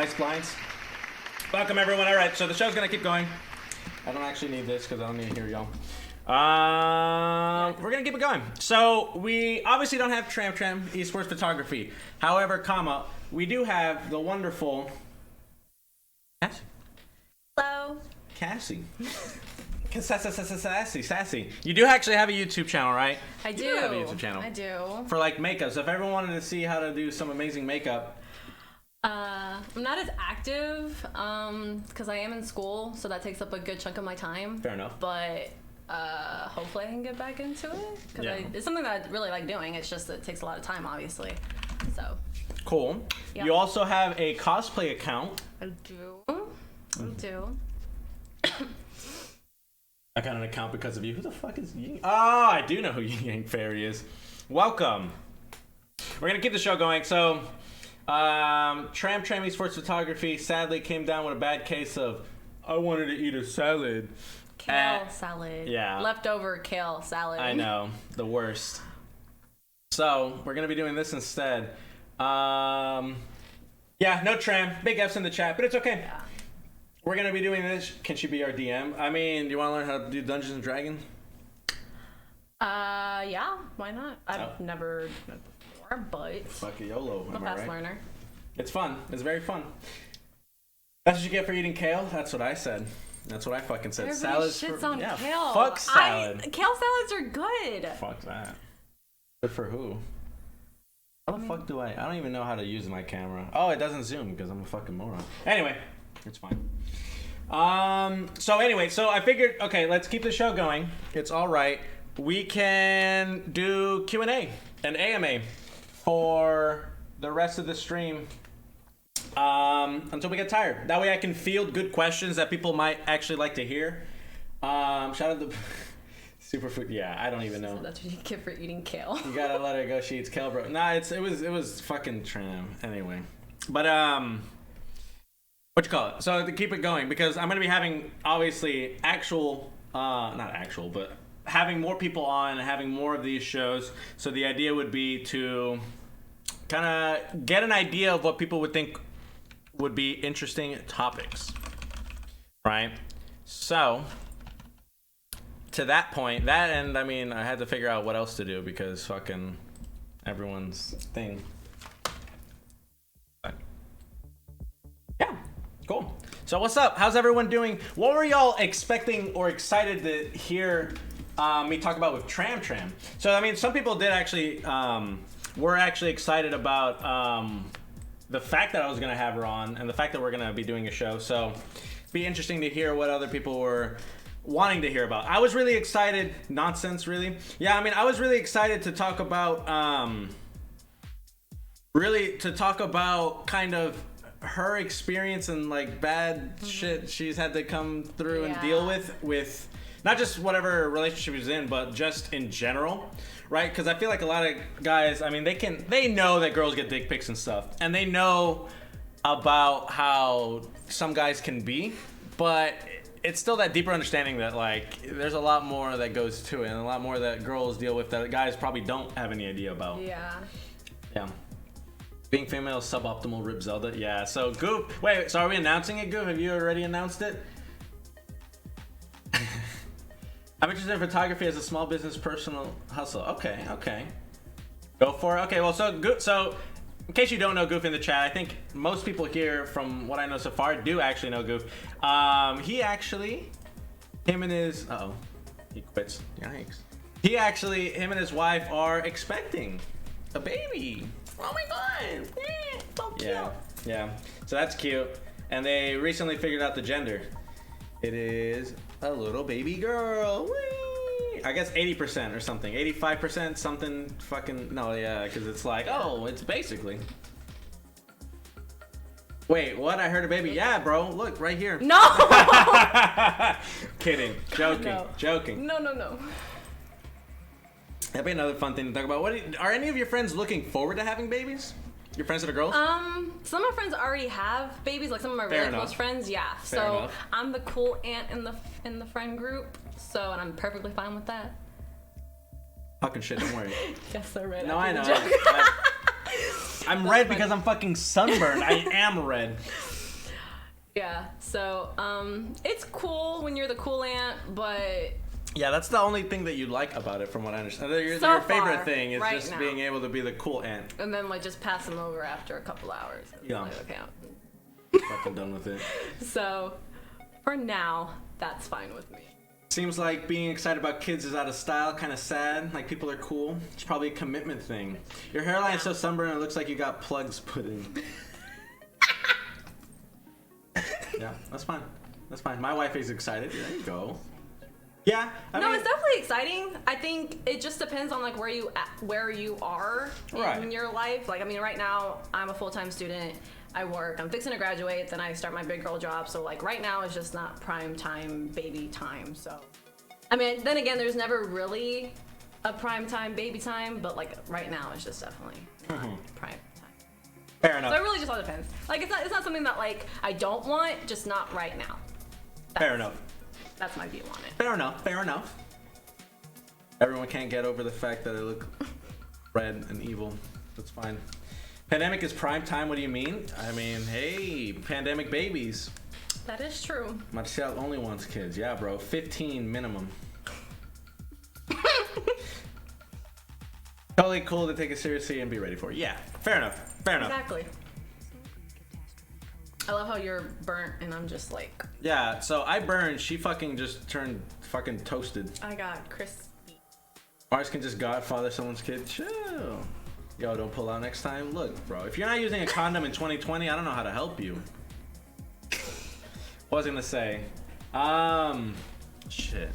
nice blinds. Welcome, everyone. All right, so the show's going to keep going. I don't actually need this because I don't need to hear y'all. We're going to keep it going. So we obviously don't have Tram Esports Photography. However, we do have the wonderful... Cassie. Hello. Cassie. Sassy. You do actually have a YouTube channel, right? I do. You have a YouTube channel. I do. For like makeup. So if everyone wanted to see how to do some amazing makeup. I'm not as active because I am in school, so that takes up a good chunk of my time. Fair enough. But hopefully I can get back into it because it's something that I really like doing. It's just that it takes a lot of time, obviously. So. Cool. Yep. You also have a cosplay account. I do. I got an account because of you. Who the fuck is Ying? Oh, I do know who Yang Fairy is. Welcome. We're going to keep the show going. So, Tram Esports Photography sadly came down with a bad case of, I wanted to eat a salad. Kale salad. Yeah. Leftover kale salad. I know. The worst. So, we're going to be doing this instead. Yeah, no Tram. Big F's in the chat, but it's okay. Yeah. We're going to be doing this. Can she be our DM? I mean, do you want to learn how to do Dungeons and Dragons? Yeah, why not? I've never done it before, but... Fuck a YOLO, I'm a fast learner. It's fun. It's very fun. That's what you get for eating kale? That's what I said. That's what I fucking said. Everybody shits on kale. Fuck salad. Kale salads are good. Fuck that. Good for who? How the fuck do I don't even know how to use my camera. Oh, it doesn't zoom because I'm a fucking moron. Anyway, it's fine. So I figured, okay, let's keep the show going. It's all right. We can do Q&A and AMA for the rest of the stream until we get tired. That way I can field good questions that people might actually like to hear. Shout out to Superfood. Yeah, I don't even know. So that's what you get for eating kale. You gotta let her go. She eats kale, bro. Nah, it was fucking Tram anyway. But what you call it? So to keep it going, because I'm gonna be having obviously not actual, but having more people on, having more of these shows. So the idea would be to kind of get an idea of what people would think would be interesting topics, right? So to that point, I had to figure out what else to do because fucking everyone's thing. Yeah, cool. So what's up? How's everyone doing? What were y'all expecting or excited to hear me talk about with Tram? So I mean, some people did actually were actually excited about the fact that I was gonna have her on and the fact that we're gonna be doing a show. So it'd be interesting to hear what other people were wanting to hear about. I was really excited. Nonsense, really. Yeah, I mean, I was really excited to talk about kind of her experience and like bad shit she's had to come through and deal with not just whatever relationship she's in, but just in general, right? Because I feel like a lot of guys, I mean, they know that girls get dick pics and stuff, and they know about how some guys can be, but it's still that deeper understanding that like there's a lot more that goes to it and a lot more that girls deal with that guys probably don't have any idea about. Yeah. Being female is suboptimal, Rip Zelda. Yeah, so Goof. Wait, so are we announcing it, Goof? Have you already announced it? I'm interested in photography as a small business personal hustle. Okay. Go for it. Okay, well, so in case you don't know Goof in the chat, I think most people here, from what I know so far, do actually know Goof. Him and his... Uh-oh. He quits. Yikes. Him and his wife are expecting a baby. Oh my god. So cute. Yeah. So that's cute. And they recently figured out the gender. It is a little baby girl. Whee! I guess 80% or something. 85% something fucking... No, yeah, because it's like, it's basically... Wait, what? I heard a baby. Yeah, bro. Look, right here. No! Kidding. Joking. No. That'd be another fun thing to talk about. Are any of your friends looking forward to having babies? Your friends that are girls? Some of my friends already have babies. Like some of my really close friends, yeah. Fair enough. I'm the cool aunt in the friend group. So, and I'm perfectly fine with that. Fucking shit, don't worry. Yes, I read. No, I know. I'm red because I'm fucking sunburned. I am red. Yeah, so it's cool when you're the cool aunt, but Yeah, that's the only thing that you like about it, from what I understand. Your So favorite far, thing is right just now. being able to be the cool aunt. and then like just pass them over after a couple hours. Yeah. Like, okay. Fucking done with it. So for now, that's fine with me. Seems like being excited about kids is out of style, kind of sad. Like, people are cool. It's probably a commitment thing. Your hairline is so sunburned, it looks like you got plugs put in. Yeah, that's fine. That's fine. My wife is excited. There you go. Yeah. I mean, It's definitely exciting. I think it just depends on like where you are in Right. your life. Like, I mean, right now I'm a full-time student. I work. I'm fixing to graduate. Then I start my big girl job. So like right now is just not prime time baby time. So, I mean, then again, there's never really a prime time baby time. But like right now, it's just definitely not prime time. fair enough. So it really just all depends. Like it's not something that like I don't want, just not right now. Fair enough. That's my view on it. Fair enough. Fair enough. Everyone can't get over the fact that I look red and evil. That's fine. Pandemic is prime time. What do you mean? I mean, hey, pandemic babies. That is true. Marcel only wants kids. Yeah, bro. 15 minimum. Totally cool to take it seriously and be ready for it. Yeah, fair enough. Fair enough. Exactly. I love how you're burnt and I'm just like, Yeah, so I burned. She fucking just turned fucking toasted. I got crispy. Marz can just godfather someone's kid. Chill. Yo, don't pull out next time. Look, bro, if you're not using a condom in 2020, I don't know how to help you. What was I gonna say? Shit.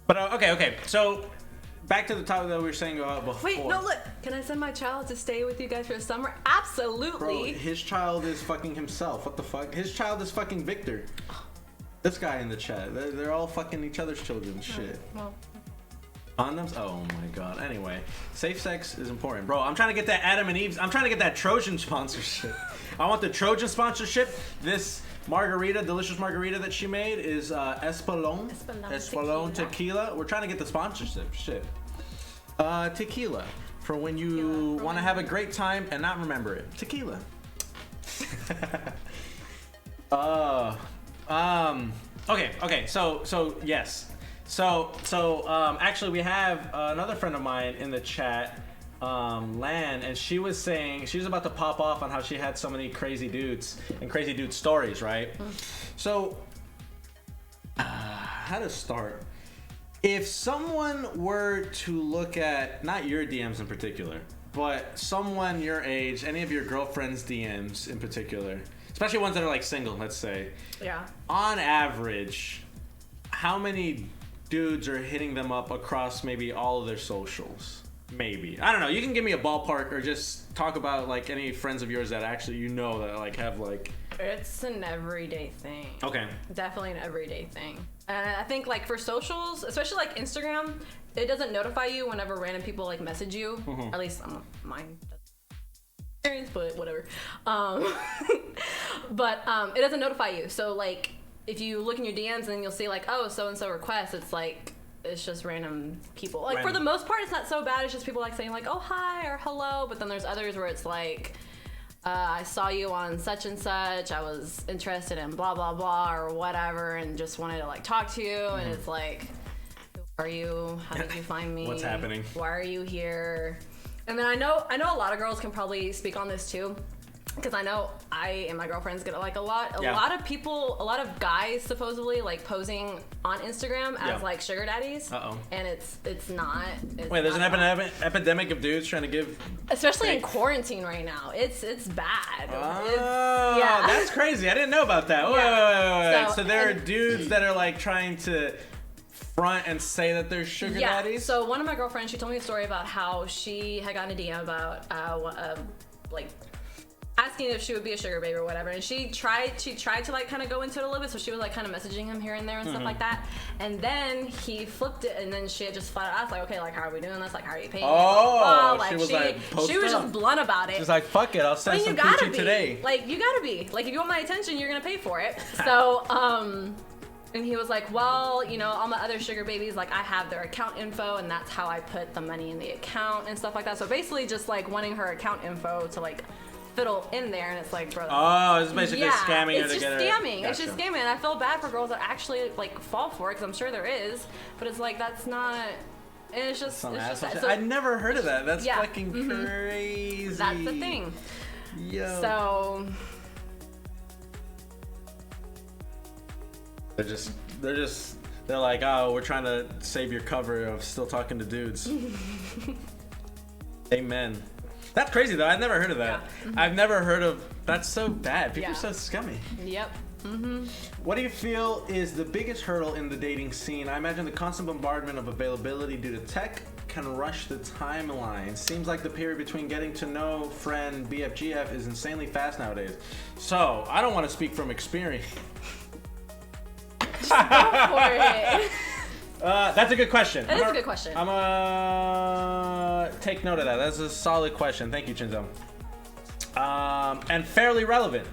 But okay. So back to the topic that we were saying about before. Wait, no, look. Can I send my child to stay with you guys for the summer? Absolutely. Bro, his child is fucking himself. What the fuck? His child is fucking Victor. This guy in the chat. They're all fucking each other's children. Shit. Well, Condoms? Oh my god. Anyway, safe sex is important. Bro, I'm trying to get that Adam and Eve's. I'm trying to get that Trojan sponsorship. I want the Trojan sponsorship. This margarita, delicious margarita that she made is Espolón tequila. We're trying to get the sponsorship. Shit. Tequila. For when you want to have a great time and not remember it. Tequila. Okay. So yes. So actually we have another friend of mine in the chat, Lan, and she was saying she was about to pop off on how she had so many crazy dudes and crazy dude stories, right? So how to start? If someone were to look at not your DMs in particular, but someone your age, any of your girlfriend's DMs in particular, especially ones that are like single, let's say. yeah. On average, how many dudes are hitting them up across maybe all of their socials? Maybe. I don't know. You can give me a ballpark or just talk about like any friends of yours that actually you know that like have like. It's an everyday thing. Okay. Definitely an everyday thing. And I think like for socials, especially like Instagram, it doesn't notify you whenever random people like message you. At least mine doesn't. But whatever. But it doesn't notify you. So like if you look in your DMs and then you'll see like, oh, so and so request, it's just random people. Like for the most part, it's not so bad. It's just people like saying like, oh, hi or hello. But then there's others where it's like, I saw you on such and such. I was interested in blah, blah, blah or whatever and just wanted to like talk to you. And it's like, who are you? How did you find me? What's happening? Why are you here? And then I know a lot of girls can probably speak on this too. Because I know I and my girlfriends get like a lot of guys supposedly like posing on Instagram as like sugar daddies. And it's not. Wait, there's an epidemic of dudes trying to give. Especially in quarantine right now, it's bad. Oh, that's crazy. I didn't know about that. Wait. So there are dudes that are like trying to front and say that they're sugar daddies. So one of my girlfriends, she told me a story about how she had gotten a DM about like asking if she would be a sugar baby or whatever, and she tried to like kind of go into it a little bit, so she was like kind of messaging him here and there and stuff like that, and then he flipped it, and then she had just flat out asked like, okay, like how are we doing this, like how are you paying? Like, she was like, she was just blunt about it. She's like, fuck it, I'll send some coochie today. Like you gotta be like, if you want my attention, you're gonna pay for it. So and he was like, well, you know, all my other sugar babies, like I have their account info and that's how I put the money in the account and stuff like that. So basically just like wanting her account info to like fiddle in there, and it's like, bro. Oh, it's basically scamming her to get her. Scamming. It's just scamming, and I feel bad for girls that actually like fall for it, because I'm sure there is, but it's like that's not. And it's just. Some it's asshole just shit. I never heard of that. That's fucking mm-hmm. crazy. That's the thing. Yo. So. They're like, oh, we're trying to save your cover of still talking to dudes. Amen. That's crazy though. I've never heard of that. Yeah. Mm-hmm. I've never heard of. That's so bad. People are so scummy. Yep. Mm-hmm. What do you feel is the biggest hurdle in the dating scene? I imagine the constant bombardment of availability due to tech can rush the timeline. Seems like the period between getting to know friend BFGF is insanely fast nowadays. So I don't want to speak from experience. Just go for it. That's a good question. That is a good question. I'm gonna take note of that. That's a solid question. Thank you, Chinzo. And fairly relevant.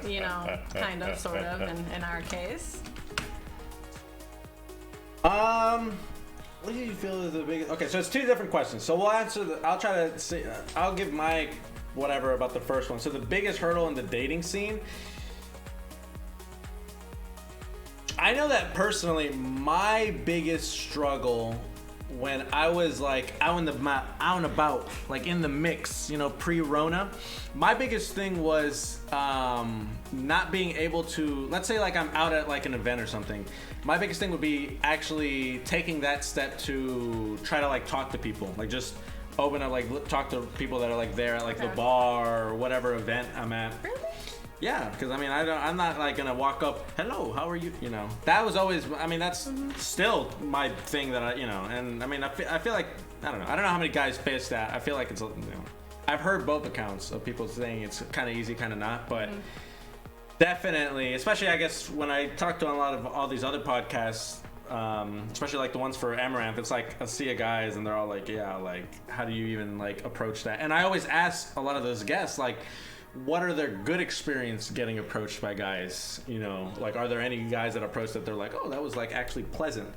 You know, kind of, sort of, in our case. What do you feel is the biggest? Okay, so it's two different questions. So we'll answer. I'll try to say. I'll give my whatever about the first one. So the biggest hurdle in the dating scene. I know that personally, my biggest struggle when I was like out and about, like in the mix, you know, pre-Rona, my biggest thing was not being able to, let's say like I'm out at like an event or something. My biggest thing would be actually taking that step to try to like talk to people, like just open up, like talk to people that are like there at like the bar or whatever event I'm at. Really? Yeah, because I mean, I'm not like gonna walk up, hello, how are you? You know, that was always, I mean, that's still my thing that I, you know, and I mean, I feel like, I don't know how many guys face that. I feel like it's, you know, I've heard both accounts of people saying it's kind of easy, kind of not, but definitely, especially I guess when I talk to a lot of all these other podcasts, especially like the ones for Amaranth, it's like a sea of guys and they're all like, yeah, like, how do you even like approach that? And I always ask a lot of those guests, like, what are their good experience getting approached by guys? You know, like, are there any guys that approach that they're like, oh, that was like actually pleasant?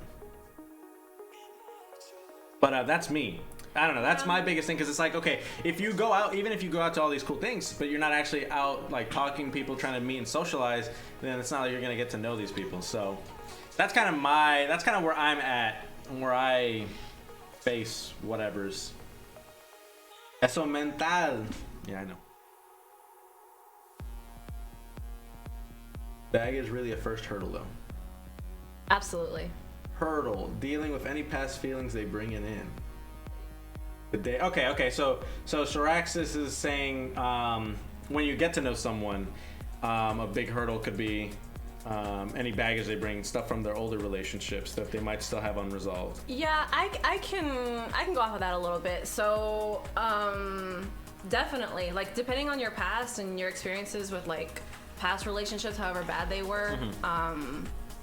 But that's me. I don't know. That's my biggest thing, because it's like, okay, if you go out, even if you go out to all these cool things, but you're not actually out like talking to people, trying to meet and socialize, then it's not like you're gonna get to know these people. So that's kind of where I'm at and where I face whatever's. Eso mental. Yeah, I know. Bag is really a first hurdle, though. Absolutely. Hurdle, dealing with any past feelings they bring in. The day. Okay. So Soraxis is saying when you get to know someone, a big hurdle could be any baggage they bring, stuff from their older relationships that they might still have unresolved. Yeah, I can go off of that a little bit. So definitely, like, depending on your past and your experiences with like past relationships, however bad they were,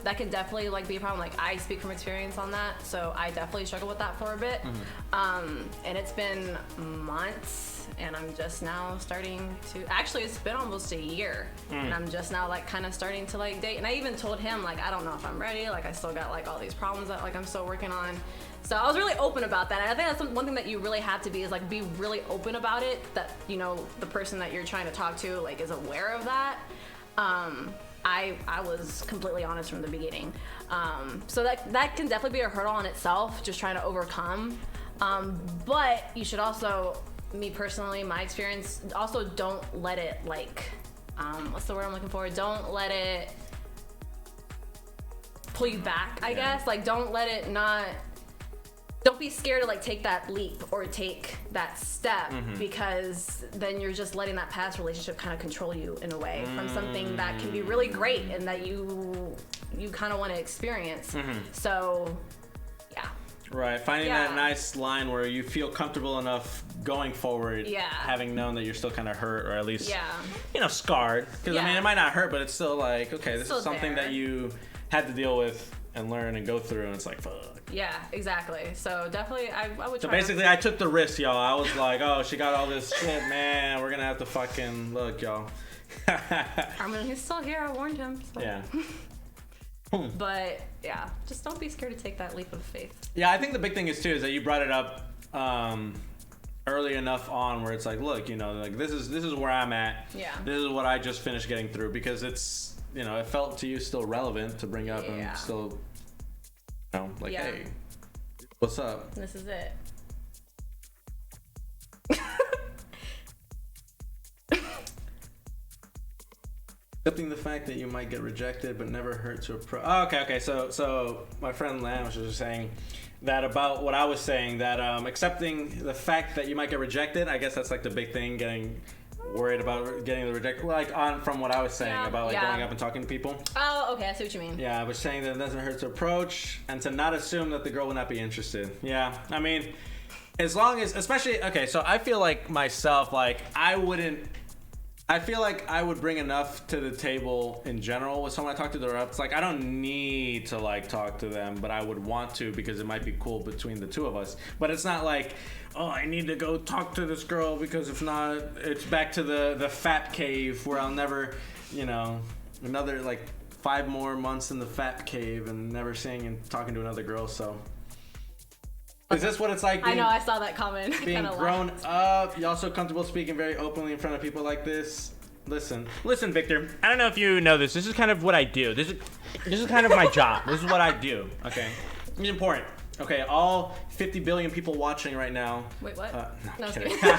that can definitely like be a problem. Like, I speak from experience on that, so I definitely struggle with that for a bit. And it's been months, and I'm just now starting to, actually it's been almost a year, and I'm just now like kind of starting to like date. And I even told him, like, I don't know if I'm ready, like I still got like all these problems that like I'm still working on. So I was really open about that, and I think that's one thing that you really have to be, is like be really open about it, that, you know, the person that you're trying to talk to like is aware of that. I was completely honest from the beginning. So that can definitely be a hurdle on itself, just trying to overcome. But you should also, me personally, my experience, also don't let it like, what's the word I'm looking for? Don't let it pull you back, I guess. Like, don't be scared to like take that leap or take that step, because then you're just letting that past relationship kind of control you in a way from something that can be really great and that you kind of want to experience. So yeah. Right, finding that nice line where you feel comfortable enough going forward, having known that you're still kind of hurt, or at least, you know, scarred. Because I mean, it might not hurt, but it's still like, okay, this is something that you had to deal with and learn and go through, and it's like, fuck. Yeah, exactly. So definitely, I would try. So basically, I took the risk, y'all. I was like, oh, she got all this shit, man. We're gonna have to fucking look, y'all. I mean, he's still here. I warned him. So. Yeah. But yeah, just don't be scared to take that leap of faith. Yeah, I think the big thing is too is that you brought it up early enough on where it's like, look, you know, like this is where I'm at. Yeah. This is what I just finished getting through, because it's, you know, it felt to you still relevant to bring up and still, you know, like, hey, what's up? This is it. Accepting the fact that you might get rejected, but never hurt to approach. Oh, okay. So my friend Lam was just saying that about what I was saying, that accepting the fact that you might get rejected. I guess that's like the big thing, getting worried about getting the reject. Like on from what I was saying about like going up and talking to people. Oh, okay, I see what you mean. Yeah, I was saying that it doesn't hurt to approach and to not assume that the girl will not be interested. Yeah, I mean, as long as, especially, okay, so I feel like myself, like I feel like I would bring enough to the table in general with someone I talk to. It's like I don't need to like talk to them, but I would want to because it might be cool between the two of us. But it's not like, oh, I need to go talk to this girl because if not, it's back to the fat cave where I'll never, you know, another like 5 more months in the fat cave and never seeing and talking to another girl. So is this what it's like being, I know, I saw that comment. Being grown up, you also comfortable speaking very openly in front of people like this? Listen, Victor. I don't know if you know this. This is kind of what I do. This is kind of my job. This is what I do. Okay, it's important. Okay, all 50 billion people watching right now. Wait, what? No, I was kidding. kidding.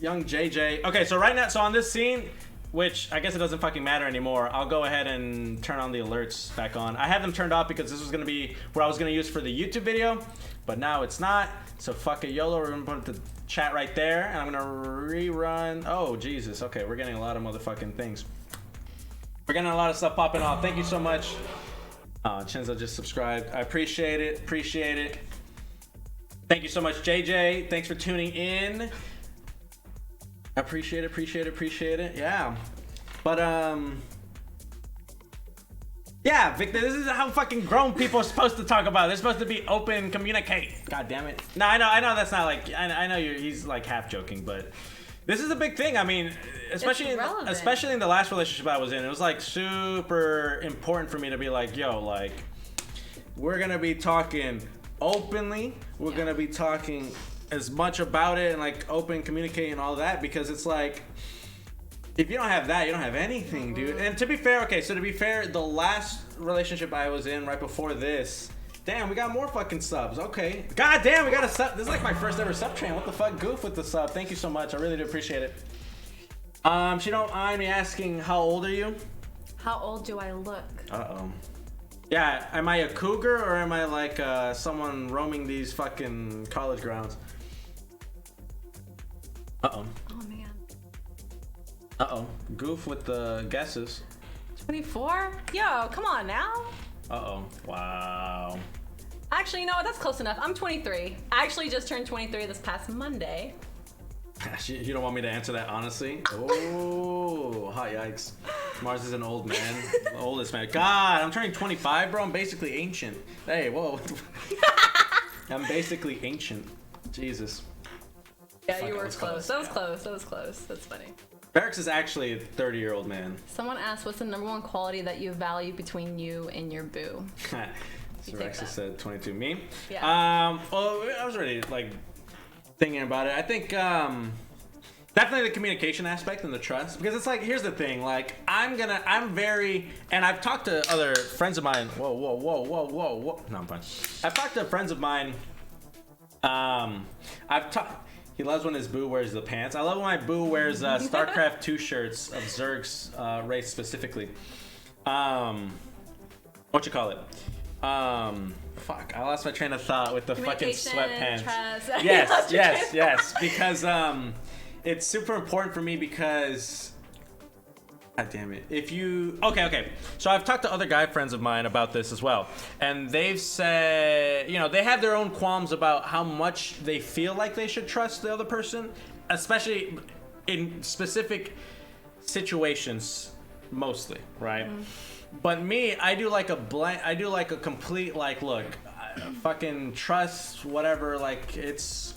Young JJ. Okay, so right now, so on this scene, which I guess it doesn't fucking matter anymore, I'll go ahead and turn on the alerts back on. I had them turned off because this was gonna be what I was gonna use for the YouTube video, but now it's not. So fuck it, YOLO. We're gonna put the chat right there, and I'm gonna rerun. Oh Jesus. Okay, we're getting a lot of motherfucking things. We're getting a lot of stuff popping off. Thank you so much. Chinzo just subscribed. I appreciate it. Thank you so much, JJ. Thanks for tuning in. I appreciate it. Yeah. But, yeah, Victor, this is how fucking grown people are supposed to talk about it. They're supposed to be open, communicate. God damn it. No, I know that's not like, I know he's like half joking, but this is a big thing. I mean, especially in the last relationship I was in, it was like super important for me to be like, yo, like, we're gonna be talking openly. We're gonna be talking as much about it and like open communicating and all that, because it's like if you don't have that, you don't have anything, dude. And to be fair, the last relationship I was in right before this, damn, we got more fucking subs. Okay, god damn, we got a sub. This is like my first ever sub train. What the fuck? Goof with the sub. Thank you so much, I really do appreciate it. She don't mind me asking, how old are you? How old do I look? Yeah, am I a cougar or am I like someone roaming these fucking college grounds? Oh man. Goof with the guesses. 24? Yo, come on now. Wow. Actually, you know what? That's close enough. I'm 23. I actually just turned 23 this past Monday. You don't want me to answer that honestly? Oh, hot yikes. Marz is an old man. The oldest man. God, I'm turning 25, bro. I'm basically ancient. Hey, whoa. I'm basically ancient. Jesus. Yeah, you were close. That was close. That's funny. Barracks is actually a 30-year-old man. Someone asked, what's the number one quality that you value between you and your boo? So Rex said 22. Me? Yeah. Well, I was already like thinking about it. I think definitely the communication aspect and the trust, because it's like, here's the thing, like I'm very, and I've talked to other friends of mine. Whoa. No, I'm fine. I've talked to friends of mine. He loves when his boo wears the pants. I love when my boo wears StarCraft 2 shirts of Zerg's race specifically. What you call it? Fuck, I lost my train of thought with the fucking sweatpants. Trust. Yes. Because it's super important for me because, god damn it. If you, okay. So I've talked to other guy friends of mine about this as well. And they've said, you know, they have their own qualms about how much they feel like they should trust the other person, especially in specific situations, mostly, right? Mm-hmm. But me, I do like a complete, like, look, fucking trust, whatever, like, it's,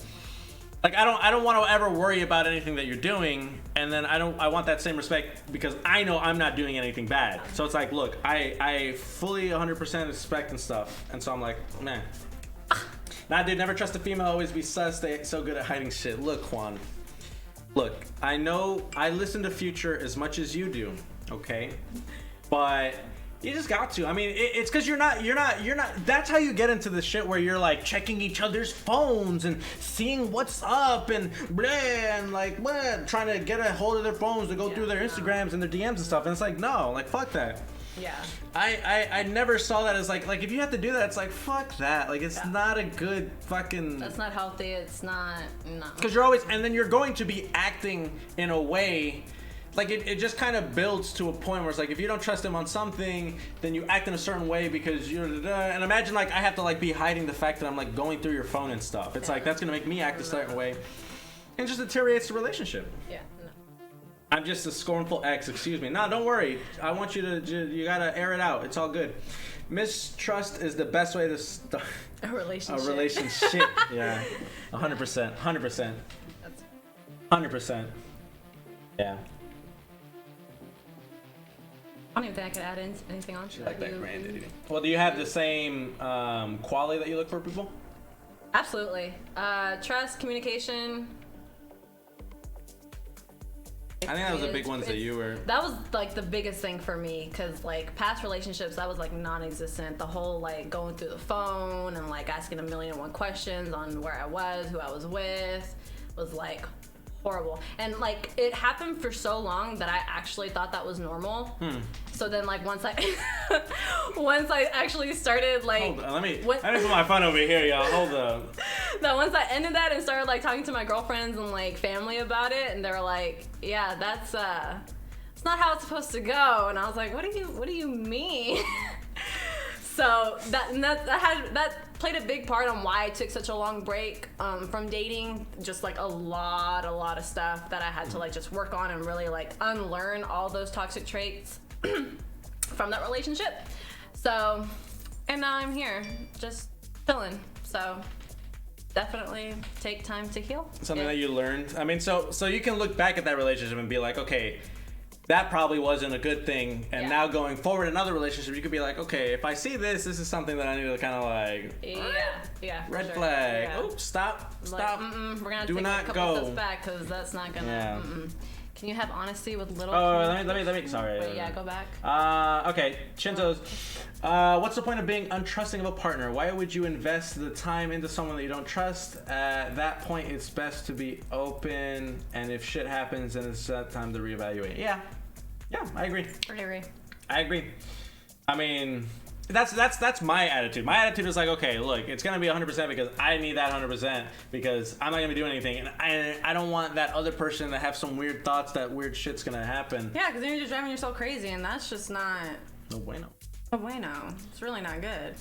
like, I don't want to ever worry about anything that you're doing, and then I want that same respect because I know I'm not doing anything bad. So it's like, look, I fully 100% respect and stuff, and so I'm like, man, Nah, dude, never trust a female. Always be sus. They so good at hiding shit. Look, Juan. Look, I know I listen to Future as much as you do, okay? But you just got to. I mean, it's because you're not. That's how you get into the shit where you're like checking each other's phones and seeing what's up and blah, and like what, trying to get a hold of their phones to go through their Instagrams and their DMs and stuff. And it's like, no, like fuck that. Yeah. I never saw that as like if you have to do that, it's like fuck that. Like it's not a good fucking. That's not healthy. It's not. No. Because you're always, and then you're going to be acting in a way. Like it just kind of builds to a point where it's like if you don't trust him on something, then you act in a certain way because you're. And imagine like I have to like be hiding the fact that I'm like going through your phone and stuff. It's like that's gonna make me act a certain way, and just deteriorates the relationship. Yeah. No. I'm just a scornful ex. Excuse me. No, don't worry. I want you to. You gotta air it out. It's all good. Mistrust is the best way to start a relationship. A relationship. Yeah. 100%. 100%. 100%. Yeah. I don't even think I could add anything on. Like that grand. Well, do you have the same quality that you look for people? Absolutely. Trust, communication. I think that was the big ones that you were. That was like the biggest thing for me because like past relationships, that was like non-existent. The whole like going through the phone and like asking 1,000,001 questions on where I was, who I was with, was like horrible. And like it happened for so long that I actually thought that was normal. So then like once I actually started like hold on, let me put my phone over here, y'all. Hold up. That once I ended that and started like talking to my girlfriends and like family about it, and they were like, yeah, that's it's not how it's supposed to go. And I was like, what do you mean? So that played a big part on why I took such a long break from dating. Just like a lot of stuff that I had to like just work on and really like unlearn all those toxic traits from that relationship. So, and now I'm here just chilling. So definitely take time to heal. Something that you learned. I mean, so you can look back at that relationship and be like, okay, that probably wasn't a good thing. And now going forward in other relationships, you could be like, okay, if I see this is something that I need to kind of like, red flag. Yeah. Oops, stop. We're gonna have to take a couple steps back because that's not gonna. Yeah. Can you have honesty with little? Oh, let me. Sorry. Wait, go back. Okay, Chintos. What's the point of being untrusting of a partner? Why would you invest the time into someone that you don't trust? At that point, it's best to be open, and if shit happens, then it's time to reevaluate. Yeah, I agree. I agree. I mean, that's my attitude. My attitude is like, okay, look, it's gonna be 100% because I need that 100% because I'm not gonna be doing anything, and I don't want that other person to have some weird thoughts that weird shit's gonna happen. Yeah, because then you're just driving yourself crazy, and that's just not. No bueno. No bueno. It's really not good.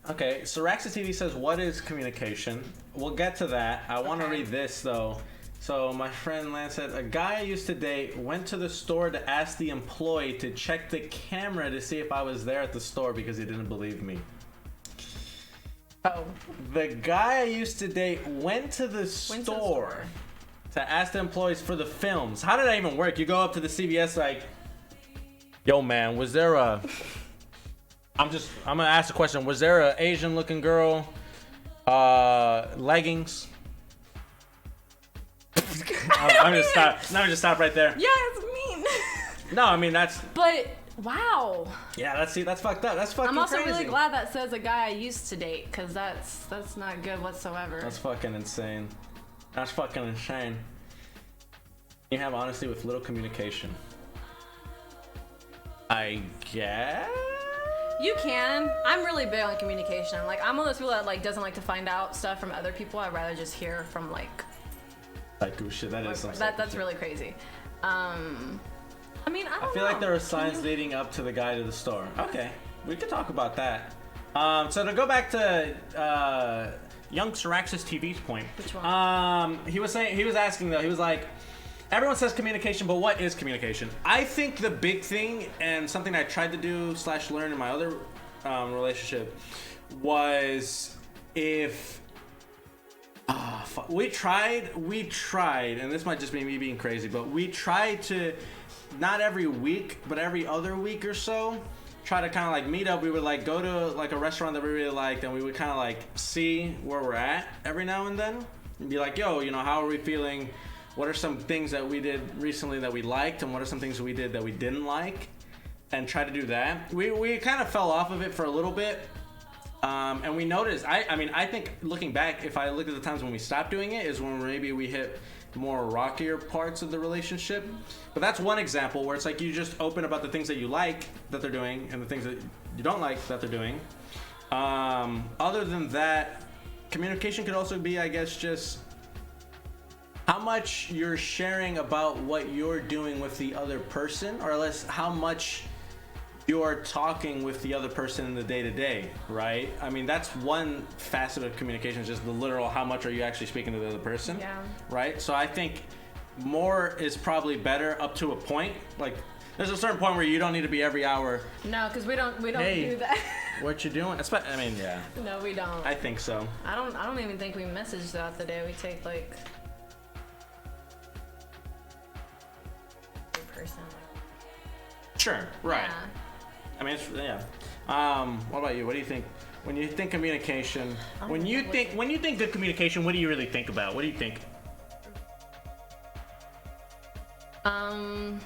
Okay, so Raxa TV says, what is communication? We'll get to that. I want to read this though. So my friend Lance said, a guy I used to date went to the store to ask the employee to check the camera to see if I was there at the store because he didn't believe me. Oh. The guy I used to date went to the store to ask the employees for the films. How did that even work? You go up to the CVS like, yo man, was there a... I'm gonna ask a question. Was there a Asian looking girl, leggings? I'm gonna stop right there. Yeah, it's mean. No, I mean that's. But wow. Yeah, that's fucked up. That's fucking. I'm also crazy. really glad that says a guy I used to date, because that's not good whatsoever. That's fucking insane. That's fucking insane. You have honesty with little communication. I guess. You can. I'm really big on communication. Like I'm one of those people that like doesn't like to find out stuff from other people. I'd rather just hear from like. Psycho shit. That is some that's really crazy. I mean, I don't know. I feel like there are signs leading up to the guy to the store. Okay, we could talk about that. So to go back to young Syraxis TV's point. Which one? He was asking though. He was like, everyone says communication, but what is communication? I think the big thing and something I tried to do / learn in my other relationship was if. We tried, and this might just be me being crazy, but we tried to, not every week, but every other week or so, try to kind of like meet up. We would like go to like a restaurant that we really liked, and we would kind of like see where we're at every now and then, and be like, yo, you know, how are we feeling? What are some things that we did recently that we liked, and what are some things that we did that we didn't like, and try to do that. We kind of fell off of it for a little bit, and we noticed. I mean, I think looking back, if I look at the times when we stopped doing it, is when maybe we hit more rockier parts of the relationship. But that's one example where it's like you just open about the things that you like that they're doing and the things that you don't like that they're doing. Other than that, communication could also be, I guess, just how much you're sharing about what you're doing with the other person, or less how much you're talking with the other person in the day-to-day, right? I mean, that's one facet of communication, is just the literal how much are you actually speaking to the other person, right? So I think more is probably better up to a point. Like, there's a certain point where you don't need to be every hour. No, because we don't hey, do that. What you doing? I mean, yeah. No, we don't. I think so. I don't even think we message throughout the day. We take like person. Sure, right. Yeah. I mean, what about you? What do you think when you think communication? When you think good communication, what do you really think about? What do you think? I'm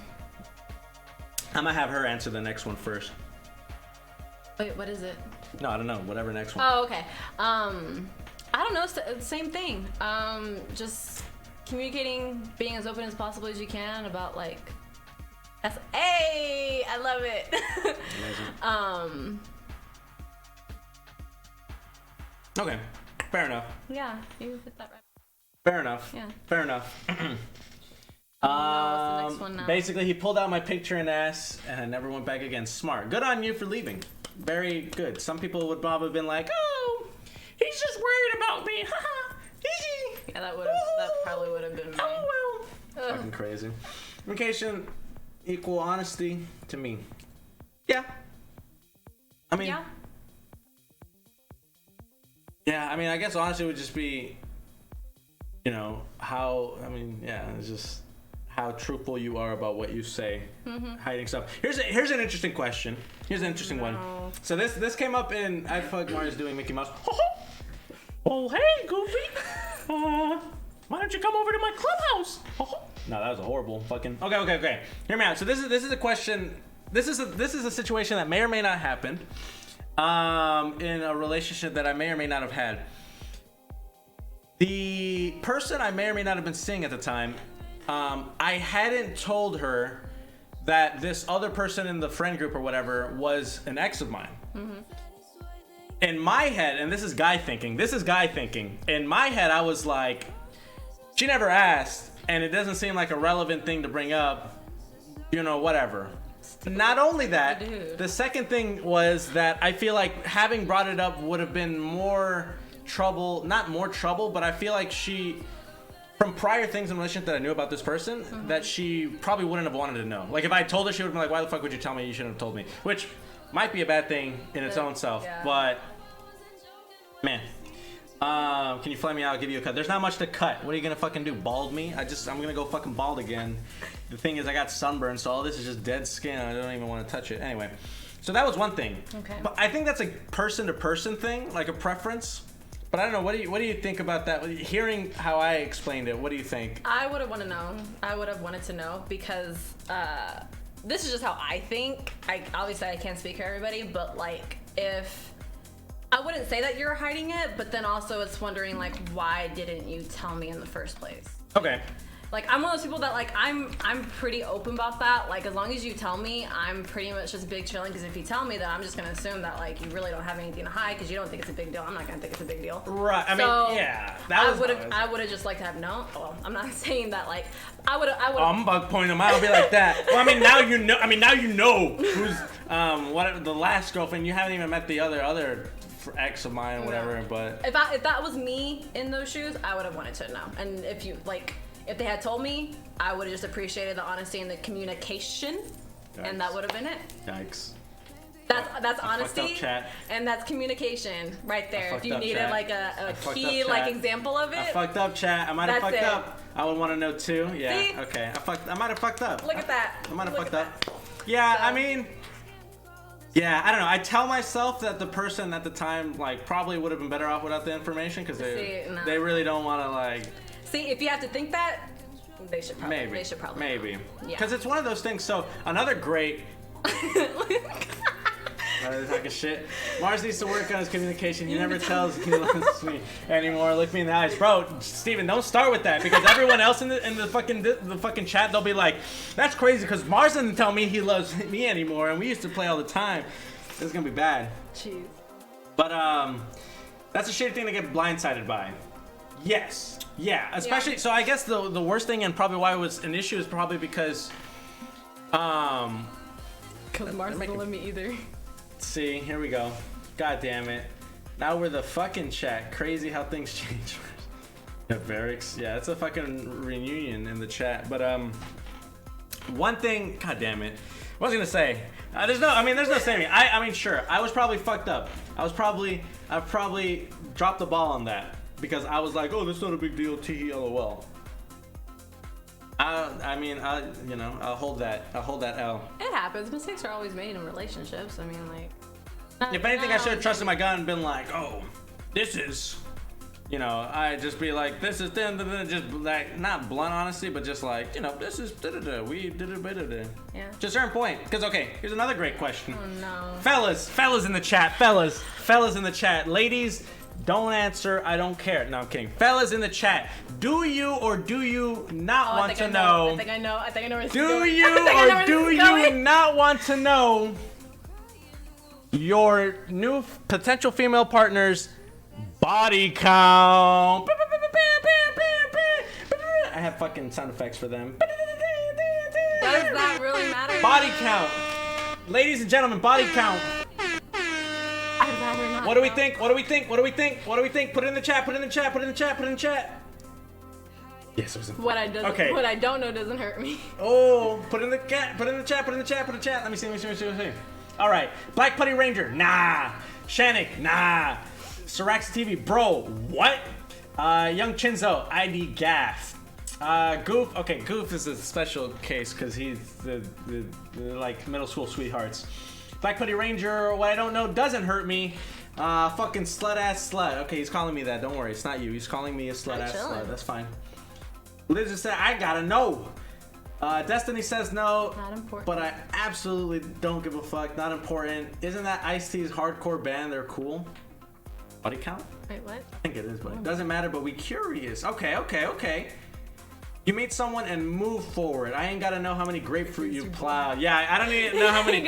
gonna have her answer the next one first. Wait, what is it? No, I don't know. Whatever next one. Oh, okay. I don't know. Same thing. Just communicating, being as open as possible as you can about like. Hey, I love it. Amazing. Okay, fair enough. Yeah, you hit that right. Fair enough. Yeah. Fair enough. What's the next one now? Basically, he pulled out my picture and ass, and I never went back again. Smart. Good on you for leaving. Very good. Some people would probably have been like, "Oh, he's just worried about me." Yeah, that probably would have been me. Oh well. Fucking crazy. Communication equal honesty to me. Yeah. I mean. Yeah. I mean, I guess honesty would just be, you know, how. I mean, yeah, it's just how truthful you are about what you say, hiding stuff. Here's an interesting question. Here's an interesting one. So this came up in I Fuck Marz doing Mickey Mouse. Oh hey Goofy, why don't you come over to my clubhouse? No, that was a horrible fucking. Okay. Hear me out. So this is a question. This is a situation that may or may not happen, in a relationship that I may or may not have had. The person I may or may not have been seeing at the time. I hadn't told her that this other person in the friend group or whatever was an ex of mine. In my head, and this is guy thinking. In my head, I was like, she never asked, and it doesn't seem like a relevant thing to bring up, you know, whatever. Not only that, the second thing was that I feel like having brought it up would have been more trouble, not more trouble, but I feel like she... From prior things in relationship that I knew about this person, that she probably wouldn't have wanted to know. Like if I told her, she would have been like, "Why the fuck would you tell me? You shouldn't have told me." Which might be a bad thing in its own self. Yeah. But man, can you fly me out? I'll give you a cut. There's not much to cut. What are you gonna fucking do? Bald me? I'm gonna go fucking bald again. The thing is, I got sunburn, so all this is just dead skin. I don't even want to touch it. Anyway, so that was one thing. Okay. But I think that's a person-to-person thing, like a preference. But I don't know. What do you think about that? Hearing how I explained it, what do you think? I would have wanted to know. I would have wanted to know because this is just how I think. Obviously I can't speak for everybody, but like if I wouldn't say that you're hiding it, but then also it's wondering like why didn't you tell me in the first place? Okay. Like I'm one of those people that like I'm pretty open about that. Like as long as you tell me, I'm pretty much just big chilling. Because if you tell me that, I'm just gonna assume that like you really don't have anything to hide because you don't think it's a big deal. I'm not gonna think it's a big deal. Right. I mean, yeah. I would have just liked to have known. Well, I'm not saying that like I would. Oh, I'm about to point them out. I'll be like that. Well, I mean now you know. Now you know who's the last girlfriend. You haven't even met the other ex of mine or whatever. But if that was me in those shoes, I would have wanted to know. And if you like. If they had told me, I would have just appreciated the honesty and the communication, and that would have been it. Yikes. That's honesty, and that's communication right there. If you needed like a key like example of it. I fucked up, chat. I might have fucked up. I would want to know too. Yeah. See? Okay. I might have fucked up. Look at that. I might have fucked up. Yeah. So. I mean, Yeah, I don't know. I tell myself that the person at the time like probably would have been better off without the information because they really don't want to like. See, if you have to think that, they should probably. Maybe. They should probably. Maybe. Yeah. Because it's one of those things. So another great. Talking shit. Marz needs to work on his communication. He never tells he loves me anymore. Look me in the eyes, bro. Steven, don't start with that because everyone else in the fucking chat, they'll be like, "That's crazy," because Marz didn't tell me he loves me anymore, and we used to play all the time. This is gonna be bad. Jeez. But that's a shitty thing to get blindsided by. Yes. Yeah. Especially. Yeah. So I guess the worst thing and probably why it was an issue is probably because Marz doesn't love me either. See, here we go. God damn it. Now we're the fucking chat. Crazy how things change. Barracks. Yeah, it's a fucking reunion in the chat. But one thing. God damn it. What was I gonna say? There's no saying. I mean, sure. I was probably fucked up. I probably dropped the ball on that because I was like, oh, that's not a big deal. Tee lol. I'll hold that L. It happens. Mistakes are always made in relationships. I mean, like. If anything, I should have trusted my gut and been like, oh, this is, I just be like, this is just like not blunt honesty, but just like, this is we did it. Yeah. To a certain point, because okay, here's another great question. Oh no. Fellas in the chat, fellas in the chat, ladies. Don't answer. I don't care. No, I'm kidding. Fellas in the chat, do you or do you not want to know? I think I know where this is going. Do you or do you not want to know your new potential female partner's body count? I have fucking sound effects for them. Does that really matter? Body count. Ladies and gentlemen, body count. What do we think? What do we think? Put it in the chat. Yes, it was what I don't know doesn't hurt me. Oh, put in the chat. Let me see. All right. Black Putty Ranger. Nah. Shanik. Nah. Sirax TV. Bro. What? Young Chinzo. ID Gaff. Goof. Okay, Goof is a special case because he's the like middle school sweethearts. Black Putty Ranger. What I don't know doesn't hurt me. Fucking slut. Okay, he's calling me that. Don't worry, it's not you. He's calling me a slut. That's fine. Liz just said, I gotta know. Destiny says no. Not important. But I absolutely don't give a fuck. Not important. Isn't that Ice-T's hardcore band? They're cool. Body count? Wait, what? I think it is, but it doesn't matter, but we curious. Okay. You meet someone and move forward. I ain't gotta know how many grapefruit you plowed. Yeah, I don't even know how many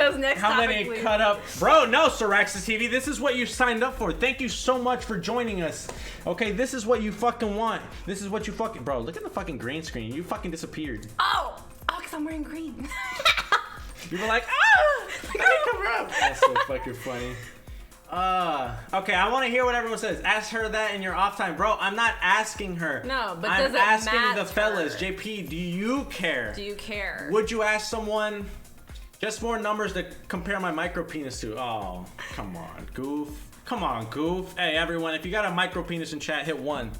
cut up. Bro, no, Siraxis TV. This is what you signed up for. Thank you so much for joining us. Okay, this is what you fucking want. This is what you fucking. Bro, look at the fucking green screen. You fucking disappeared. Oh, because I'm wearing green. You were like, let me cover up. That's so fucking funny. Okay, I want to hear what everyone says. Ask her that in your off time. Bro, I'm not asking her. No, but I'm does it asking matter? the fellas. JP, do you care? Do you care? Would you ask someone just more numbers to compare my micro penis to? Oh, come on, Goof. Hey, everyone, if you got a micro penis in chat, hit 1.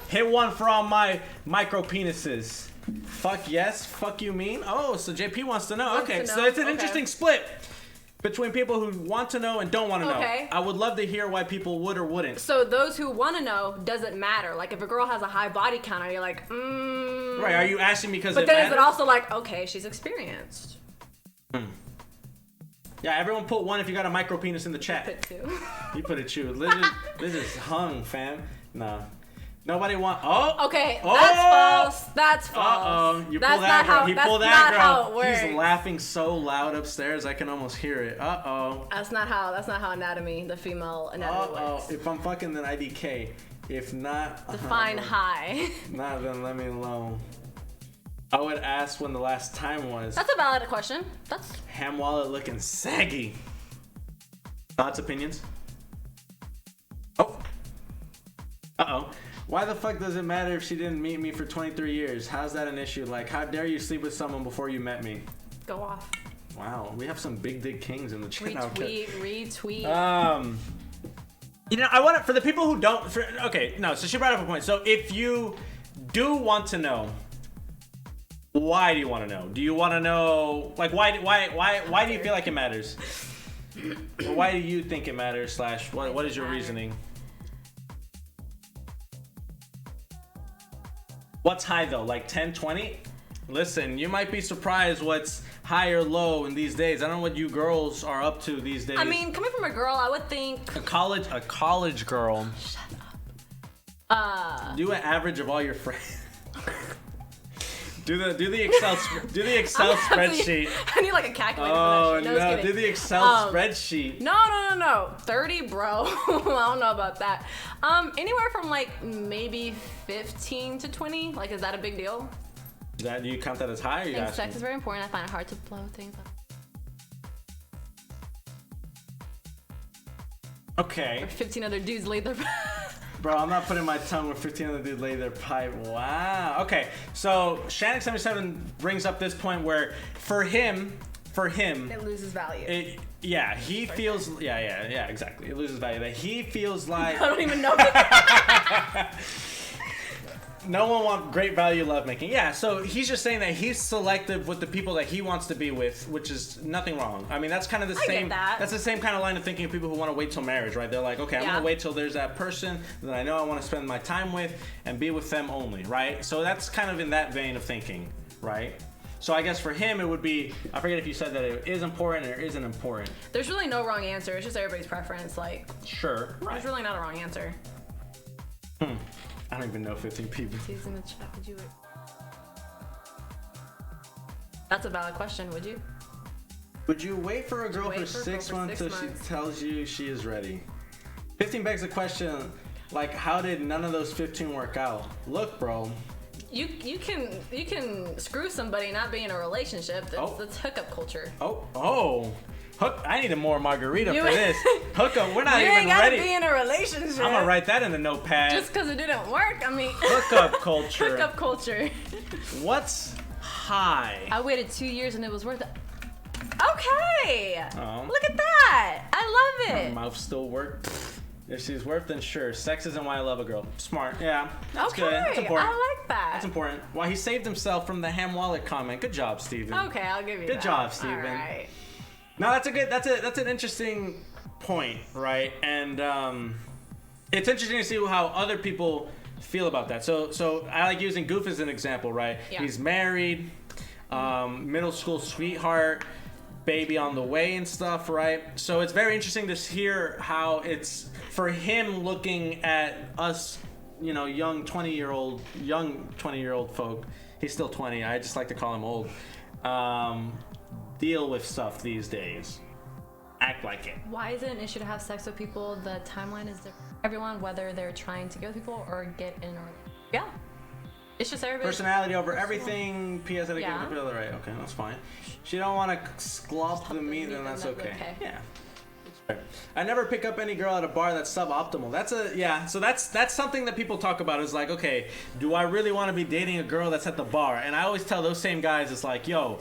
Hit 1 for all my micro penises. Fuck yes, fuck you mean? Oh, so JP wants to know. Okay, so it's an interesting split between people who want to know and don't want to know. I would love to hear why people would or wouldn't. So those who want to know, doesn't matter. Like if a girl has a high body count, are you like, Right, are you asking because but then is it also like, okay, she's experienced? Yeah, everyone put 1 if you got a micro penis in the chat. Put 2. You put a 2. Liz is hung, fam. No. Nobody want. Oh. Okay. Oh! That's false. Uh-oh. You that's pull that girl. He pulled that girl. How it works. He's laughing so loud upstairs I can almost hear it. Uh-oh. That's not how the female anatomy works. If I'm fucking, then IDK. If not, define high. Not, then let me alone. I would ask when the last time was. That's a valid question. Ham wallet looking saggy. Thoughts, opinions? Oh. Uh-oh. Why the fuck does it matter if she didn't meet me for 23 years? How's that an issue? Like, how dare you sleep with someone before you met me? Go off. Wow, we have some big dick kings in the chat. Retweet. I want it for the people who don't. So she brought up a point. So if you do want to know, why do you want to know? Do you want to know, like, why do you feel like it matters? Or why do you think it matters? Slash, what is your reasoning? What's high though? Like 10, 20? Listen, you might be surprised what's high or low in these days. I don't know what you girls are up to these days. I mean, coming from a girl, I would think a college girl. Shut up. Do an average of all your friends. do the Excel spreadsheet. I need like a calculator. Oh for that shit. no! Do the Excel spreadsheet. No. 30, bro. I don't know about that. Anywhere from like maybe 15 to 20. Like, is that a big deal? Do you count that as high? Or I think sex is very important. I find it hard to blow things up. Okay. Or 15 other dudes laid their. Bro, I'm not putting my tongue where 15 other dudes lay their pipe. Wow. Okay, so Shannon77 brings up this point where for him, it loses value. He feels. Yeah, exactly. It loses value. That he feels like. I don't even know. No one wants great value lovemaking. Yeah, so he's just saying that he's selective with the people that he wants to be with, which is nothing wrong. I mean, that's kind of the same. Get that. That's the same kind of line of thinking of people who want to wait till marriage, right? They're like, okay, I'm gonna wait till there's that person that I know I want to spend my time with and be with them only, right? So that's kind of in that vein of thinking, right? So I guess for him it would be, I forget if you said that it is important or isn't important. There's really no wrong answer. It's just everybody's preference. Like, sure, right. There's really not a wrong answer. I don't even know 15 people. He's in the chat. Would you? That's a valid question. Would you? Would you wait for a girl for 6 months until she tells you she is ready? 15 begs the question, like, how did none of those 15 work out? Look, bro. You can screw somebody and not be in a relationship. That's hookup culture. I need a more margarita for this. Hookup, we're not even ready. You ain't gotta be in a relationship. I'm gonna write that in the notepad. Just because it didn't work, I mean. Hookup culture. Hookup culture. What's high? I waited 2 years and it was worth it. Okay. Oh. Look at that. I love it. My mouth still works. If she's worth, then sure. Sex isn't why I love a girl. Smart. Yeah. That's good. That's important. I like that. That's important. Why he saved himself from the ham wallet comment. Good job, Steven. Okay, I'll give you that. Good job, Steven. All right. No, that's an interesting point, right? And it's interesting to see how other people feel about that. So I like using Goof as an example, right? Yeah. He's married, middle school sweetheart, baby on the way and stuff, right? So it's very interesting to hear how it's for him looking at us, young 20-year-old folk. He's still 20. I just like to call him old. Deal with stuff these days. Act like it. Why is it an issue to have sex with people? The timeline is different. Everyone, whether they're trying to get with people or get in or it's just everybody. Personality over everything. P.S. Right? Okay, that's fine. She don't want to sklop the meat, then that's okay. Yeah. I never pick up any girl at a bar that's suboptimal. So that's something that people talk about is like, okay, do I really want to be dating a girl that's at the bar? And I always tell those same guys, it's like, yo,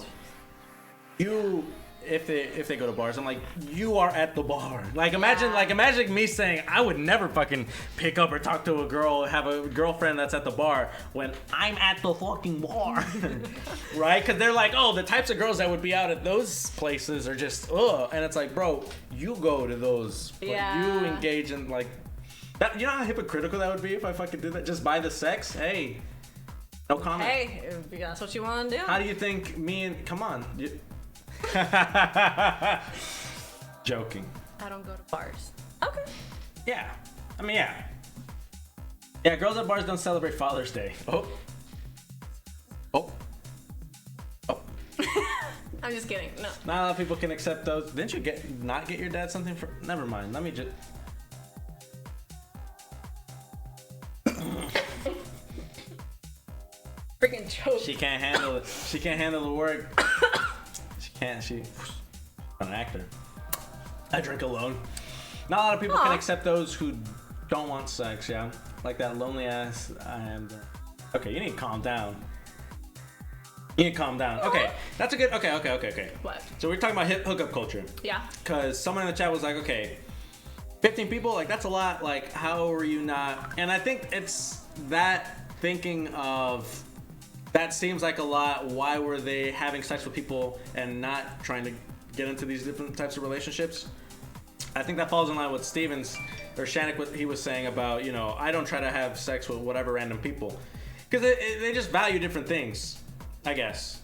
if they go to bars, I'm like, you are at the bar. Like imagine me saying I would never fucking pick up or talk to a girl, have a girlfriend that's at the bar when I'm at the fucking bar, right? Because they're like, oh, the types of girls that would be out at those places are just and it's like, bro, you go to those, you engage in like that. You know how hypocritical that would be if I fucking did that just by the sex? Hey, no comment. Hey, if that's what you want to do. How do you think me and come on? Joking. I don't go to bars. Okay. Yeah. I mean, yeah. Yeah, girls at bars don't celebrate Father's Day. Oh. I'm just kidding. No. Not a lot of people can accept those. Didn't you not get your dad something for? Never mind. Let me just. Freaking choke. She can't handle it. She can't handle the work. She's an actor. I drink alone. Not a lot of people can accept those who don't want sex, yeah? Like that lonely ass I am. Okay, you need to calm down. Okay, that's a good, okay. What? So we're talking about hookup culture. Yeah. Because someone in the chat was like, okay, 15 people, like that's a lot, like how are you not? And I think it's that thinking of, that seems like a lot. Why were they having sex with people and not trying to get into these different types of relationships? I think that falls in line with Stevens or Shannick, what he was saying about, you know, I don't try to have sex with whatever random people. Because they just value different things, I guess.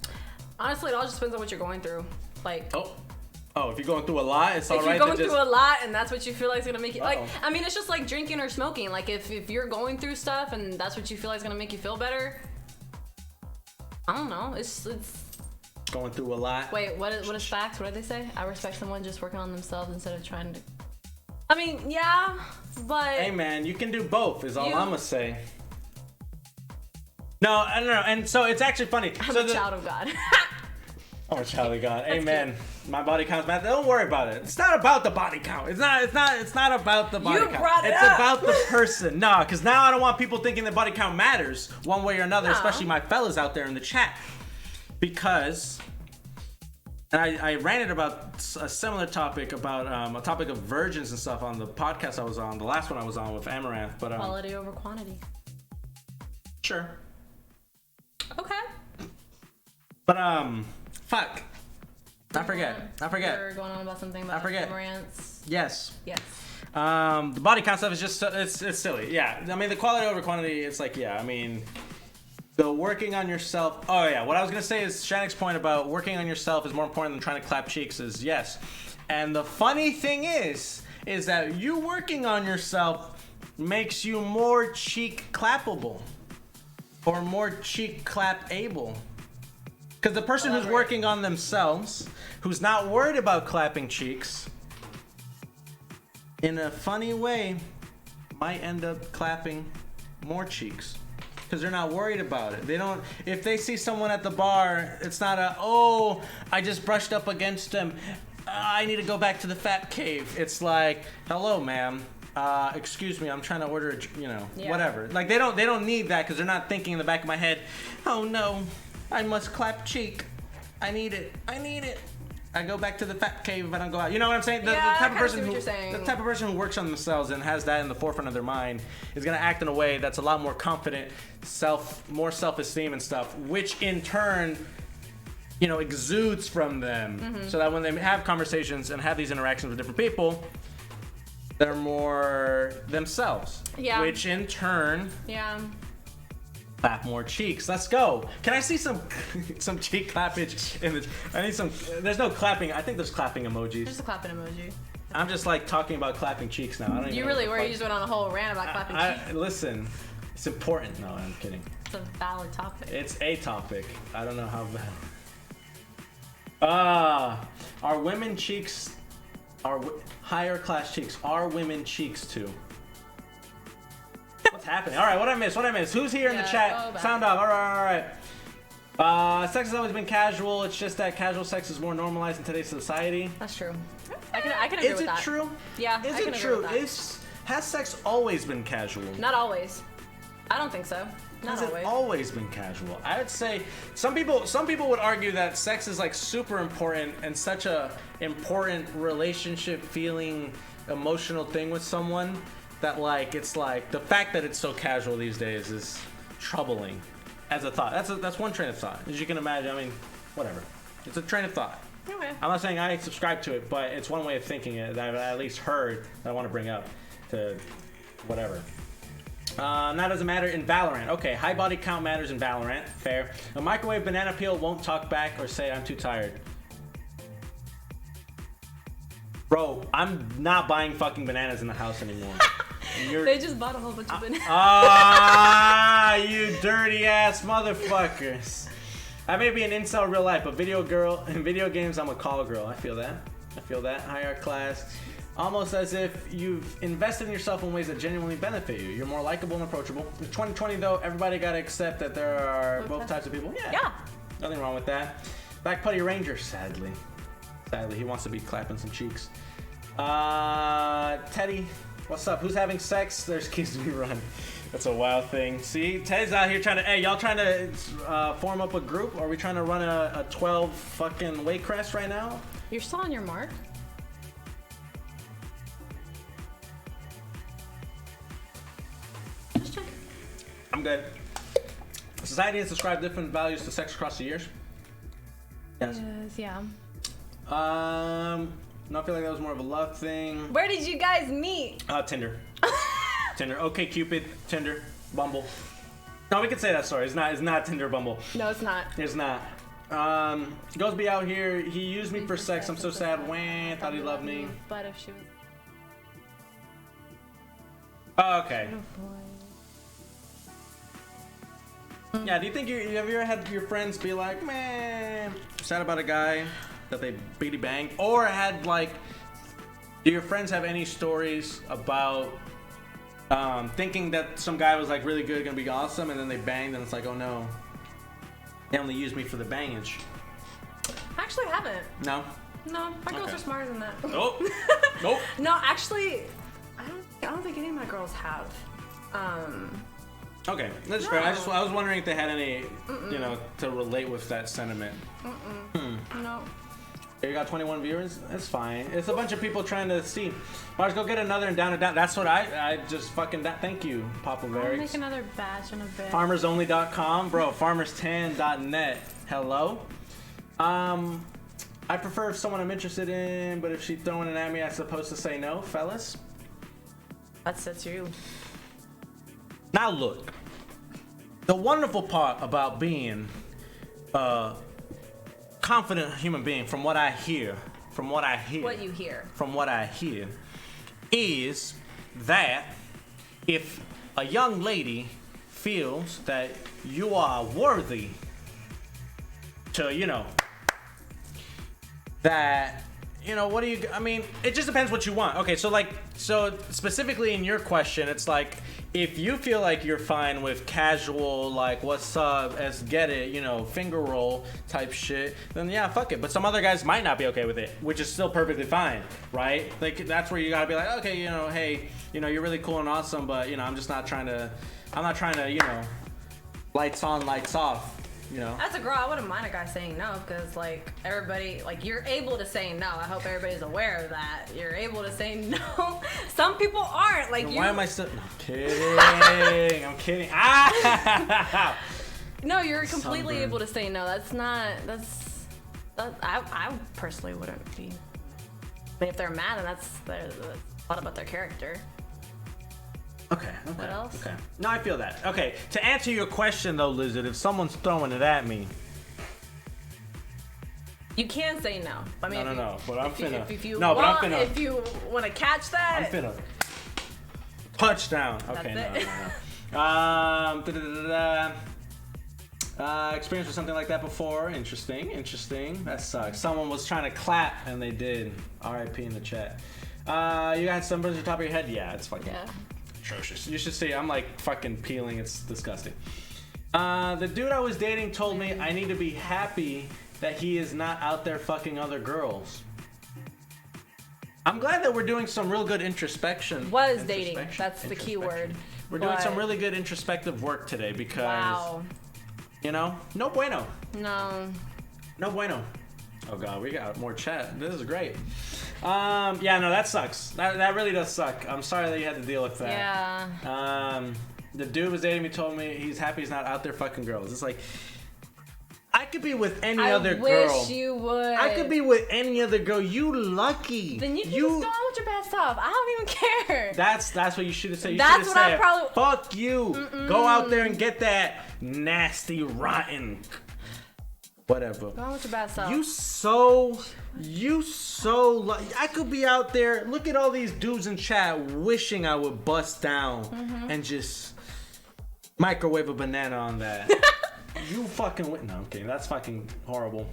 Honestly, it all just depends on what you're going through. Like, oh, if you're going through a lot, it's all right. If you're going through a lot and that's what you feel like is gonna make you like, I mean, it's just like drinking or smoking. Like, if you're going through stuff and that's what you feel like is gonna make you feel better, I don't know. It's going through a lot. Wait, what is facts? What did they say? I respect someone just working on themselves instead of trying to. I mean, yeah, but. Hey man, you can do both. Is all I'm gonna say. No, I don't know, and so it's actually funny. I'm a child of God. I'm a child of God. Amen. Cute. My body count's math. Don't worry about it. It's not about the body count. It's not about the body count. You brought it up. It's about the person. No, because now I don't want people thinking that body count matters one way or another, especially my fellas out there in the chat. Because, and I ranted about a similar topic about a topic of virgins and stuff on the podcast I was on, the last one I was on with Amaranth. But quality over quantity. Sure. Okay. But fuck. I forget. You're going on about something about Amaranths. Yes. Yes. The body count stuff is just it's silly. Yeah. I mean, the quality over quantity. It's like, yeah. I mean, the working on yourself. Oh yeah. What I was gonna say is Shannick's point about working on yourself is more important than trying to clap cheeks. Is yes. And the funny thing is that you working on yourself makes you more cheek clappable. Or more cheek clap able. Because the person who's working on themselves, who's not worried about clapping cheeks, in a funny way, might end up clapping more cheeks. Because they're not worried about it. They don't, if they see someone at the bar, it's not I just brushed up against them. I need to go back to the fat cave. It's like, hello, ma'am. Excuse me, I'm trying to order, whatever. Like, they don't need that because they're not thinking in the back of my head, oh no, I must clap cheek. I need it. I go back to the fat cave if I don't go out. You know what I'm saying? The type of person who works on themselves and has that in the forefront of their mind is going to act in a way that's a lot more confident, more self-esteem and stuff, which in turn, exudes from them. Mm-hmm. So that when they have conversations and have these interactions with different people, they're more themselves. Yeah. Which in turn, clap more cheeks. Let's go. Can I see some cheek clappage in the? I need some. There's no clapping. I think there's clapping emojis. There's a clapping emoji. I'm just like talking about clapping cheeks now. I don't even. You really were. You just went on a whole rant about clapping cheeks. Listen, it's important. No, I'm kidding. It's a valid topic. It's a topic. I don't know how valid. Are women cheeks? Are higher class cheeks? Are women cheeks too? What's happening? All right, what I missed? Who's here in the chat? Sound off. All right. Sex has always been casual. It's just that casual sex is more normalized in today's society. That's true. I can agree with that. Is it true? Yeah. Is it true? Has sex always been casual? Not always. I don't think so. Has it always been casual? I would say some people would argue that sex is like super important and such a important relationship feeling emotional thing with someone that like it's like the fact that it's so casual these days is troubling as a thought. That's one train of thought. As you can imagine, I mean, whatever. It's a train of thought. Okay. I'm not saying I subscribe to it, but it's one way of thinking it that I've at least heard that I want to bring up to whatever. That doesn't matter in Valorant. Okay, high body count matters in Valorant. Fair. A microwave banana peel won't talk back or say I'm too tired. Bro, I'm not buying fucking bananas in the house anymore. They just bought a whole bunch of bananas. You dirty ass motherfuckers. I may be an incel in real life, but in video games, I'm a call girl. I feel that. Higher class. Almost as if you've invested in yourself in ways that genuinely benefit you. You're more likable and approachable. In 2020, though, everybody got to accept that there are both types of people. Yeah. Nothing wrong with that. Back Putty Ranger, sadly. He wants to be clapping some cheeks. Teddy, what's up? Who's having sex? There's keys to be run. That's a wild thing. See, Teddy's out here trying to. Hey, y'all trying to form up a group? Are we trying to run a 12 fucking weight crest right now? You're still on your mark. Just check. I'm good. Society has ascribed different values to sex across the years. Yes. Yeah. No, I feel like that was more of a love thing. Where did you guys meet? Tinder. Tinder. Okay, Cupid. Tinder. Bumble. No, we could say that story. It's not Tinder, Bumble. No, it's not. It's not. Goes be out here. He used me for sex. I'm so sad. Wah, thought he loved me. But if she was... Oh, okay. Oh, boy. Yeah, do you think have you ever had your friends be like, man, sad about a guy that they beady banged? Or had like, do your friends have any stories about thinking that some guy was like really good, gonna be awesome, and then they banged and it's like, oh no, they only used me for the bangage? I actually haven't. No? No, my girls are smarter than that. Nope. Nope. No, actually, I don't think any of my girls have. Okay, that's fair. I was wondering if they had any, you know, to relate with that sentiment. No. You got 21 viewers? That's fine. It's a bunch of people trying to see. Marz, go get another and down and down. That's what I just fucking... Thank you, Papa I'll Varix. make another batch in a bit. Farmersonly.com. Bro, farmerstan.net. Hello? I prefer if someone I'm interested in, but if she's throwing it at me, I'm supposed to say no, fellas? That's you. Now look, the wonderful part about being a confident human being, from what I hear, What you hear. is that if a young lady feels that you are worthy to, you know, that, you know, what do you, I mean, it just depends what you want. Okay, so specifically in your question, it's like, if you feel like you're fine with casual, like, what's up, let's get it, you know, finger roll type shit, then yeah, fuck it. But some other guys might not be okay with it, which is still perfectly fine, right? Like, that's where you gotta be like, okay, you know, hey, you know, you're really cool and awesome, but, you know, I'm not trying to, you know, lights on, lights off. You know? As a girl, I wouldn't mind a guy saying no, because like everybody, like you're able to say no. I hope everybody's aware of that. You're able to say no. Some people aren't. Like you. Why am I still? No, I'm kidding. I'm kidding. Ah! No, you're completely able to say no. I personally wouldn't be. I mean, if they're mad, then that's a lot about their character. Okay. What else? Okay. No, I feel that. Okay. To answer your question though, Lizard, if someone's throwing it at me, you can say no. I mean, no. But I'm finna. If you want to catch that, I'm finna. Touchdown. Okay. No. Experienced with something like that before. Interesting. That sucks. Someone was trying to clap and they did. R.I.P. in the chat. You got sunburns on top of your head? Yeah, it's fucking. Yeah. Atrocious. You should see. I'm like fucking peeling. It's disgusting. The dude I was dating told me I need to be happy that he is not out there fucking other girls. I'm glad that we're doing some real good introspection. Dating. That's the key word. We're doing some really good introspective work today because, you know, no bueno. No bueno. Oh god, we got more chat. This is great. Yeah, no, that sucks. That really does suck. I'm sorry that you had to deal with that. Yeah. The dude was dating me, told me he's happy he's not out there fucking girls. It's like, I could be with any other girl. I wish you would. I could be with any other girl. You lucky. Then you can just go on with your best self. I don't even care. That's what you should have said. You That's should what have said, I probably. Fuck you. Go out there and get that nasty, rotten. Whatever. Go on with your best self. You so I could be out there. Look at all these dudes in chat wishing I would bust down and just microwave a banana on that. You fucking no, I'm kidding. That's fucking horrible.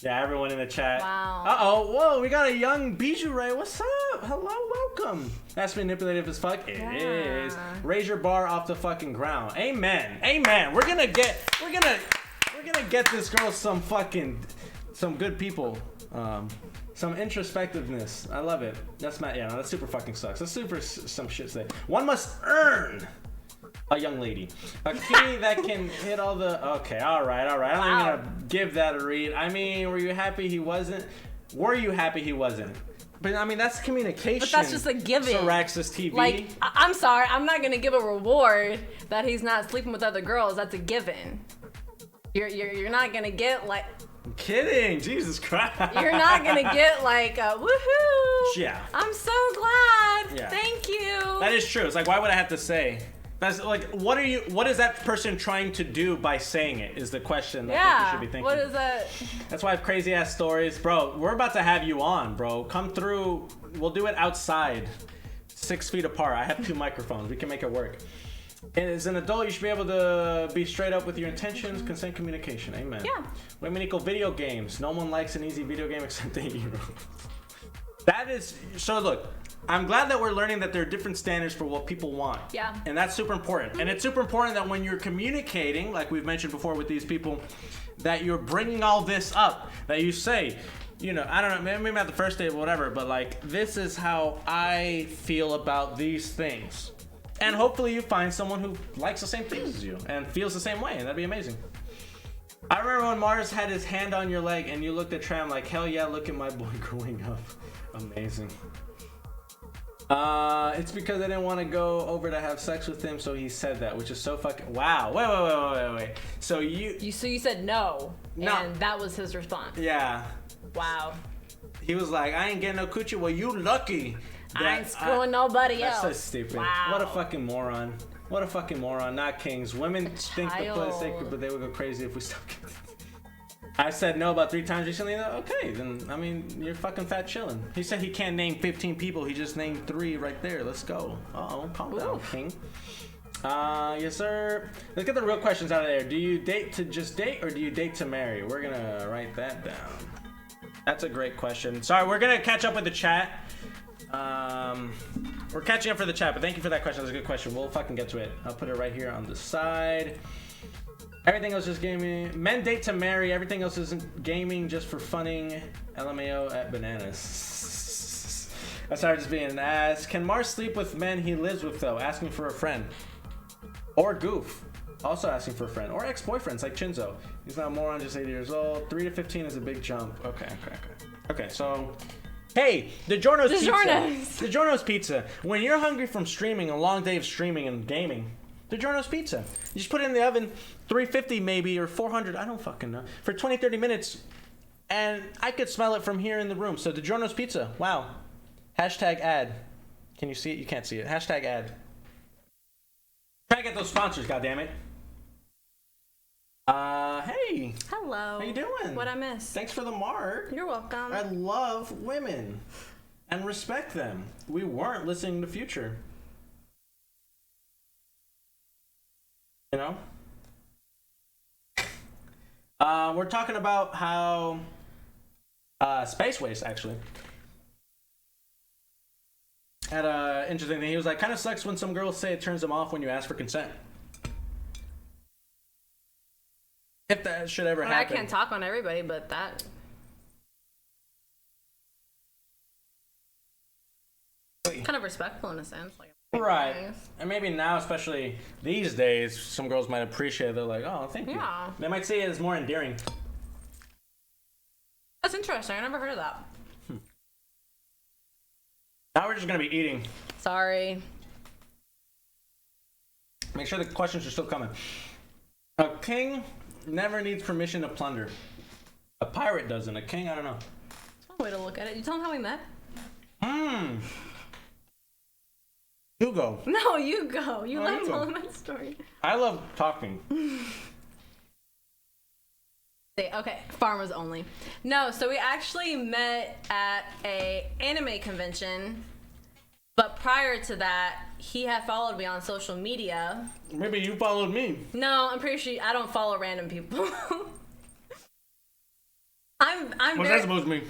Yeah, everyone in the chat. Wow. Uh-oh, whoa, we got a young Bijou Ray. What's up? Hello, welcome. That's manipulative as fuck. It is. Raise your bar off the fucking ground. Amen. We're gonna get this girl some good people. Some introspectiveness. I love it. That's that super fucking sucks. That's super some shit say. One must earn a young lady. A kitty that can hit all the... Okay, all right. I'm not even gonna give that a read. I mean, were you happy he wasn't? But I mean, that's communication. But that's just a given. Saraxis TV. Like, I'm sorry, I'm not gonna give a reward that he's not sleeping with other girls. That's a given. You're not gonna get like... I'm kidding. Jesus Christ. You're not gonna get like a woohoo. Yeah. I'm so glad. Yeah. Thank you. That is true. It's like, why would I have to say? That's like, what is that person trying to do by saying it? Is the question I think you should be thinking. What is that? That's why I have crazy ass stories, bro. We're about to have you on, bro. Come through. We'll do it outside, 6 feet apart. I have 2 microphones. We can make it work. As an adult, you should be able to be straight up with your intentions, consent, communication. Amen. Yeah. Women equal video games. No one likes an easy video game except the hero. That is so. Look, I'm glad that we're learning that there are different standards for what people want. Yeah. And that's super important. And it's super important that when you're communicating, like we've mentioned before with these people, that you're bringing all this up. That you say, you know, I don't know, maybe not the first date or whatever, but like, this is how I feel about these things. And hopefully you find someone who likes the same things as you and feels the same way, and that'd be amazing. I remember when Marz had his hand on your leg and you looked at Tram like, hell yeah, look at my boy growing up. Amazing. It's because I didn't want to go over to have sex with him, so he said that, which is so fucking... Wow. Wait. So you said no, and that was his response. Yeah. Wow. He was like, I ain't getting no coochie. Well, you lucky. I ain't screwing nobody else. That's so stupid. Wow. What a fucking moron. What a fucking moron. Not kings. Women think the pussy is sacred, but they would go crazy if we stop. I said no about 3 times recently. Okay, then, I mean, you're fucking fat chilling. He said he can't name 15 people. He just named 3 right there. Let's go. Uh-oh, calm down, king. Yes, sir. Let's get the real questions out of there. Do you date to just date, or do you date to marry? We're gonna write that down. That's a great question. Sorry, we're gonna catch up with the chat. We're catching up for the chat, but thank you for that question. That's a good question. We'll fucking get to it. I'll put it right here on the side. Everything else is gaming. Men date to marry. Everything else isn't gaming, just for funning. LMAO at bananas. I started just being an ass. Can Marz sleep with men he lives with, though? Asking for a friend. Or Goof. Also asking for a friend. Or ex-boyfriends like Chinzo. He's not a moron, just 80 years old. 3 to 15 is a big jump. Okay, so... Hey, DiGiorno's Pizza. DiGiorno's Pizza. When you're hungry from streaming, a long day of streaming and gaming, DiGiorno's Pizza. You just put it in the oven, 350 maybe, or 400, I don't fucking know, for 20, 30 minutes, and I could smell it from here in the room. So DiGiorno's Pizza, wow. Hashtag ad. Can you see it? You can't see it. Hashtag ad. Try to get those sponsors, goddammit. Hey. Hello. How you doing? What'd I miss? Thanks for the mark. You're welcome. I love women and respect them. We weren't listening to Future. You know? We're talking about how Space Waste actually had a interesting thing. He was like, kind of sucks when some girls say it turns them off when you ask for consent. If that should ever happen. I can't talk on everybody, but that... kind of respectful in a sense. Like, right. Nice. And maybe now, especially these days, some girls might appreciate it. They're like, oh, thank you. Yeah. They might see it as more endearing. That's interesting. I never heard of that. Now we're just going to be eating. Sorry. Make sure the questions are still coming. A king never needs permission to plunder. A pirate doesn't. A king, I don't know. That's one way to look at it. You tell them how we met? You go. No, you go. You love telling that story. I love talking. Okay, farmers only. No, so we actually met at a anime convention, but prior to that, he had followed me on social media. Maybe you followed me. No, I'm pretty sure I don't follow random people. I'm What's that supposed to mean?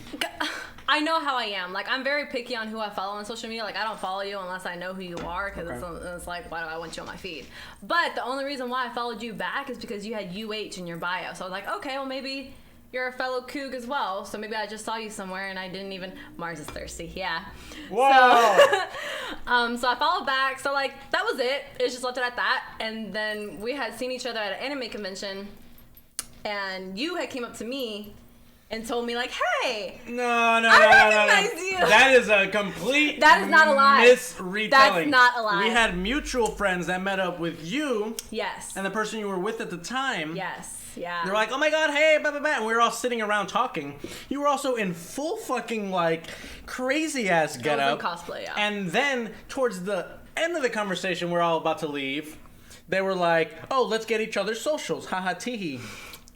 I know how I am. Like, I'm very picky on who I follow on social media. Like, I don't follow you unless I know who you are, because it's like, why do I want you on my feed? But the only reason why I followed you back is because you had UH in your bio. So I was like, okay, well, maybe you're a fellow Coug as well. So maybe I just saw you somewhere and I didn't even... Marz is thirsty, yeah. Whoa! So I followed back. So, like, that was it. It just left it at that. And then we had seen each other at an anime convention. And you had came up to me and told me like, "Hey, No. I recognize you." That is a complete. That is not a lie. Misretelling. That's not a lie. We had mutual friends that met up with you. Yes. And the person you were with at the time. Yes. Yeah. They're like, oh my god, hey, blah, blah, blah. And we were all sitting around talking. You were also in full fucking, like, crazy ass getup. Cosplay, yeah. And then, towards the end of the conversation, we're all about to leave. They were like, oh, let's get each other's socials. Haha, teehee.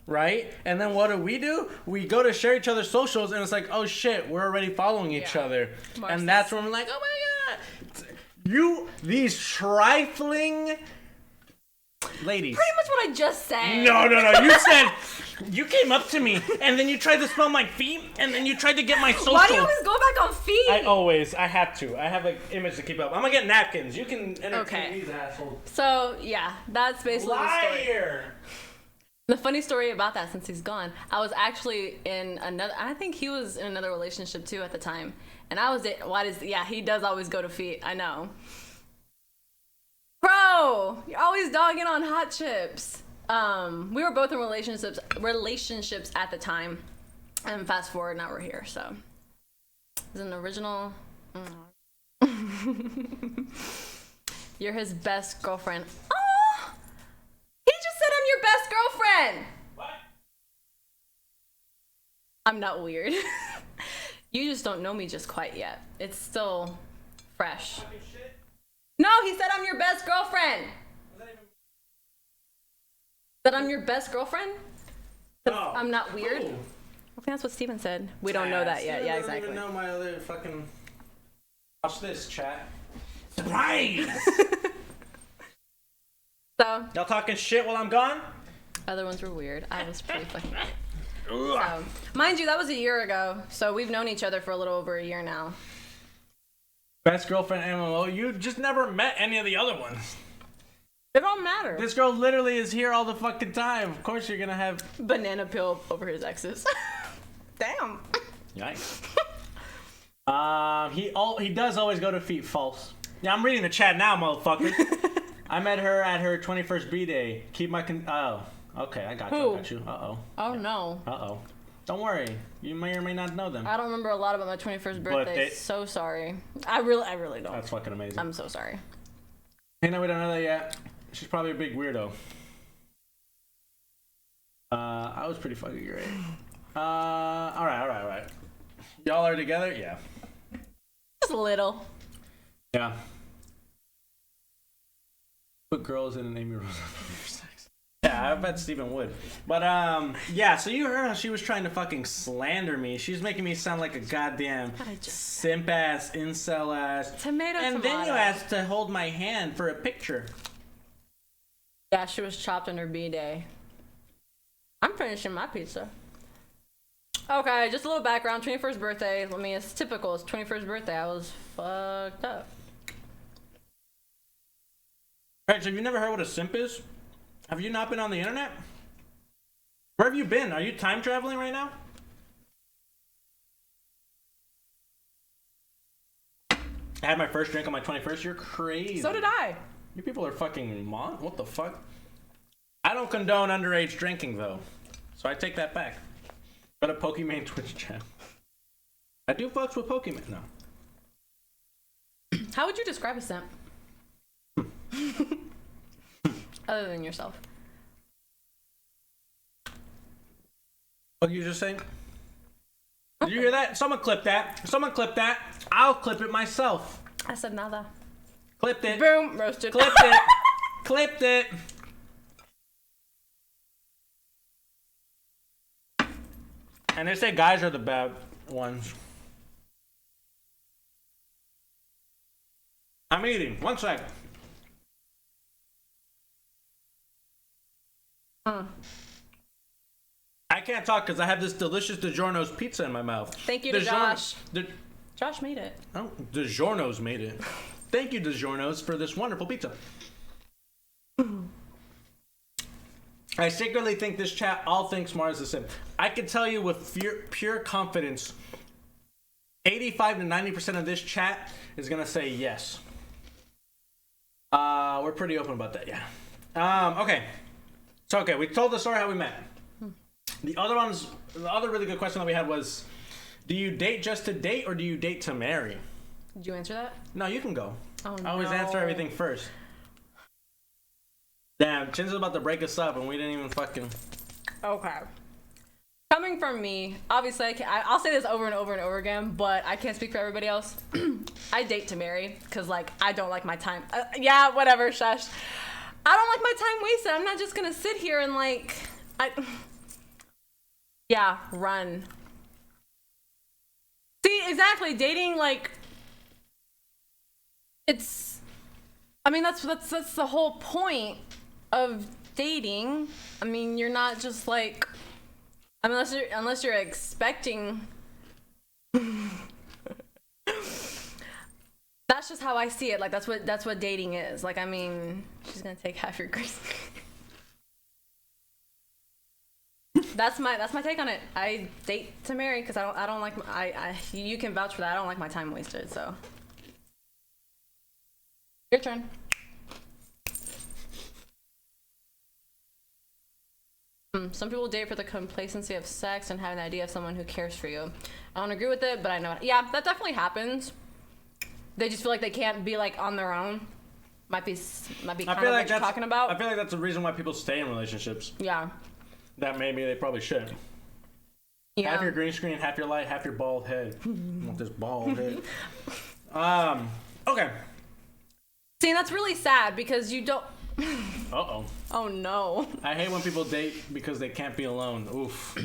Right? And then what do? We go to share each other's socials, and it's like, oh shit, we're already following each other. Marz and that's when we're like, oh my god. These trifling ladies. Pretty much what I just said. No. You said, you came up to me, and then you tried to smell my feet, and then you tried to get my social. Why do you always go back on feet? I have to. I have an image to keep up. I'm gonna get napkins. You can entertain these assholes. So, yeah, that's basically the story. Liar! The funny story about that, since he's gone, I was actually in I think he was in another relationship too at the time. And I was, he does always go to feet, I know. Bro, you're always dogging on Hot Chips. We were both in relationships at the time. And fast forward, now we're here, so. It's an original. You're his best girlfriend. Oh! He just said I'm your best girlfriend! What? I'm not weird. You just don't know me just quite yet. It's still fresh. No, he said I'm your best girlfriend. That I'm your best girlfriend? Oh, I'm not weird. cool. I think that's what Steven said. We don't know that yet. Yeah, exactly. I don't even know my other fucking... Watch this, chat. Surprise! So, Y'all talking shit while I'm gone? other ones were weird. I was pretty fucking so, mind you, that was a year ago. So we've known each other for a little over a year now. Best girlfriend MMO. You just never met any of the other ones. It don't matter. This girl literally is here all the fucking time. Of course you're gonna have... Banana peel over his exes. Damn. Yikes. He does always go to feet. False. Yeah, I'm reading the chat now, motherfucker. I met her at her 21st B-Day. Keep my oh. Okay, I got you. Who? I got you. Uh-oh. Oh, no. Uh-oh. Don't worry. You may or may not know them. I don't remember a lot about my 21st birthday. So sorry. I really don't. That's fucking amazing. I'm so sorry. Hey, no, we don't know that yet. She's probably a big weirdo. I was pretty fucking great. All right. Y'all are together? Yeah. Just a little. Yeah. Put girls in and Amy Rose for sex. Yeah, I bet Steven would. But, yeah, so you heard how she was trying to fucking slander me. She was making me sound like a goddamn simp-ass, incel-ass. Tomato. And then you asked to hold my hand for a picture. Yeah, she was chopped on her B-Day. I'm finishing my pizza. Okay, just a little background. 21st birthday. I mean, it's typical. It's 21st birthday. I was fucked up. Alright, so have you never heard what a simp is? Have you not been on the internet? Where have you been? Are you time traveling right now? I had my first drink on my 21st. You're crazy. So did I. You people are fucking what the fuck? I don't condone underage drinking though, so I take that back. Go to Pokemon Twitch chat. I do fucks with Pokemon. No. How would you describe a simp? Other than yourself. What did you just say? Did you hear that? Someone clip that. Someone clip that. I'll clip it myself. I said nada. Clipped it. Boom. Roasted. Clipped it. Clipped it. And they say guys are the bad ones. I'm eating. 1 sec. I can't talk because I have this delicious DiGiorno's pizza in my mouth. Thank you to Josh. Josh made it. Oh, DiGiorno's made it. Thank you, DiGiorno's, for this wonderful pizza. I secretly think this chat all thinks Marz is simp. I can tell you with pure confidence, 85 to 90% of this chat is going to say yes. We're pretty open about that, yeah. Okay. So, okay, we told the story how we met. The other really good question that we had was, do you date just to date or do you date to marry? Did you answer that? No, you can go. Oh, I always answer everything first. Damn, Chin's about to break us up and we didn't even fucking... Okay. Coming from me, obviously, I'll say this over and over and over again, but I can't speak for everybody else. I date to marry because, like, I don't like my time. Yeah, whatever, shush. I don't like my time wasted. I'm not just going to sit here and, like, run. See, exactly. Dating, like, that's the whole point of dating. I mean, you're not just, like... I mean, unless you're expecting. That's just how I see it. Like that's what dating is. Like, I mean, she's gonna take half your green screen. That's my take on it. I date to marry because I don't like you can vouch for that. I don't like my time wasted. So your turn. Some people date for the complacency of sex and having the idea of someone who cares for you. I don't agree with it, but I know it. Yeah, that definitely happens. They just feel like they can't be like on their own. Might be kind of what you're talking about. I feel like that's the reason why people stay in relationships. Yeah. That maybe they probably should. Yeah. Half your green screen, half your light, half your bald head. I want this bald head. Okay. See, that's really sad because you don't. Uh-oh. Oh, no. I hate when people date because they can't be alone. Oof.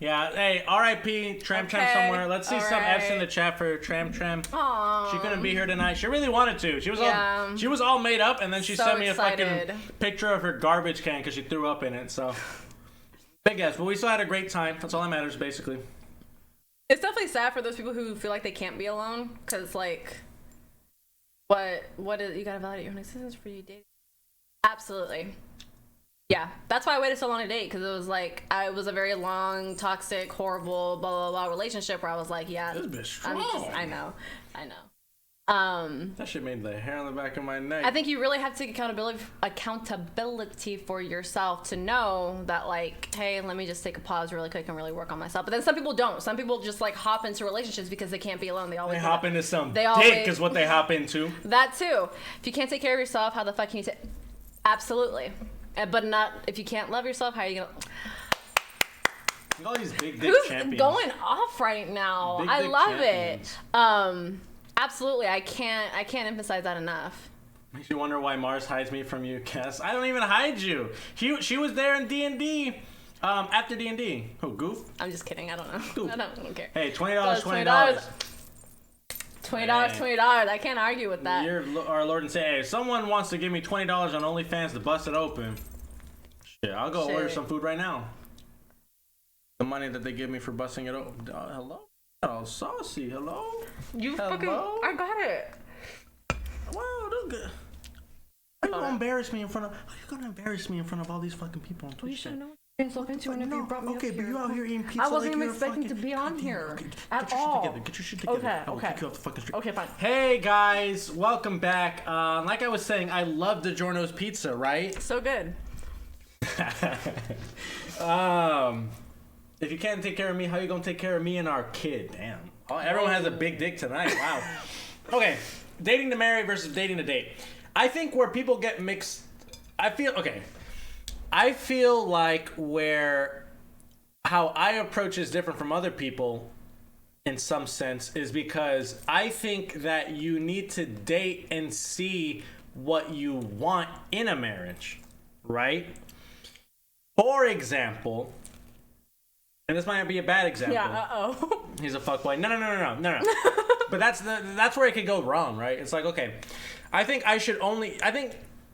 Yeah, hey, R.I.P. Tram somewhere. Let's see some F's in the chat for Tram. Aww. She couldn't be here tonight. She really wanted to. She was all made up, and then she sent me a fucking picture of her garbage can because she threw up in it, so. Big ass. But we still had a great time. That's all that matters, basically. It's definitely sad for those people who feel like they can't be alone because, like, what is, you gotta validate your own existence for you dating. Absolutely. Yeah, that's why I waited so long to date, because it was like, it was a very long, toxic, horrible, blah, blah, blah relationship where I was like, yeah. This bitch strong. I know. That shit made the hair on the back of my neck. I think you really have to take accountability for yourself to know that, like, hey, let me just take a pause really quick and really work on myself. But then some people don't. Some people just, like, hop into relationships because they can't be alone. They hop into some dick is what they hop into. That, too. If you can't take care of yourself, how the fuck can you take... Absolutely. But not if you can't love yourself, how are you gonna... All these big dick champions. Who's going off right now? I love it. Absolutely. I can't emphasize that enough. Makes you wonder why Marz hides me from you, Cass. I don't even hide you. She was there in D&D. After D&D. Who, Goof? I'm just kidding. I don't know. Goof. I don't care. Hey, $20, $20. $20. I can't argue with that. You're our Lord and say, hey, if someone wants to give me $20 on OnlyFans to bust it open, shit, I'll go order some food right now. The money that they give me for busting it open. Hello? Oh, saucy. Hello? I got it. Wow, that's good. How you gonna embarrass me in front of all these fucking people on Twitch? You should know. You brought me okay, but you out here eating pizza. I wasn't even expecting to be on here at all. Get your shit together. Okay. Kick you off the fucking street. Okay, fine. Hey guys, welcome back. Like I was saying, I love DiGiorno's pizza, right? So good. If you can't take care of me, how you gonna take care of me and our kid? Damn. Everyone has a big dick tonight. Wow. Okay, dating to marry versus dating to date. I think where people get mixed. I feel like how I approach is different from other people in some sense is because I think that you need to date and see what you want in a marriage, right? For example, and this might not be a bad example. Yeah, He's a fuckboy. No. But that's where it could go wrong, right? It's like, okay, I think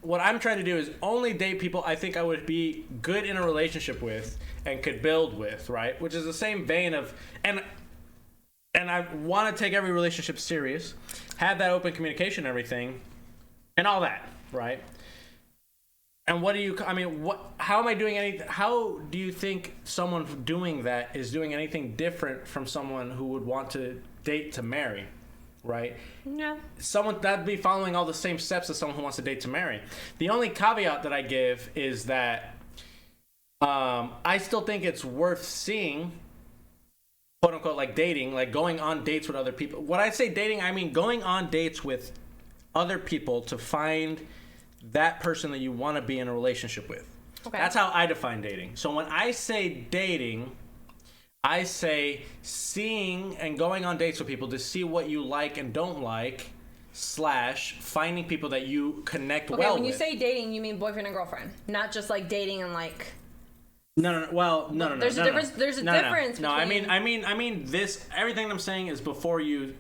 what I'm trying to do is only date people I think I would be good in a relationship with and could build with, right? Which is the same vein of, and I want to take every relationship serious, have that open communication and everything, and all that, right? And how do you think someone doing that is doing anything different from someone who would want to date to marry? Right? Yeah. Someone that'd be following all the same steps as someone who wants to date to marry. The only caveat that I give is that I still think it's worth seeing, quote unquote, like dating, like going on dates with other people. When I say dating, I mean going on dates with other people to find that person that you want to be in a relationship with. Okay. That's how I define dating. So when I say dating, I say seeing and going on dates with people to see what you like and don't like, / finding people that you connect well with. Okay, when you say dating, you mean boyfriend and girlfriend, not just like dating and like. No. Well, no. There's a difference. There's a difference. No, I mean this. Everything I'm saying is before you.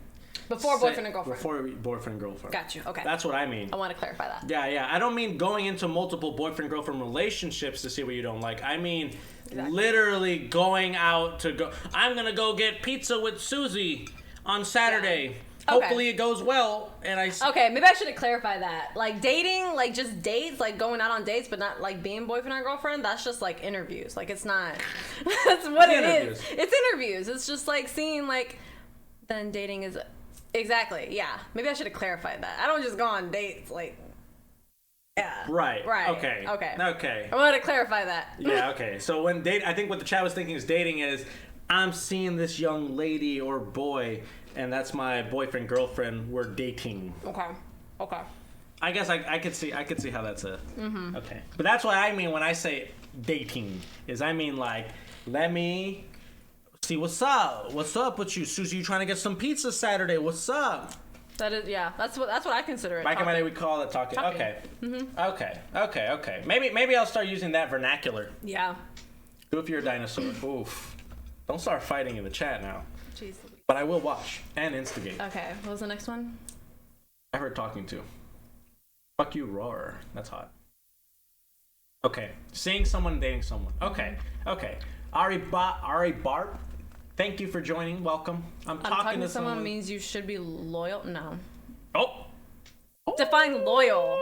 Before boyfriend and girlfriend. Before boyfriend and girlfriend. Got you. Okay. That's what I mean. I want to clarify that. Yeah. I don't mean going into multiple boyfriend-girlfriend relationships to see what you don't like. I mean literally going out to go. I'm gonna go get pizza with Susie on Saturday. Yeah. Hopefully it goes well, and Okay, maybe I should have clarified that. Like dating, like just dates, like going out on dates, but not like being boyfriend or girlfriend. That's just like interviews. Like it's not. That's what it is. It's interviews. It's just like seeing like. Then dating is. Exactly. Yeah. Maybe I should have clarified that. I don't just go on dates like. Yeah. Right. Okay. I wanted to clarify that. Yeah. Okay. So when I think what the chat was thinking is dating is, I'm seeing this young lady or boy, and that's my boyfriend, girlfriend. We're dating. Okay. I guess I could see how that's a. Mm-hmm. Okay. But that's what I mean when I say dating. Is I mean like, let me see what's up. What's up with you, Susie? You trying to get some pizza Saturday? What's up? That is, yeah. That's what I consider it. Back in my day, we call it talking. Okay. Mm-hmm. Okay. Maybe I'll start using that vernacular. Yeah. Do if you're a dinosaur. Oof. Don't start fighting in the chat now. Jeez. But I will watch and instigate. Okay. What was the next one? I heard talking to. Fuck you, roar. That's hot. Okay. Seeing someone, dating someone. Okay. Ari Bart. Thank you for joining. Welcome. I'm talking to someone means you should be loyal. No. Oh. Define loyal.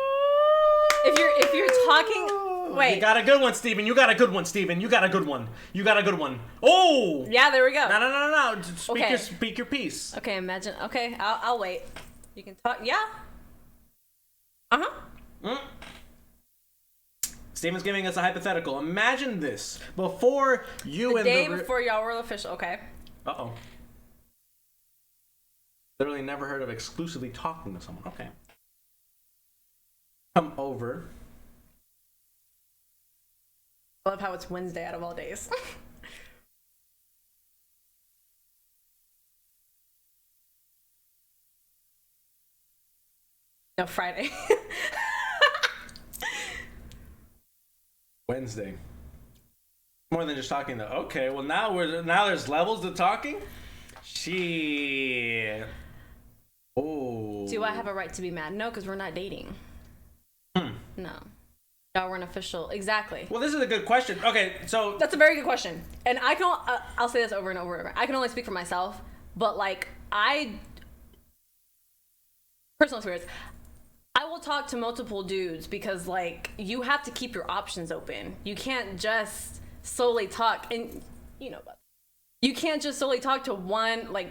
If you're talking, wait. You got a good one, Steven. You got a good one. Oh. Yeah, there we go. No. Speak your piece. Okay, imagine. Okay, I'll wait. You can talk. Yeah. Steven's giving us a hypothetical. Imagine this. Before you the day before y'all were official. Okay. Uh-oh. Literally never heard of exclusively talking to someone. Okay. Come over. I love how it's Wednesday out of all days. No, Friday. Wednesday. More than just talking though. Okay, well now there's levels to talking? Shit. Oh. Do I have a right to be mad? No, because we're not dating. No. Y'all weren't official. Exactly. Well, this is a good question. Okay, so that's a very good question. And I can I'll say this over and over and over. I can only speak for myself, but like personal experience, I will talk to multiple dudes because like you have to keep your options open. You can't just solely talk, and you know about that. You can't just solely talk to one like.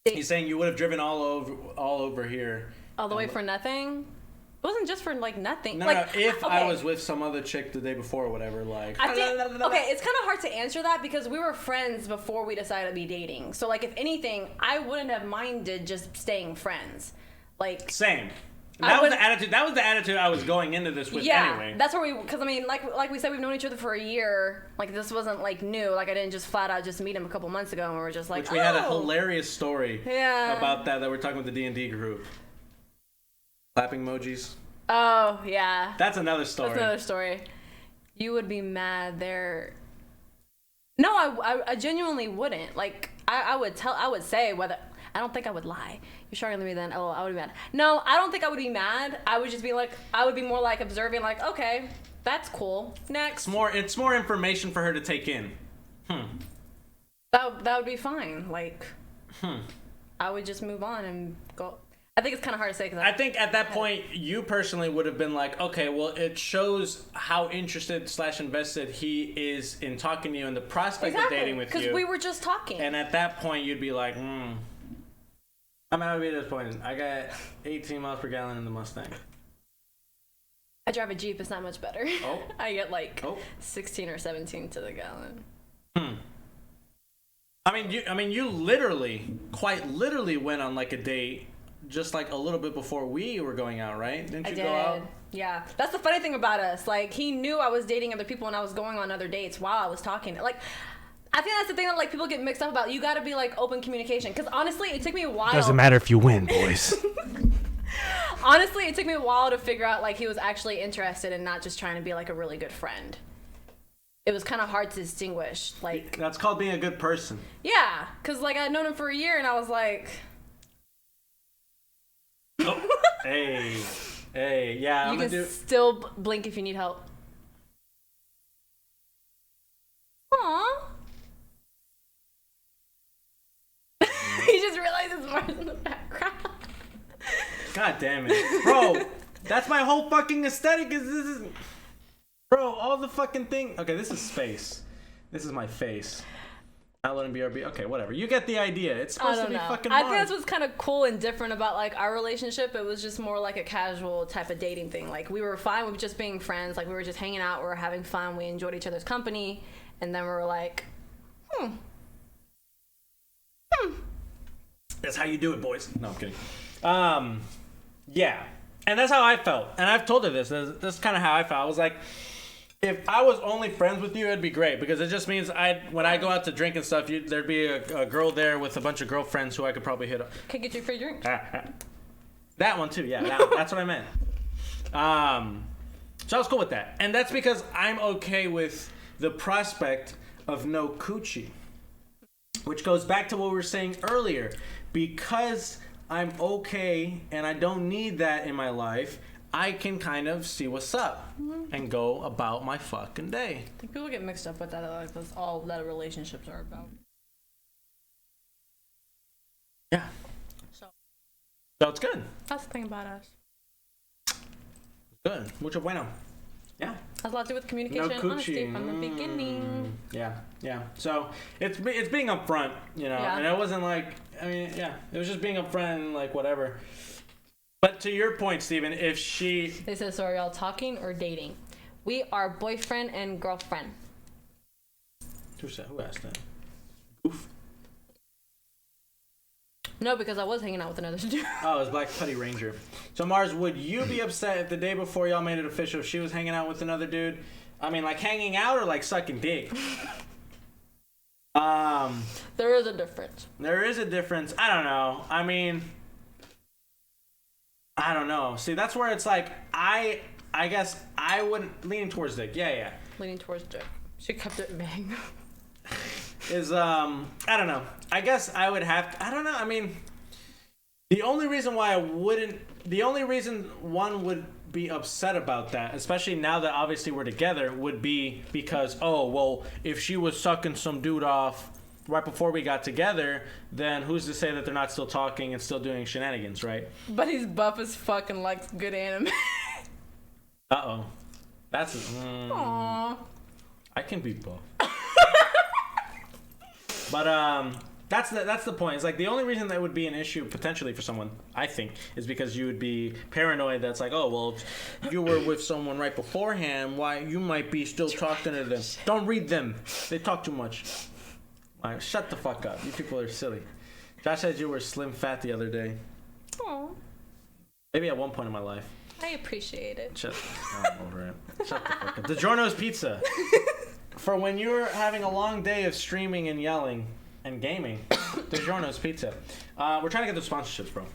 He's saying you would have driven all over here. All the way for nothing? It wasn't just for like nothing. No, like, no. If I was with some other chick the day before or whatever, like. Okay, it's kind of hard to answer that because we were friends before we decided to be dating. So like, if anything, I wouldn't have minded just staying friends. Like. Same. That was the attitude. That was the attitude I was going into this with anyway. That's where because I mean, like we said, we've known each other for a year. Like this wasn't like new. Like I didn't just flat out just meet him a couple months ago and we were just like. Which we had a hilarious story. Yeah. About that we're talking with the D&D group. Clapping emojis. Oh yeah. That's another story. You would be mad there. No, I genuinely wouldn't. Like I would say whether. I don't think I would lie. You're stronger than me then. Oh, I would be mad. No, I don't think I would be mad. I would just be like, I would be more like observing, like, okay, that's cool. Next. It's more information for her to take in. That would be fine. Like, I would just move on and go. I think it's kind of hard to say. I think at that point, you personally would have been like, okay, well, it shows how interested / invested he is in talking to you and the prospect of dating with you. Because we were just talking. And at that point, you'd be like, I'm happy at this point. I got 18 miles per gallon in the Mustang. I drive a Jeep. It's not much better. Oh. I get like 16 or 17 to the gallon. I mean, you literally, quite literally, went on like a date just like a little bit before we were going out, right? Didn't you go out? Yeah, that's the funny thing about us. Like, he knew I was dating other people and I was going on other dates while I was talking. Like, I think that's the thing that like people get mixed up about. You got to be like open communication. Because honestly, it took me a while. Doesn't matter if you win, boys. Honestly, it took me a while to figure out like he was actually interested and not just trying to be like a really good friend. It was kind of hard to distinguish. Like, that's called being a good person. Yeah, because like I'd known him for a year and I was like, hey, yeah. You can still blink if you need help. Aww. He just realized it's Marz in the background. God damn it, bro! That's my whole fucking aesthetic. Bro, all the fucking thing. Okay, this is space. This is my face. Not letting BRB. Okay, whatever. You get the idea. It's supposed to be fucking Marz. I think that's what's kind of cool and different about like our relationship. It was just more like a casual type of dating thing. Like, we were fine with just being friends. Like, we were just hanging out. We were having fun. We enjoyed each other's company. And then we were like, That's how you do it, boys. No, I'm kidding. Yeah. And that's how I felt. And I've told her this. That's kind of how I felt. I was like, if I was only friends with you, it'd be great, because it just means when I go out to drink and stuff, there'd be a girl there with a bunch of girlfriends who I could probably hit up. Could get you a free drink. That one too, yeah. That's what I meant. So I was cool with that, and that's because I'm okay with the prospect of no coochie, which goes back to what we were saying earlier. Because I'm okay and I don't need that in my life, I can kind of see what's up and go about my fucking day. I think people get mixed up with that. Like, that's all that relationships are about. Yeah. So it's good. That's the thing about us. Good. Mucho bueno. Yeah. Has a lot to do with communication and honesty from the beginning. Yeah. So it's being upfront, and it wasn't like, it was just being upfront and like whatever. But to your point, Steven, if she... They said, so are y'all talking or dating? We are boyfriend and girlfriend. Who asked that? Oof. No, because I was hanging out with another dude. Oh, it was Black Putty Ranger. So, Marz, would you be upset if the day before y'all made it official, if she was hanging out with another dude? I mean, like hanging out or like sucking dick? There is a difference. There is a difference. I don't know. I mean, I don't know. See, that's where it's like, I guess I wouldn't... Leaning towards dick. Yeah. Leaning towards dick. She kept it vague. I don't know. I guess I would have to, I don't know. I mean, the only reason one would be upset about that, especially now that obviously we're together, would be because, oh, well, if she was sucking some dude off right before we got together, then who's to say that they're not still talking and still doing shenanigans, right? But he's buff as fuck and likes good anime. Uh-oh. That's... Aww. I can be buff. But that's the point. It's like the only reason that would be an issue potentially for someone, I think, is because you would be paranoid. That's like, oh well, if you were with someone right beforehand, why you might be still talking to them. Don't read them. They talk too much. All right, shut the fuck up. You people are silly. Josh said you were slim fat the other day. Aww. Maybe at one point in my life. I appreciate it. I'm over it. Shut the fuck up. DiGiorno's Pizza. For when you're having a long day of streaming and yelling and gaming, DiGiorno's Pizza. We're trying to get the sponsorships, bro.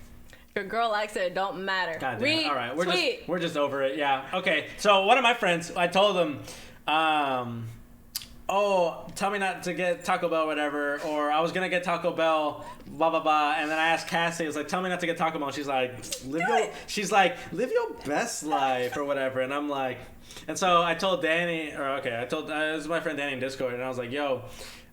Your girl likes it. It don't matter. God damn. All right, we're just over it. Yeah. Okay. So one of my friends, I told him, oh, tell me not to get Taco Bell, or whatever, or I was gonna get Taco Bell, blah blah blah. And then I asked Cassie, I was like, tell me not to get Taco Bell. And she's like, live your best life or whatever. And I'm like. And so I told Danny, it was my friend Danny in Discord, and I was like, yo,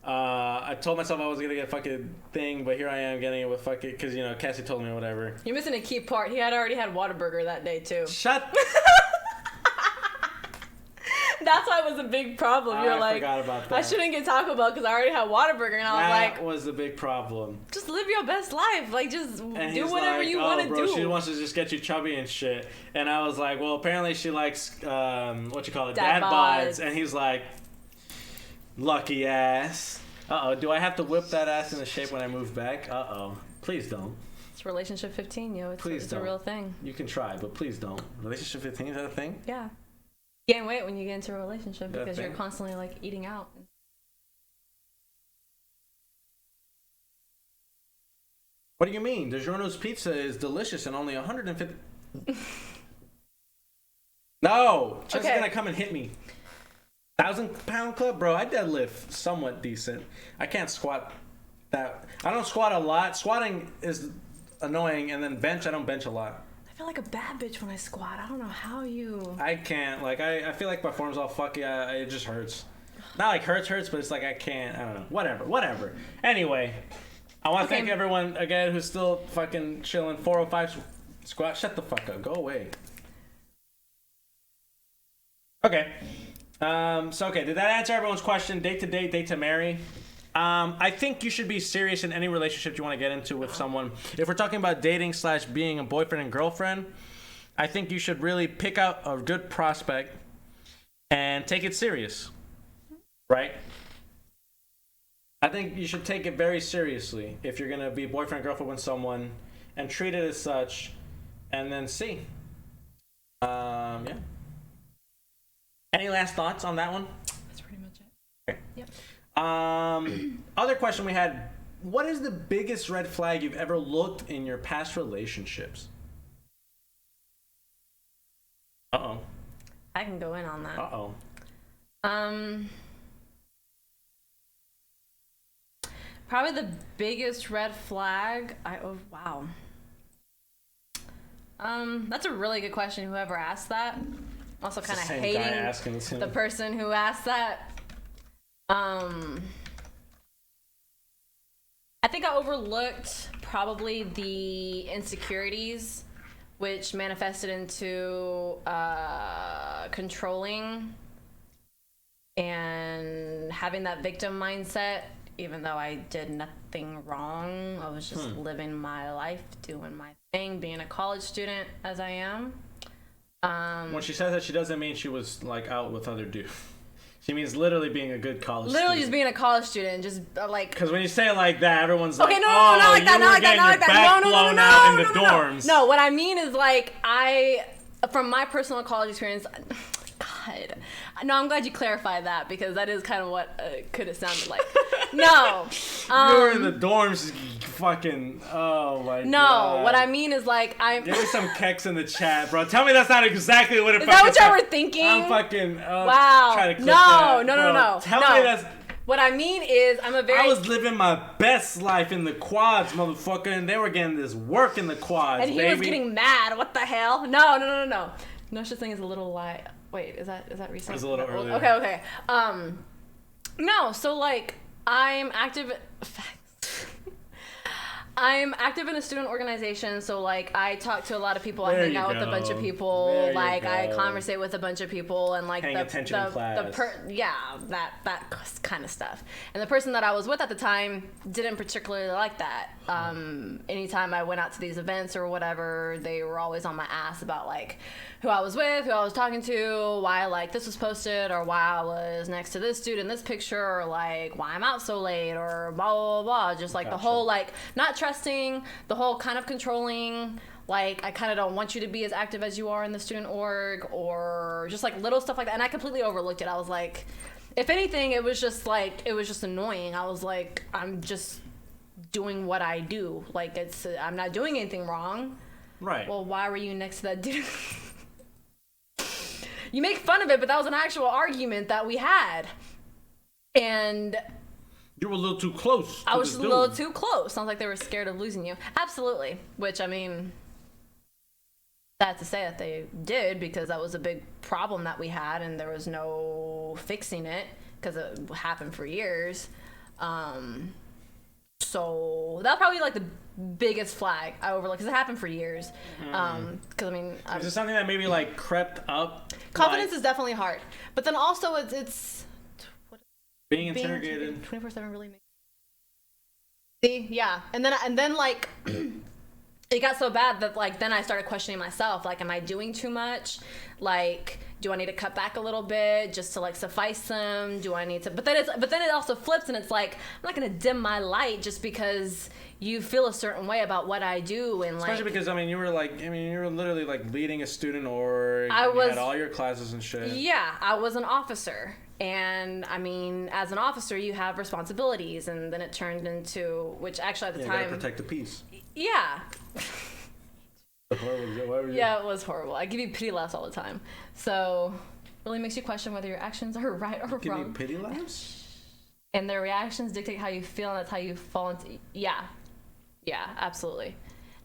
I told myself I was going to get a fucking thing, but here I am getting it with fucking, because, Cassie told me or whatever. You're missing a key part. He had already had Whataburger that day, too. Shut That's why it was a big problem. You're like, forgot about that. I shouldn't get Taco Bell because I already had Whataburger, and I was like, that was the big problem. just live your best life. Like, just And do he's whatever like, you want to do. She wants to just get you chubby and shit. And I was like, well, apparently she likes, dad bods. And he's like, lucky ass. Uh-oh, do I have to whip that ass into shape when I move back? Uh-oh. Please don't. It's relationship 15, yo. It's a real thing. You can try, but please don't. Relationship 15, is that a thing? Yeah. You can't wait when you get into a relationship because you're constantly, like, eating out. What do you mean? DiGiorno's pizza is delicious and only 150... No! Just gonna come and hit me. 1,000-pound club? Bro, I deadlift somewhat decent. I can't squat that... I don't squat a lot. Squatting is annoying, and then bench, I don't bench a lot. I feel like a bad bitch when I squat. I don't know how you... I can't. Like, I feel like my form's all fucky. It just hurts. Not like hurts, but it's like I can't. I don't know. Whatever. Anyway, I want to thank everyone again who's still fucking chilling. 405 squat. Shut the fuck up. Go away. Okay. Did that answer everyone's question? Date to date, date to marry? I think you should be serious in any relationship you want to get into with someone. If we're talking about dating / being a boyfriend and girlfriend, I think you should really pick out a good prospect and take it serious. Right? I think you should take it very seriously if you're going to be boyfriend and girlfriend with someone and treat it as such and then see. Yeah. Any last thoughts on that one? That's pretty much it. Okay. Yep. Other question we had, what is the biggest red flag you've ever looked in your past relationships? Uh-oh. I can go in on that. Uh-oh. Probably the biggest red flag. Wow. That's a really good question. Whoever asked that. Also, kind of hating the person who asked that. I think I overlooked probably the insecurities, which manifested into controlling and having that victim mindset. Even though I did nothing wrong, I was just living my life, doing my thing, being a college student as I am. When she says that, she doesn't mean she was like out with other dudes. She means literally being a good college student. Literally just being a college student, just like... Because when you say it like that, everyone's like, okay, no, not like that, not like that, not like that. No, dorms. No, what I mean is like, from my personal college experience... God. No, I'm glad you clarified that because that is kind of what it could have sounded like. No. You were in the dorms fucking, oh my God. No, what I mean is like, Give me some keks in the chat, bro. Tell me that's not exactly what it is that what y'all were thinking? I'm fucking, wow. Try to clip No. Tell me that's... What I mean is, I was living my best life in the quads, motherfucker, and they were getting this work in the quads, and he was getting mad. What the hell? No. No such thing as a little lie. Wait, is that recent? It was a little earlier. Okay. No, so like I'm active in a student organization, so like I talk to a lot of people, I hang out with a bunch of people, like I conversate with a bunch of people, and like attention in class. That kind of stuff. And the person that I was with at the time didn't particularly like that. Anytime I went out to these events or whatever, they were always on my ass about like who I was with, who I was talking to, why like this was posted, or why I was next to this dude in this picture, or like why I'm out so late, or blah blah blah. Just like the whole like not trusting, the whole kind of controlling. Like I kind of don't want you to be as active as you are in the student org, or just like little stuff like that. And I completely overlooked it. I was like, if anything, it was just annoying. I was like, I'm just doing what I do. Like I'm not doing anything wrong. Right. Well, why were you next to that dude? You make fun of it, but that was an actual argument that we had. And you were a little too close. I was just a little too close. Sounds like they were scared of losing you. Absolutely. Which, I mean, sad to say that they did, because that was a big problem that we had, and there was no fixing it because it happened for years. So that was probably like the biggest flag I overlooked, because it happened for years. Because I mean, is it something that maybe like crept up Confidence is definitely hard, but then also it's being interrogated 24/7 really makes. See, yeah, and then like. It got so bad that like then I started questioning myself, like, am I doing too much? Like, do I need to cut back a little bit just to like suffice them? Do I need to? But then it also flips, and it's like, I'm not gonna dim my light just because you feel a certain way about what I do, and like, especially because you were literally like leading a student, or you had all your classes and shit. Yeah, I was an officer. And I mean, as an officer, you have responsibilities, and then it turned into, which actually at the time, you gotta protect the peace. Yeah. Horrible. Yeah, it was horrible. I give you pity laughs all the time, so really makes you question whether your actions are right or give wrong. Give me pity laughs. And their reactions dictate how you feel, and that's how you fall into. Yeah, absolutely.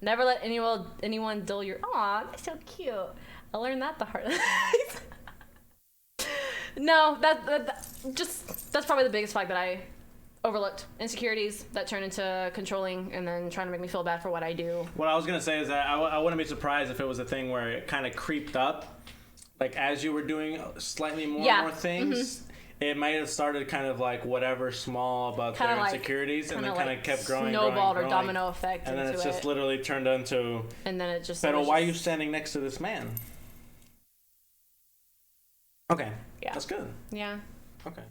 Never let anyone dull your. Aw, that's so cute. I learned that the hard. No, that's probably the biggest flag that I overlooked. Insecurities that turn into controlling, and then trying to make me feel bad for what I do. What I was gonna say is that I wouldn't be surprised if it was a thing where it kind of creeped up, like as you were doing slightly more things. Mm-hmm. It might have started kind of like whatever small about kinda their insecurities, and then kind of kept growing, snowballed growing, or domino effect, and then into it's just literally turned into. And then it just. But why are you standing next to this man? Okay. Yeah. That's good. Yeah. Okay.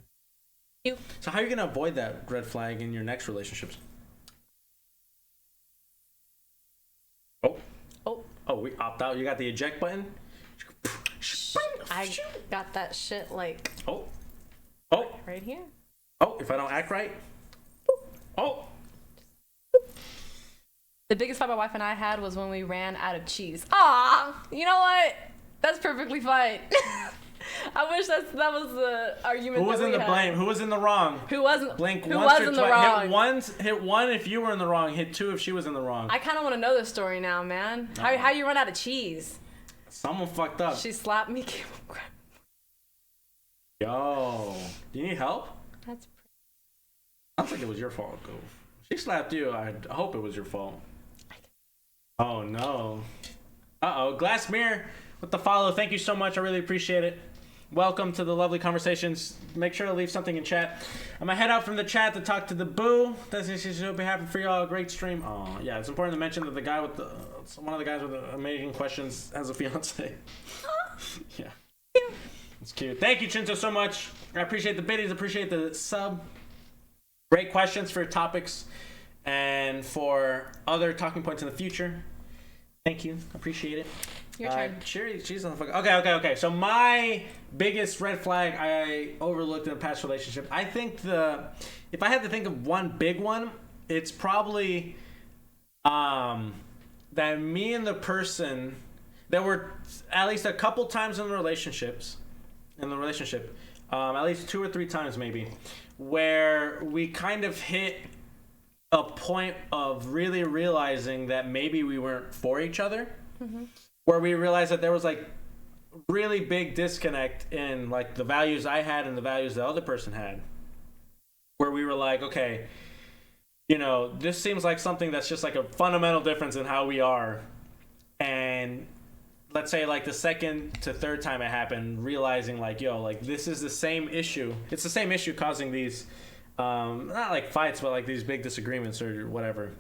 You. So how are you going to avoid that red flag in your next relationships? Oh, we opt out. You got the eject button? I got that shit like... Oh. Right here. Oh, if I don't act right? Oh. The biggest fight my wife and I had was when we ran out of cheese. Aw, you know what? That's perfectly fine. I wish that was the argument. Who was in the blame? Who was in the wrong? Who wasn't? Blink who once was or in the twice. wrong? Hit one if you were in the wrong. Hit two if she was in the wrong. I kind of want to know this story now, man. How you run out of cheese? Someone fucked up. She slapped me. Yo, do you need help? That's. I don't think it was your fault, Go. She slapped you. I hope it was your fault. Oh no. Glass mirror with the follow. Thank you so much. I really appreciate it. Welcome to the lovely conversations. Make sure to leave something in chat. I'm gonna head out from the chat to talk to the boo. That's should be happening for y'all. Great stream. Oh yeah, it's important to mention that the guy with one of the guys with the amazing questions has a fiance. Yeah, it's cute. Thank you, Chinto, so much. I appreciate the biddies. Appreciate the sub. Great questions for topics and for other talking points in the future. Thank you. Appreciate it. Your turn. She's on the fuck. Okay. So my biggest red flag I overlooked in a past relationship. I think if I had to think of one big one, it's probably that me and the person, there were at least a couple times in the relationship, at least 2 or 3 times maybe, where we kind of hit a point of really realizing that maybe we weren't for each other. Mm-hmm. Where we realized that there was like really big disconnect in like the values I had and the values the other person had. Where we were like, okay, this seems like something that's just like a fundamental difference in how we are. And let's say like the second to third time it happened, realizing like, this is the same issue. It's the same issue causing these, not like fights, but like these big disagreements or whatever.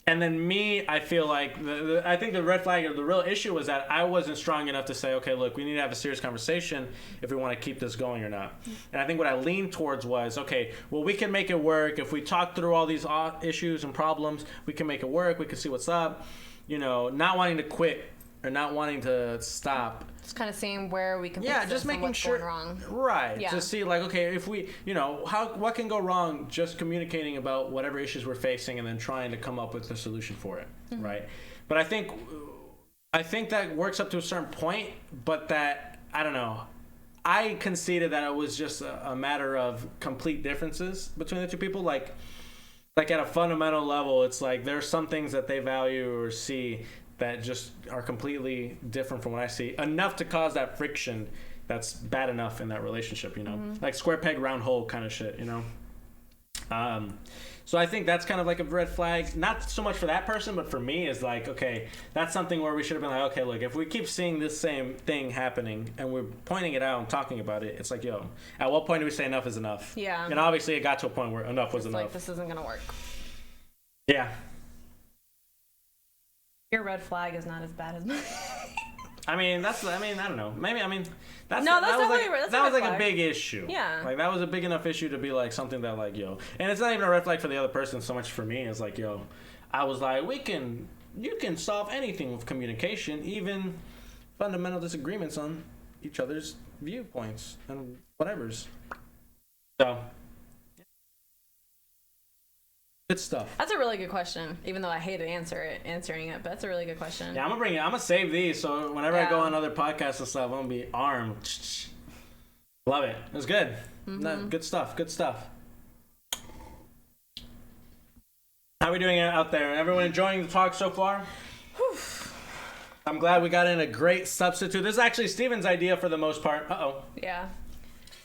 And then I feel like I think the red flag or the real issue was that I wasn't strong enough to say, okay, look, we need to have a serious conversation if we want to keep this going or not. And I think what I leaned towards was, okay, well, we can make it work. If we talk through all these issues and problems, we can make it work. We can see what's up. Not wanting to quit or not wanting to stop. Just kind of seeing where we can fix just making what's sure going wrong. Right. Yeah. To see like, okay, if we, what can go wrong just communicating about whatever issues we're facing and then trying to come up with a solution for it. Mm-hmm. Right. But I think that works up to a certain point, but that, I don't know, I conceded that it was just a matter of complete differences between the two people. Like at a fundamental level, it's like there's some things that they value or see that just are completely different from what I see, enough to cause that friction that's bad enough in that relationship, Mm-hmm. Like square peg, round hole kind of shit, So I think that's kind of like a red flag, not so much for that person, but for me is like, okay, that's something where we should have been like, okay, look, if we keep seeing this same thing happening and we're pointing it out and talking about it, it's like, yo, at what point do we say enough is enough? Yeah. And obviously it got to a point where enough was it's enough. Like, this isn't going to work. Yeah. Your red flag is not as bad as mine. I don't know. Maybe, that was like a big issue. Yeah. Like, that was a big enough issue to be, like, something that, like, yo. And it's not even a red flag for the other person so much for me. It's like, yo, I was like, you can solve anything with communication, even fundamental disagreements on each other's viewpoints and whatever's. So, good stuff. That's a really good question, even though I hated answering it, but that's a really good question. Yeah, I'm gonna save these so whenever I go on other podcasts and stuff, I'm gonna be armed. Love it. It was good. Mm-hmm. Good stuff. How are we doing out there? Everyone enjoying the talk so far? Whew. I'm glad we got in a great substitute. This is actually Steven's idea for the most part. Uh-oh. Yeah.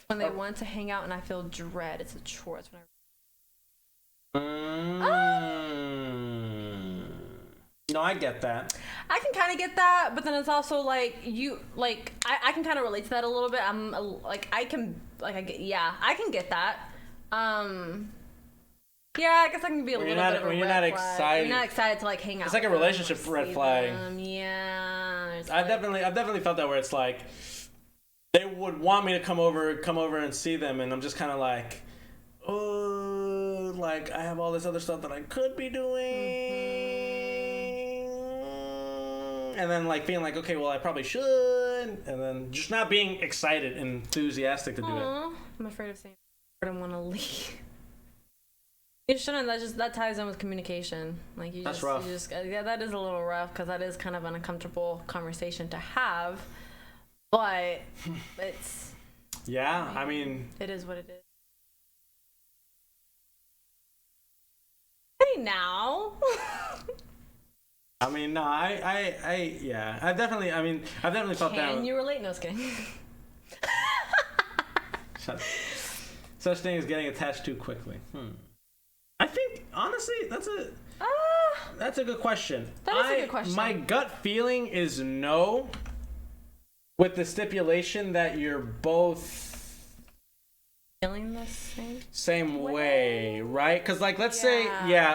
When they want to hang out and I feel dread, it's a chore. That's when No, I get that. I can kind of get that, but then it's also like I can kind of relate to that a little bit. I can get that. Yeah, I guess I can be a little bit of a red flag. Excited. You're not excited to like hang out. It's like a relationship red flag. Yeah. I've definitely felt that where it's like they would want me to come over and see them, and I'm just kind of like, oh, like I have all this other stuff that I could be doing, and then like feeling like, okay, well I probably should, and then just not being excited and enthusiastic to do it. I'm afraid of saying I don't want to leave. You shouldn't. That ties in with communication. Like That's rough. That is a little rough because that is kind of an uncomfortable conversation to have. But it's. Yeah, I mean. It is what it is. Hey now. I mean, no, yeah, I've definitely felt that. Can you relate? No, just kidding. Such thing as getting attached too quickly. I think honestly, that's a good question. That is a good question. My gut feeling is no, with the stipulation that you're both feeling the same way, right? Because like, let's say,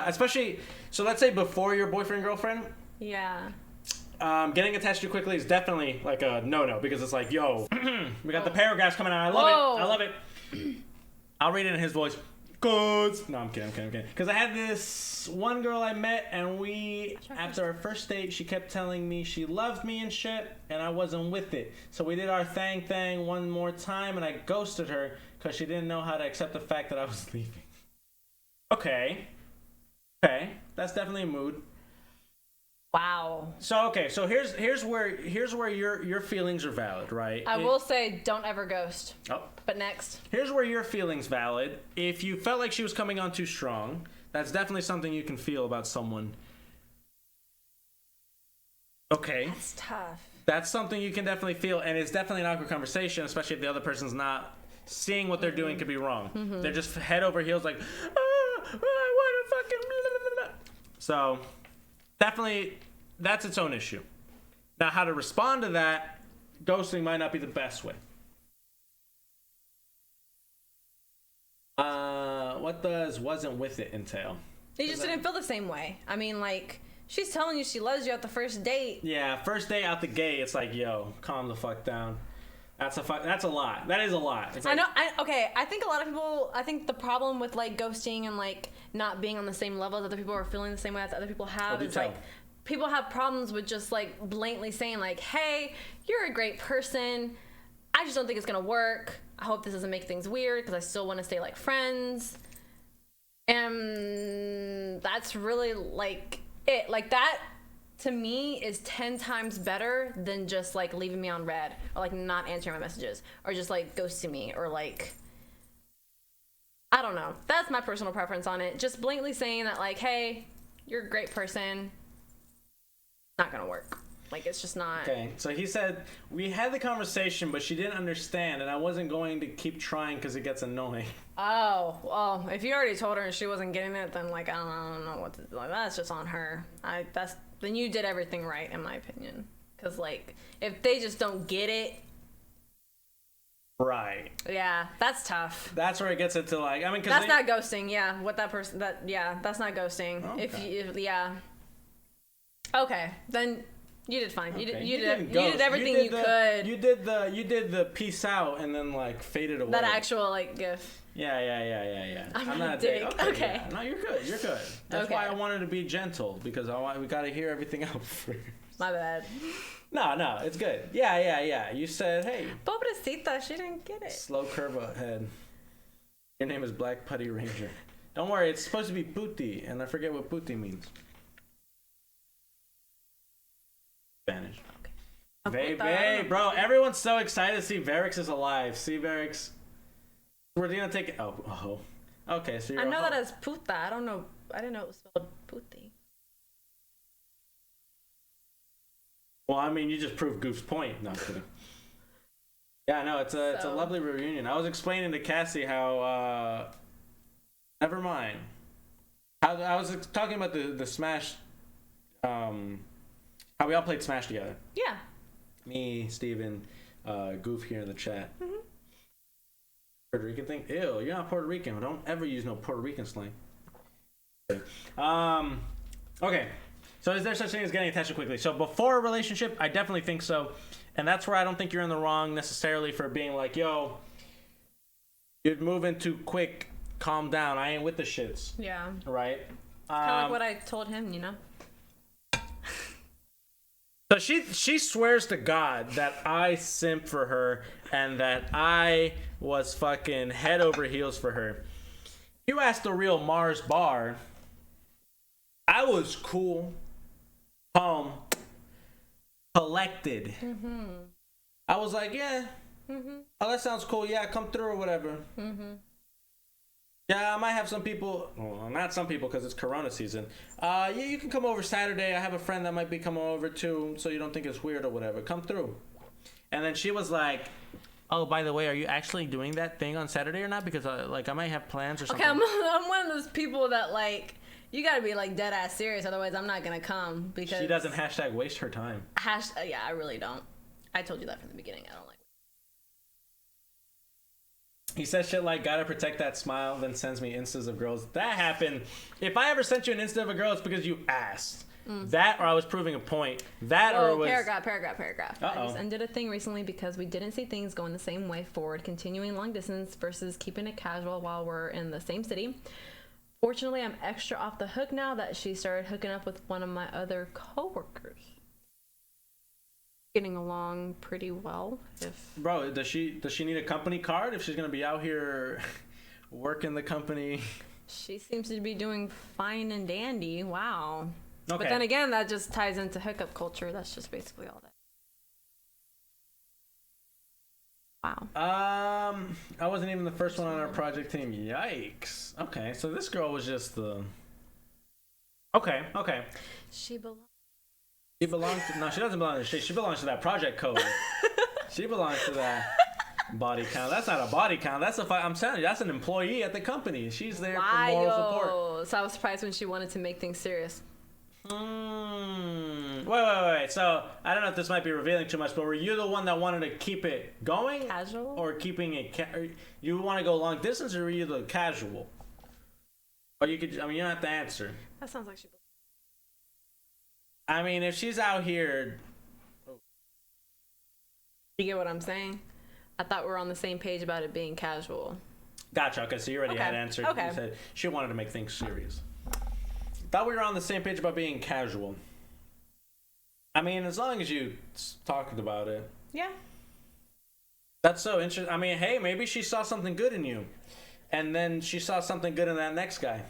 especially, so let's say before your boyfriend, girlfriend. Yeah. Getting attached too quickly is definitely like a no because it's like, yo, we got the paragraphs coming out. I love it. I'll read it in his voice. Good. No, I'm kidding. Because I had this one girl I met, and after our first date, she kept telling me she loved me and shit, and I wasn't with it. So we did our thing one more time, and I ghosted her because she didn't know how to accept the fact that I was leaving. Okay, that's definitely a mood. Wow. So here's where your feelings are valid, right? I will say, don't ever ghost. Oh. But next. Here's where your feelings valid. If you felt like she was coming on too strong, that's definitely something you can feel about someone. Okay. That's tough. That's something you can definitely feel, and it's definitely an awkward conversation, especially if the other person's not seeing what they're doing could be wrong. Mm-hmm. They're just head over heels like, I want to fucking blah, blah, blah. So, definitely, that's its own issue. Now, how to respond to that, ghosting might not be the best way. What does wasn't with it entail? You just didn't feel the same way. I mean, like, she's telling you she loves you at the first date. Yeah, first day out the gate, it's like, yo, calm the fuck down. That's a lot. That is a lot. It's like, I think a lot of people, the problem with, like, ghosting and, like, not being on the same level as other people or feeling the same way as other people have is, like, people have problems with just, like, blatantly saying, like, hey, you're a great person. I just don't think it's going to work. I hope this doesn't make things weird because I still want to stay, like, friends. And that's really, like, it. Like, that, to me, is 10 times better than just, like, leaving me on red or, like, not answering my messages or just, like, ghosting me or, like, I don't know. That's my personal preference on it. Just blatantly saying that, like, hey, you're a great person. Not gonna work. Like, it's just not. Okay, so he said, we had the conversation, but she didn't understand, and I wasn't going to keep trying because it gets annoying. Oh, well, if you already told her and she wasn't getting it, then, like, I don't know what to do. Like, that's just on her. Then you did everything right, in my opinion. Because, like, if they just don't get it. Right. Yeah, that's tough. That's where it gets into, like, I mean, because that's not ghosting, yeah. What that person, that's not ghosting. Okay. Yeah. Okay, then you did fine. Okay. You did everything you could. You did the peace out and then, like, faded away. That actual, like, gif. Yeah. I'm not a dick. Okay. Yeah. No, you're good. That's why I wanted to be gentle, because we got to hear everything out first. My bad. No, it's good. Yeah. You said, hey. Pobrecita, she didn't get it. Slow curve ahead. Your name is Black Putty Ranger. Don't worry, it's supposed to be puti, and I forget what puti means. Spanish. Okay. Baby, bro, everyone's so excited to see Varix is alive. See, Varix? We're gonna take it. Oh. Okay, so you're I know that as puta. I don't know. I didn't know it was spelled puti. Well, I mean, you just proved Goof's point. No, I'm kidding. Yeah, no, it's a lovely reunion. I was explaining to Cassie how never mind. I was talking about the Smash, how we all played Smash together. Yeah. Me, Steven, Goof here in the chat. Mm-hmm. Puerto Rican thing? Ew, you're not Puerto Rican. Don't ever use no Puerto Rican slang. Okay. So is there such thing as getting attention quickly? So before a relationship, I definitely think so. And that's where I don't think you're in the wrong necessarily for being like, yo, you're moving too quick. Calm down. I ain't with the shits. Yeah. Right? Kind of like what I told him, you know? So she swears to God that I simp for her and that I was fucking head over heels for her. You asked the Real Marzbar. I was cool. Collected. Mm-hmm. I was like, yeah. Mm-hmm. Oh, that sounds cool. Yeah, come through or whatever. Mm-hmm. Yeah, I might have some people. Well, not some people because it's Corona season. Yeah, you can come over Saturday. I have a friend that might be coming over too, so you don't think it's weird or whatever. Come through. And then she was like, oh, by the way, are you actually doing that thing on Saturday or not? Because like I might have plans or something. Okay, I'm one of those people that like. You gotta be like dead ass serious, otherwise I'm not gonna come because she doesn't # waste her time. Yeah, I really don't. I told you that from the beginning. I don't like. He says shit like gotta protect that smile, then sends me instas of girls. That happened. If I ever sent you an insta of a girl, it's because you asked. That or I was proving a point. That or it was paragraph. I just ended a thing recently because we didn't see things going the same way forward, continuing long distance versus keeping it casual while we're in the same city. Fortunately, I'm extra off the hook now that she started hooking up with one of my other coworkers. Getting along pretty well. Bro, does she need a company card if she's gonna be out here working the company? She seems to be doing fine and dandy. Wow. Okay. But then again, that just ties into hookup culture. That's just basically all that. Wow. I wasn't even the first one on our project team. Yikes. Okay, so this girl was just the. Okay. She belongs. She belongs to. No, she doesn't belong to shit. She belongs to that project code. She belongs to that body count. That's not a body count. That's I'm telling you, that's an employee at the company. She's there for moral support. So I was surprised when she wanted to make things serious. Wait. So I don't know if this might be revealing too much, but were you the one that wanted to keep it going, casual, or keeping it? You want to go long distance, or were you the casual? Or you could. I mean, you don't have to answer. That sounds like she. I mean, if she's out here. You get what I'm saying? I thought we were on the same page about it being casual. Gotcha. Okay, so you already had answered. Okay. You said she wanted to make things serious. Thought we were on the same page about being casual. I mean, as long as you talked about it. Yeah. That's so interesting. I mean, hey, maybe she saw something good in you. And then she saw something good in that next guy.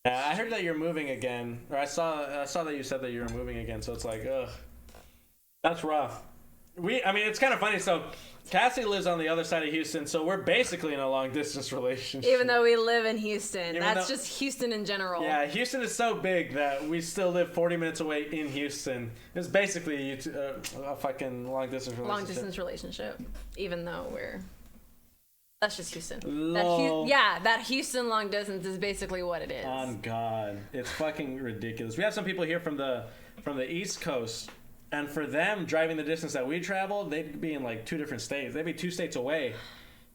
I heard that you're moving again. Or I saw that you said that you were moving again, so it's like, ugh. That's rough. I mean, it's kind of funny. So Cassie lives on the other side of Houston, so we're basically in a long distance relationship. Even though we live in Houston. That's just Houston in general. Yeah, Houston is so big that we still live 40 minutes away in Houston. It's basically a fucking long distance relationship. Long distance relationship. Even though we're... That's just Houston. Lol. That Houston long distance is basically what it is. On God. It's fucking ridiculous. We have some people here from the East Coast, and for them, driving the distance that we travel, they'd be in like 2 different states. They'd be 2 states away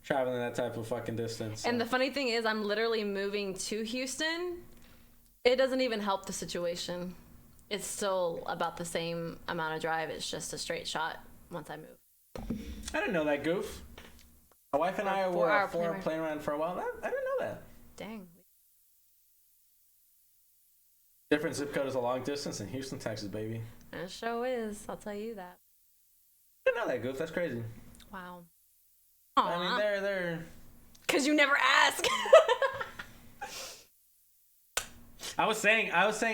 traveling that type of fucking distance. So. And the funny thing is, I'm literally moving to Houston. It doesn't even help the situation. It's still about the same amount of drive. It's just a straight shot once I move. I didn't know that, goof. My wife and I were playing around for a while. I didn't know that. Dang. Different zip code is a long distance in Houston, Texas, baby. It sure is. I'll tell you that. I didn't know that, goof. That's crazy. Wow. Aww. I mean, they're... Because you never ask. I was saying,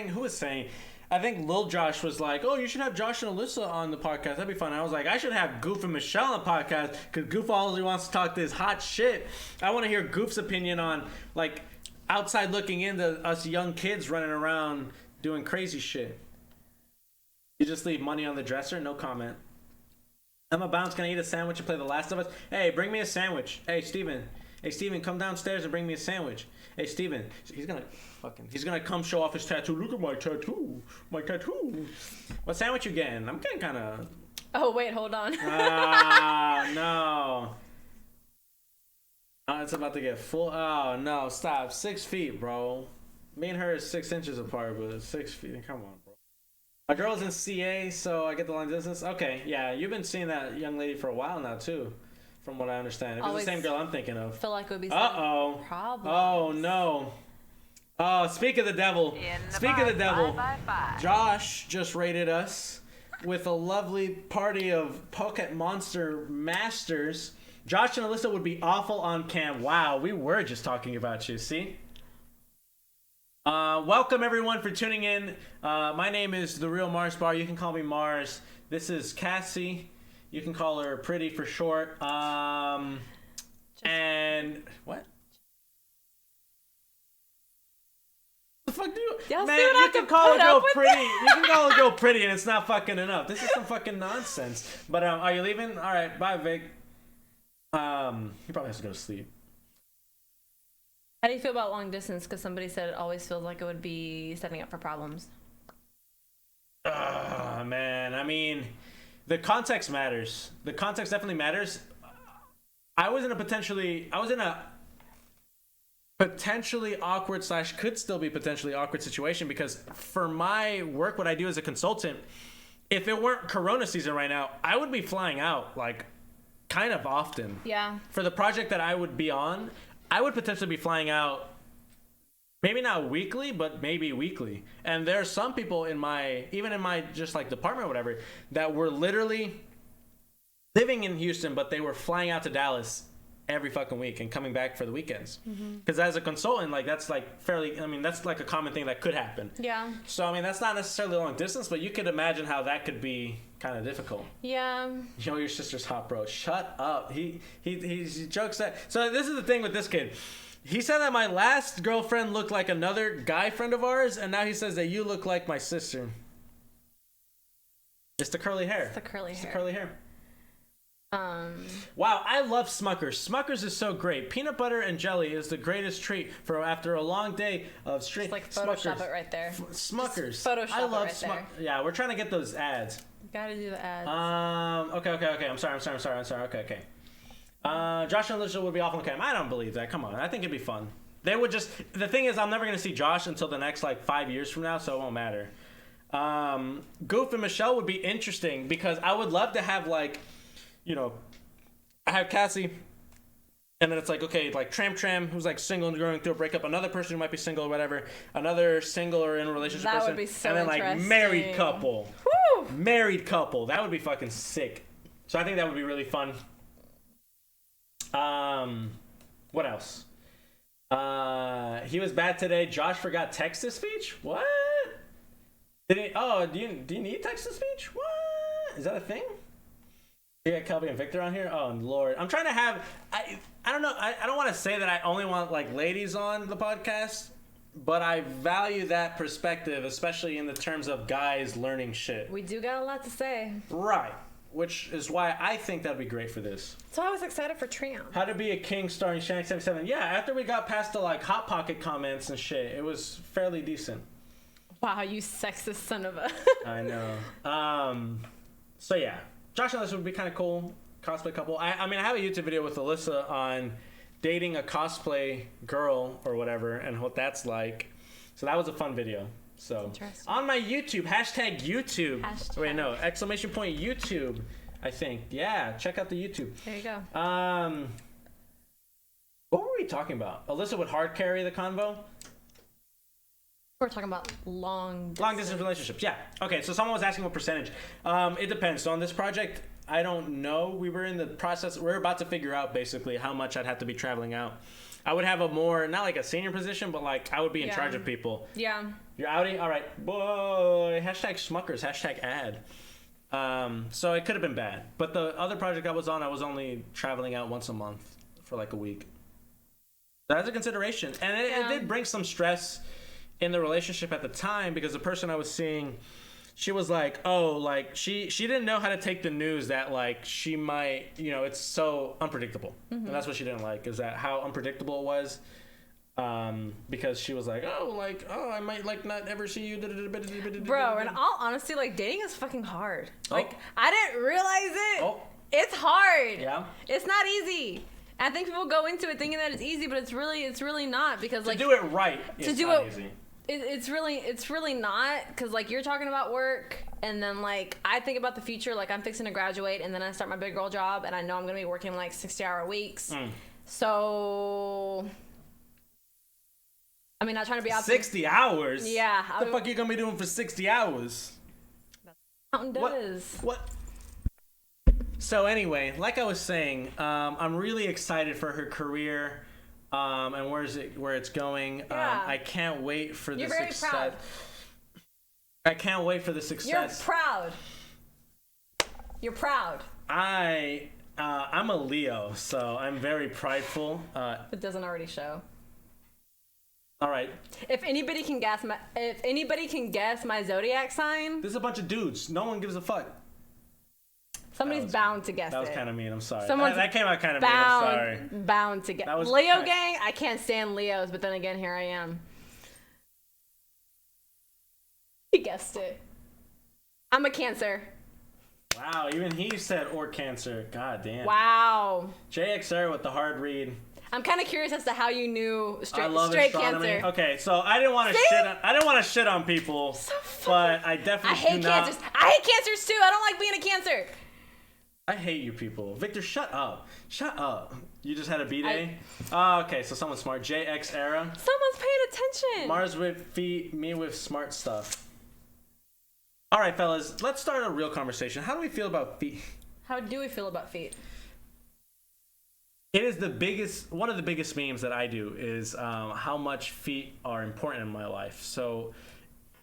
who was saying... I think Lil Josh was like, oh, you should have Josh and Alyssa on the podcast. That'd be fun. I was like, I should have Goof and Michelle on the podcast because Goof always wants to talk this hot shit. I want to hear Goof's opinion on, like, outside looking into us young kids running around doing crazy shit. You just leave money on the dresser? No comment. I'm about to eat a sandwich and play The Last of Us. Hey, bring me a sandwich. Hey, Steven, come downstairs and bring me a sandwich. Hey, Steven, he's gonna come show off his tattoo. Look at my tattoo. What sandwich you getting? I'm getting kind of... Oh, wait, hold on. No. Oh, it's about to get full. Oh, no, stop. 6 feet, bro. Me and her is 6 inches apart, but 6 feet. Come on, bro. My girl's in CA, so I get the long distance. Okay, yeah, you've been seeing that young lady for a while now, too. From what I understand. If it's the same girl I'm thinking of. Feel like it would be some problem. Oh, no. Oh, speak of the devil. Josh just rated us with a lovely party of Pocket Monster Masters. Josh and Alyssa would be awful on cam. Wow, we were just talking about you, see? Welcome, everyone, for tuning in. My name is The Real Marzbar. You can call me Marz. This is Cassie. You can call her Pretty for short. And what? The fuck do you? Man, you can call a girl pretty. You can call a girl pretty, and it's not fucking enough. This is some fucking nonsense. But are you leaving? All right, bye, Vic. He probably has to go to sleep. How do you feel about long distance? Because somebody said it always feels like it would be setting up for problems. Man. I mean, the context matters. The context definitely matters. I was in a potentially awkward / could still be potentially awkward situation because for my work, what I do as a consultant, if it weren't Corona season right now, I would be flying out like kind of often. Yeah. For the project that I would be on, I would potentially be flying out maybe not weekly, but maybe weekly. And there are some people even in my just like department or whatever, that were literally living in Houston, but they were flying out to Dallas every fucking week and coming back for the weekends. Because as a consultant, like that's like that's like a common thing that could happen. Yeah. So I mean, that's not necessarily long distance, but you could imagine how that could be kind of difficult. Yeah. Yo, your sister's hot, bro. Shut up. He jokes that. So this is the thing with this kid. He said that my last girlfriend looked like another guy friend of ours, and now he says that you look like my sister. It's the curly hair. It's the curly hair. Wow, I love Smuckers. Smuckers is so great. Peanut butter and jelly is the greatest treat for after a long day of straight. Just like Photoshop Smuckers. It right there. Smuckers. Just Photoshop I love it right there. Yeah, we're trying to get those ads. You gotta do the ads. Okay. I'm sorry. Okay. Josh and Alyssa would be off on cam. I don't believe that. Come on. I think it'd be fun. They would just... The thing is, I'm never going to see Josh until the next, 5 years from now, so it won't matter. Goof and Michelle would be interesting because I would love to have, I have Cassie, and then it's Tram, who's, single and going through a breakup, another person who might be single or whatever, another single or in a relationship that person, would be so and then, interesting. Married couple. Woo! Married couple. That would be fucking sick. So I think that would be really fun. What else? He was bad today. Josh forgot text-to-speech? What? Did he? Oh, do you need text-to-speech? What? Is that a thing? You got Kelby and Victor on here? Oh Lord, I'm trying to have. I don't know. I don't want to say that I only want like ladies on the podcast, but I value that perspective, especially in the terms of guys learning shit. We do got a lot to say. Right. Which is why I think that'd be great for this. So I was excited for Tram. How to Be a King starring Shank 77. Yeah, after we got past the like Hot Pocket comments and shit, it was fairly decent. Wow, you sexist son of a. I know. So yeah, Josh and Alyssa would be kind of cool. Cosplay couple. I mean, I have a YouTube video with Alyssa on dating a cosplay girl or whatever and what that's like. So that was a fun video. So on my YouTube, hashtag YouTube. Wait, no, exclamation point YouTube, I think. Yeah, check out the YouTube. There you go. What were we talking about? Alyssa would hard carry the convo? We're talking about long distance relationships. Yeah. Okay, so someone was asking what percentage. It depends. So on this project, I don't know. We were in the process. We're about to figure out basically how much I'd have to be traveling out. I would have a more, not like a senior position, but like I would be in charge of people. Yeah. You're outie? All right. Boy. Hashtag Schmuckers. Hashtag ad. So it could have been bad. But the other project I was on, I was only traveling out once a month for like a week. That's a consideration. And it did bring some stress in the relationship at the time because the person I was seeing, she was like, oh, like she didn't know how to take the news that like she might, you know, it's so unpredictable. And that's what she didn't like, is that how unpredictable it was. Because she was like, oh, I might like not ever see you. Bro, in all honesty, like dating is fucking hard. Like I didn't realize it. It's hard. Yeah. It's not easy. I think people go into it thinking that it's easy, but it's really not, because like to do it right, it's not easy. It's really not, because like you're talking about work, and then like I think about the future, like I'm fixing to graduate and then I start my big girl job and I know I'm gonna be working like 60-hour weeks. So I mean, not trying to be out 60 hours? Yeah. What the fuck you gonna be doing for 60 hours? Mountain does. What? So anyway, like I was saying, I'm really excited for her career. And where it's going. Yeah. I can't wait for the You're very success. proud. I can't wait for the success. You're proud. You're proud. I'm a Leo, so I'm very prideful. It doesn't already show. All right. If anybody can guess my zodiac sign, There's a bunch of dudes. No one gives a fuck. Somebody's bound to guess it. That was kind of mean. I'm sorry. That came out kind of mean. I'm sorry. Bound to guess. Leo gang, I can't stand Leos, but then again, here I am. He guessed it. I'm a Cancer. Wow, even he said or Cancer. God damn. Wow. JXR with the hard read. I'm kind of curious as to how you knew straight astronomy. Cancer. Okay, so I didn't want to shit on people, but I definitely I hate Cancers. I hate Cancers too. I don't like being a Cancer. I hate you people. Victor, shut up. Shut up. You just had a B-Day? Okay, so someone's smart. JX era. Someone's paying attention. Marz with feet, me with smart stuff. All right, fellas, let's start a real conversation. How do we feel about feet? How do we feel about feet? It is one of the biggest memes that I do is how much feet are important in my life. So,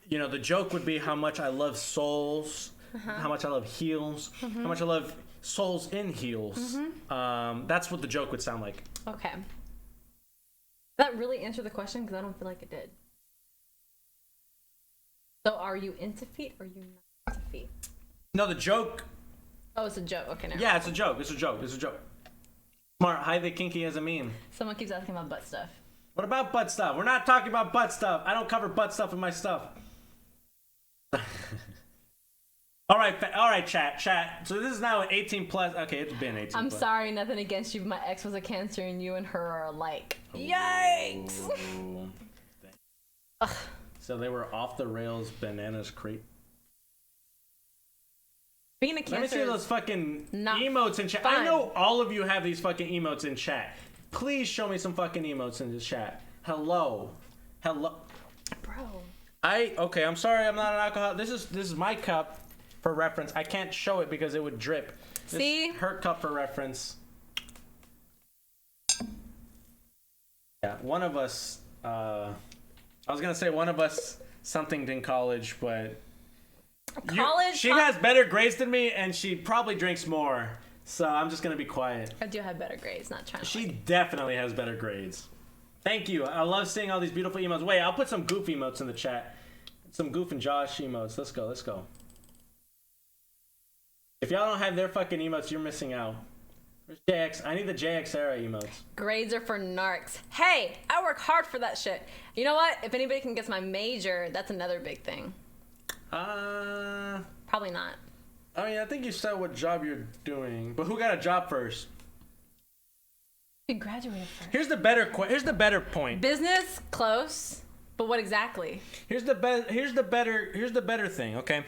you know, the joke would be how much I love soles, how much I love heels, how much I love soles in heels. That's what the joke would sound like. Okay. Did that really answer the question? Because I don't feel like it did. So are you into feet or are you not into feet? No, the joke. Oh, it's a joke. Okay, now. Yeah, it's a joke. It's a joke. Smart, highly kinky as a meme. Someone keeps asking about butt stuff. What about butt stuff? We're not talking about butt stuff. I don't cover butt stuff in my stuff. All right, chat. So this is now an 18 plus. Okay, it's been 18 I'm plus. sorry, nothing against you, but my ex was a Cancer and you and her are alike. Yikes! So they were off the rails bananas creep. Being a Cancer. Let me see those fucking emotes in chat. Fun. I know all of you have these fucking emotes in chat. Please show me some fucking emotes in the chat. Hello. Bro. Okay, I'm sorry, I'm not an alcoholic. This is my cup for reference. I can't show it because it would drip. See? Her cup for reference. Yeah, one of us. I was gonna say one of us something in college, but College. she has better grades than me, and she probably drinks more. So I'm just gonna be quiet. I do have better grades, not trying to. She definitely has better grades. Thank you. I love seeing all these beautiful emotes. Wait, I'll put some goof emotes in the chat. Some Goof and Josh emotes. Let's go. Let's go. If y'all don't have their fucking emotes, you're missing out. Where's JX? I need the JX era emotes. Grades are for narcs. Hey, I work hard for that shit. You know what? If anybody can guess my major, that's another big thing. Probably not. I mean, I think you said what job you're doing, but who got a job first? You graduated first. Here's the better point. Business, close, but what exactly? Here's the better thing. Okay,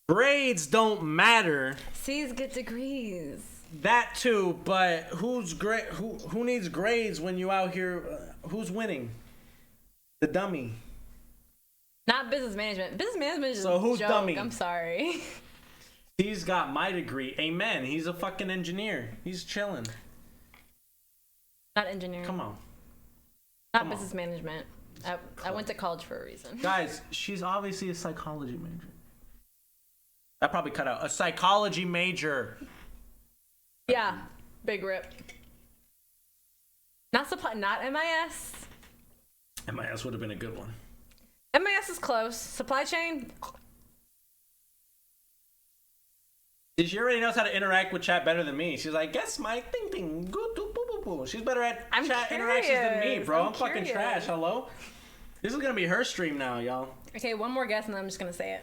grades don't matter. C's get degrees. That too, but who's great? Who needs grades when you out here? Who's winning? The dummy. Not business management. Business management is so who's a joke. dummy? I'm sorry. He's got my degree. Amen. He's a fucking engineer. He's chilling. Not engineering. Come on. Not business management. I went to college for a reason. Guys, she's obviously a psychology major. That probably cut out. A psychology major. Yeah. Big rip. Not MIS. MIS would have been a good one. MIS is close. Supply chain. She already knows how to interact with chat better than me. She's like, guess my thing thing. Go do boo boo boo. She's better at chat interactions than me, bro. I'm fucking trash. Hello? This is gonna be her stream now, y'all. Okay, one more guess and then I'm just gonna say it.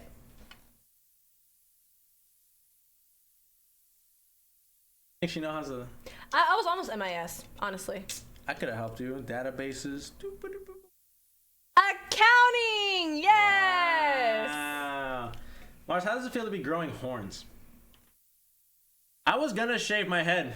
I think she knows how to. I was almost MIS, honestly. I could have helped you. Databases. Accounting! Yes! Wow. Marz, how does it feel to be growing horns? I was gonna shave my head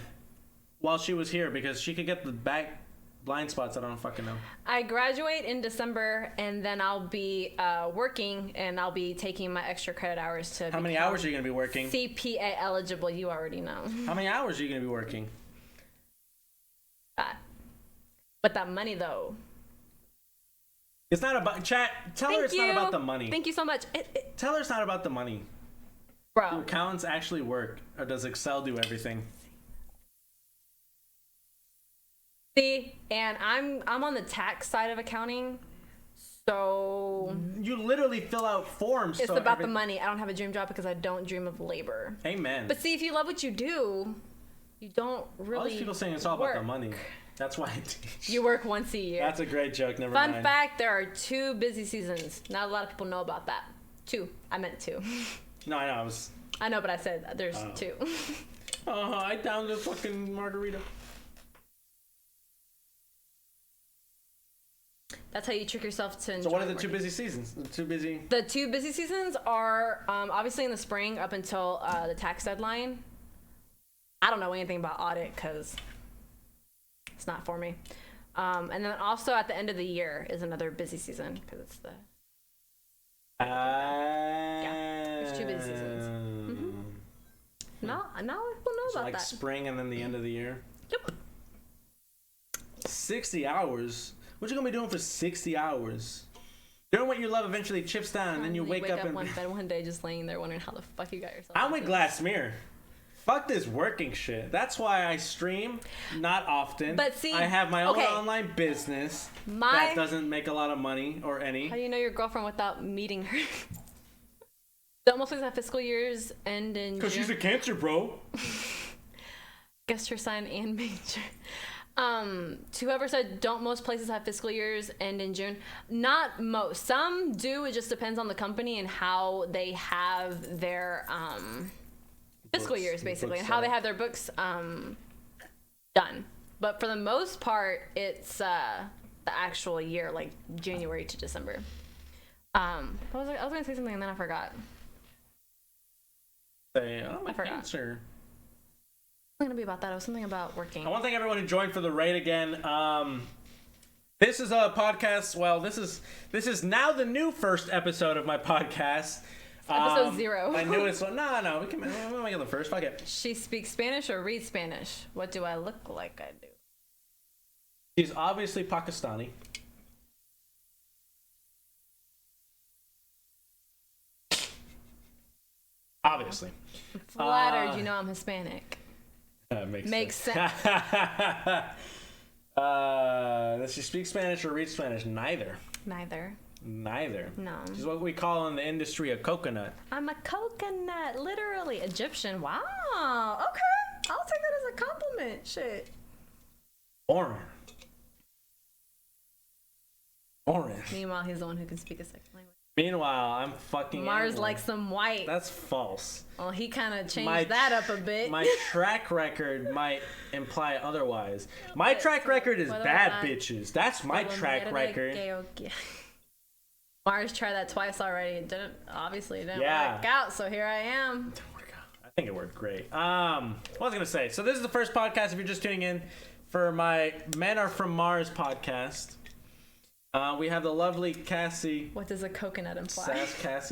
while she was here because she could get the back blind spots. I don't fucking know. I graduate in December and then I'll be working and I'll be taking my extra credit hours to. How many hours are you gonna be working? CPA eligible. You already know. How many hours are you gonna be working? But that money though. It's not about chat. Tell her it's not about the money. Thank you so much. Tell her it's not about the money. Bro. Do accountants actually work, or does Excel do everything? See, and I'm on the tax side of accounting, so you literally fill out forms. It's about the money. I don't have a dream job because I don't dream of labor. Amen. But see, if you love what you do, you don't really. All these people saying it's all about the money. That's why I teach. You work once a year. That's a great joke. Never mind. Fun fact: there are 2 busy seasons. Not a lot of people know about that. 2. I meant 2. No, I know. I know, but I said there's 2. I downed the fucking margarita. That's how you trick yourself to enjoy. So what are the 2 busy seasons? The 2 busy seasons are obviously in the spring up until the tax deadline. I don't know anything about audit because it's not for me. And then also at the end of the year is another busy season because it's the. Yeah, there's 2 busy seasons. Mm-hmm. Now people know about like that. Spring and then the end of the year. Yep. 60 hours. What you gonna be doing for 60 hours? Doing what you love eventually chips down, and then you wake up and one day just laying there wondering how the fuck you got yourself. I'm with Glassmere. Fuck this working shit. That's why I stream not often. But see, I have my own online business that doesn't make a lot of money or any. How do you know your girlfriend without meeting her? Don't most places have fiscal years end in June? Because she's a Cancer, bro. Guess her sign and major. Whoever said don't most places have fiscal years end in June? Not most. Some do. It just depends on the company and how they have their fiscal years, basically, and how they have their books done. But for the most part, it's the actual year, like January to December. I was going to say something and then I forgot. I forgot. Cancer. It was going to be about that. It was something about working. I want to thank everyone who joined for the raid again. This is a podcast. Well, this is now the new first episode of my podcast. Episode 0. My newest one. No, we can make it the first. Fuck it. She speaks Spanish or reads Spanish. What do I look like I do? She's obviously Pakistani. Obviously. Flattered, you know I'm Hispanic. Makes sense. Does she speak Spanish or read Spanish? Neither. Neither. No. She's what we call in the industry a coconut. I'm a coconut, literally. Egyptian. Wow. Okay. I'll take that as a compliment. Shit. Boring. Meanwhile, he's the one who can speak a second language. Meanwhile, I'm fucking Marz angry. likes some white. That's false. Well, he kind of changed that up a bit. My track record might imply otherwise. My track record is bad bitches. That's my track record. Marz tried that twice already. It didn't work out, so here I am. Didn't work out. I think it worked great. What was I gonna say? So this is the first podcast, if you're just tuning in, for my Men Are From Mars podcast. We have the lovely Cassie. What does a coconut imply? Sasscast.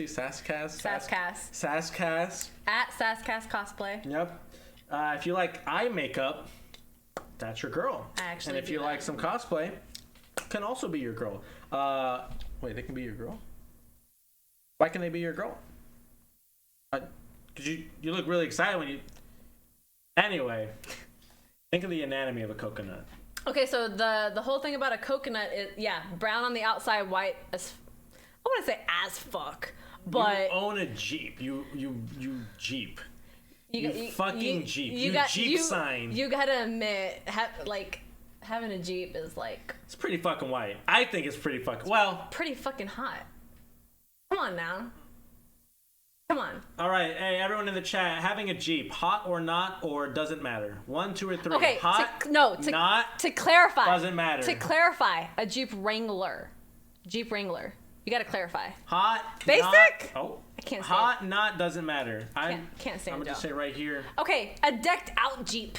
At Sasscast Cosplay. Yep. If you like eye makeup, that's your girl. I actually And if you like some cosplay, can also be your girl. Wait, they can be your girl? Why can they be your girl? Because you look really excited when you... Anyway, think of the anatomy of a coconut. Okay, so the whole thing about a coconut is, brown on the outside, white as... I want to say as fuck, but... You own a Jeep. You Jeep. You fucking Jeep. You Jeep sign. You gotta admit, having a Jeep is like... It's pretty fucking white. I think it's pretty fucking... Well... Pretty fucking hot. Come on now. Come on. All right, hey, everyone in the chat, having a Jeep, hot or not, or doesn't matter? 1, 2, or 3. Okay, hot, not, to clarify. Doesn't matter. To clarify, a Jeep Wrangler. Jeep Wrangler. You gotta clarify. Hot, basic? Not, I can't say hot, not, doesn't matter. Can't stand I'm gonna just say right here. Okay, a decked out Jeep.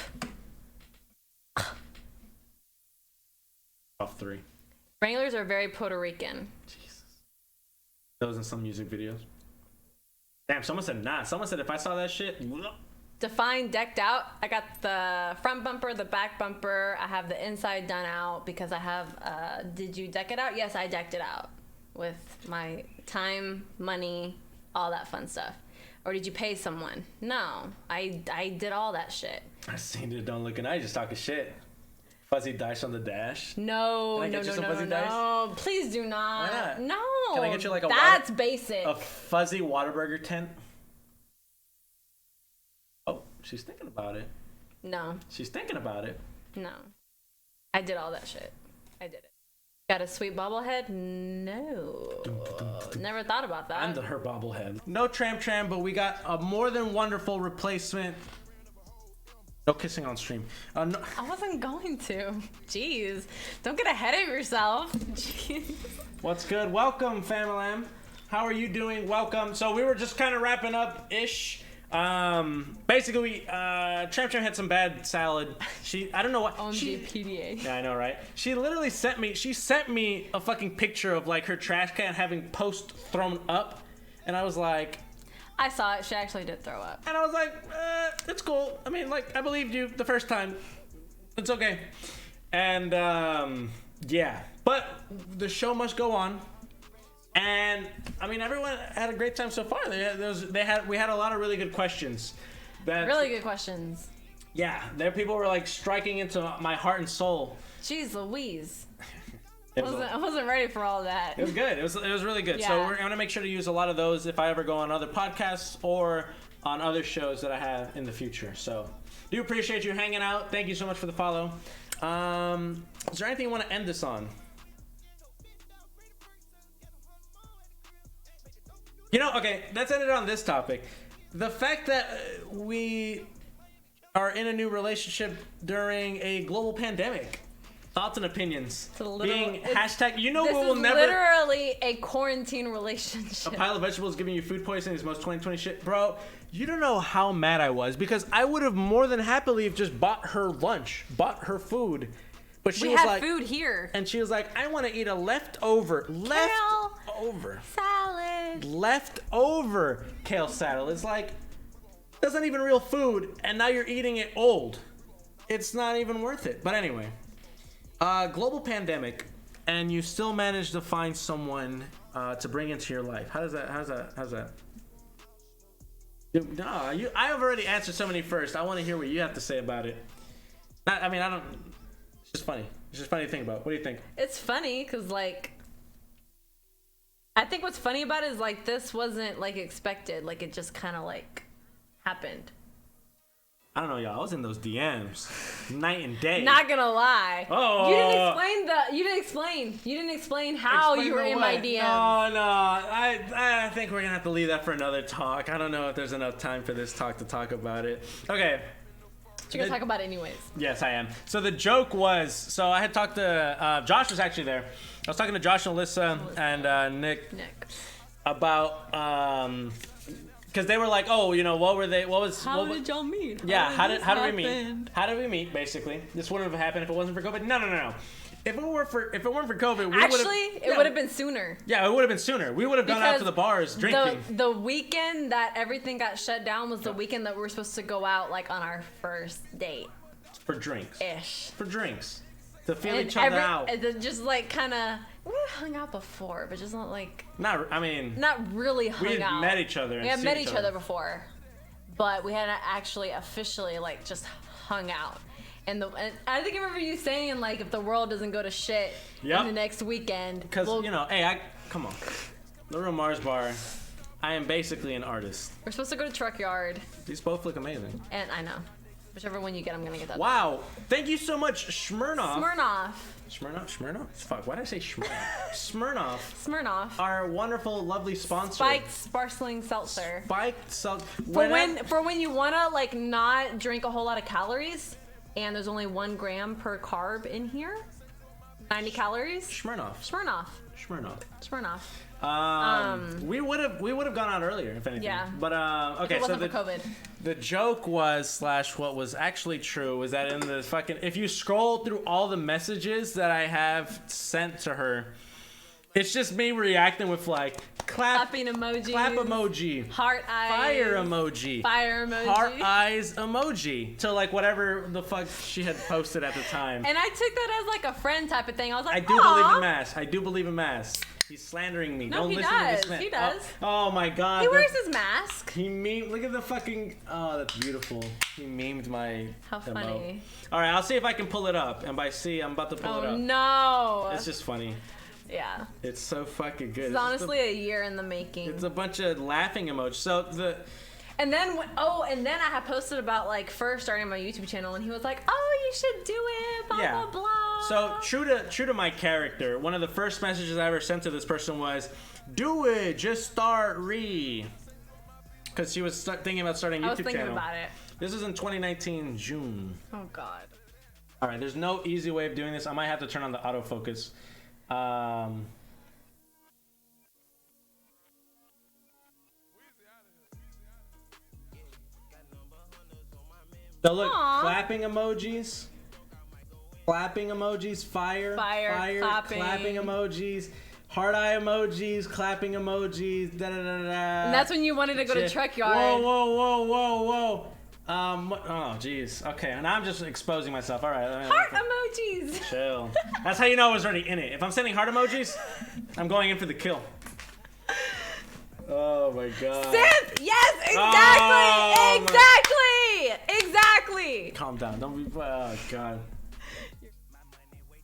Off 3. Wranglers are very Puerto Rican. Jesus. Those in some music videos. Damn, someone said not. Someone said if I saw that shit. Define decked out. I got the front bumper, the back bumper. I have the inside done out because I have. Did you deck it out? Yes, I decked it out with my time, money, all that fun stuff. Or did you pay someone? No, I did all that shit. I seen it. Don't look, and I just talking shit. Fuzzy dice on the dash. No. Dice? Please do not. Why not? No. Can I get you like a That's basic. A fuzzy Whataburger tent? Oh, she's thinking about it. No. She's thinking about it. No. I did all that shit. I did it. Got a sweet bobblehead? No. Never thought about that. I'm her bobblehead. No tram, but we got a more than wonderful replacement. No kissing on stream. No. I wasn't going to. Jeez. Don't get ahead of yourself. Jeez. What's good? Welcome, Famalam. How are you doing? Welcome. So we were just kind of wrapping up-ish. Basically, Tram had some bad salad. I don't know what. PDA. Yeah, I know, right? She literally sent me a fucking picture of like her trash can having post thrown up. And I was like... I saw it. She actually did throw up. And I was like, it's cool. I mean, like, I believed you the first time. It's okay. And, yeah. But the show must go on. And, I mean, everyone had a great time so far. We had a lot of really good questions. Really good questions. Yeah. People were, like, striking into my heart and soul. Jeez Louise. I wasn't ready for all that. It was good. It was really good. Yeah. So I'm going to make sure to use a lot of those if I ever go on other podcasts or on other shows that I have in the future. So do appreciate you hanging out. Thank you so much for the follow. Is there anything you want to end this on? Okay, let's end it on this topic. The fact that we are in a new relationship during a global pandemic. Thoughts and opinions. Being hashtag, we will never. This is literally a quarantine relationship. A pile of vegetables giving you food poisoning is most 2020 shit. Bro, you don't know how mad I was because I would have more than happily just bought her lunch, bought her food. But she was like, food here. And she was like, I want to eat a leftover kale salad. It's like, that's not even real food. And now you're eating it old. It's not even worth it. But anyway. Global pandemic, and you still manage to find someone to bring into your life. How's that? I have already answered so many first. I want to hear what you have to say about it. I don't. It's just funny. It's just funny to think about. What do you think? It's funny because, like, I think what's funny about it is, like, this wasn't, like, expected. Like, it just kind of, like, happened. I don't know, y'all. I was in those DMs night and day. Not gonna lie. Oh, you didn't explain how you were in my DMs. No. I think we're gonna have to leave that for another talk. I don't know if there's enough time for this talk to talk about it. Okay. You're gonna talk about it anyways. Yes, I am. So the joke was, so I had talked to Josh was actually there. I was talking to Josh and Alyssa and Nick about because they were like, oh, you know, what did y'all meet? Yeah, how did we meet? How did we meet? Basically, this wouldn't have happened if it wasn't for COVID. No. If it weren't for COVID, it would have been sooner. Yeah, it would have been sooner. We would have gone out to the bars drinking. The weekend that everything got shut down was the weekend that we were supposed to go out, like, on our first date. For drinks. Ish. For drinks. To feel each other out. Just like kind of, we hung out before, but just not like. Not really hung out. We had met each other. We had met each other before, but we hadn't actually officially, like, just hung out. And I think I remember you saying, like, if the world doesn't go to shit in the next weekend. Because, come on. The Real Marzbar, I am basically an artist. We're supposed to go to Truck Yard. These both look amazing. And I know. Whichever one you get, I'm going to get that. Wow. Thank you so much, Smirnoff. Smirnoff. Fuck, why did I say Smirnoff? Smirnoff. Our wonderful, lovely sponsor. Spiked Sparkling Seltzer. For when you want to, like, not drink a whole lot of calories. And there's only 1 gram per carb in here. 90 calories. Smirnoff. We would have gone out earlier if anything. Yeah. But okay. If it wasn't for COVID. The joke was / what was actually true was that in the fucking, if you scroll through all the messages that I have sent to her, it's just me reacting with, like, clapping emojis, clap emoji, heart eyes, fire emoji, heart eyes emoji, to, like, whatever the fuck she had posted at the time. And I took that as, like, a friend type of thing. I was like, I do believe in mass. He's slandering me. No, Don't he listen does. to this man. He does. Oh my god. He wears his mask. Look at the fucking. Oh, that's beautiful. He memed my. How funny. All right, I'll see if I can pull it up. And by see, I'm about to pull it up. Oh no. It's just funny. Yeah. It's so fucking good. It's honestly a year in the making. It's a bunch of laughing emojis. So And then I had posted about, like, first starting my YouTube channel, and he was like, "Oh, you should do it." Blah blah blah. So true to my character, one of the first messages I ever sent to this person was, "Do it, just start because she was thinking about starting a YouTube channel. I was thinking about it. This is in 2019 June. Oh God. All right, there's no easy way of doing this. I might have to turn on the autofocus. So look, clapping emojis, fire, clapping emojis, heart eye emojis, clapping emojis, da da da da. And that's when you wanted to go to Truck Yard. Whoa. Oh, jeez. Okay, and I'm just exposing myself. All right. Heart emojis. Chill. That's how you know I was already in it. If I'm sending heart emojis, I'm going in for the kill. Oh my god. Simp! Yes, exactly! Calm down. Don't be. Oh god.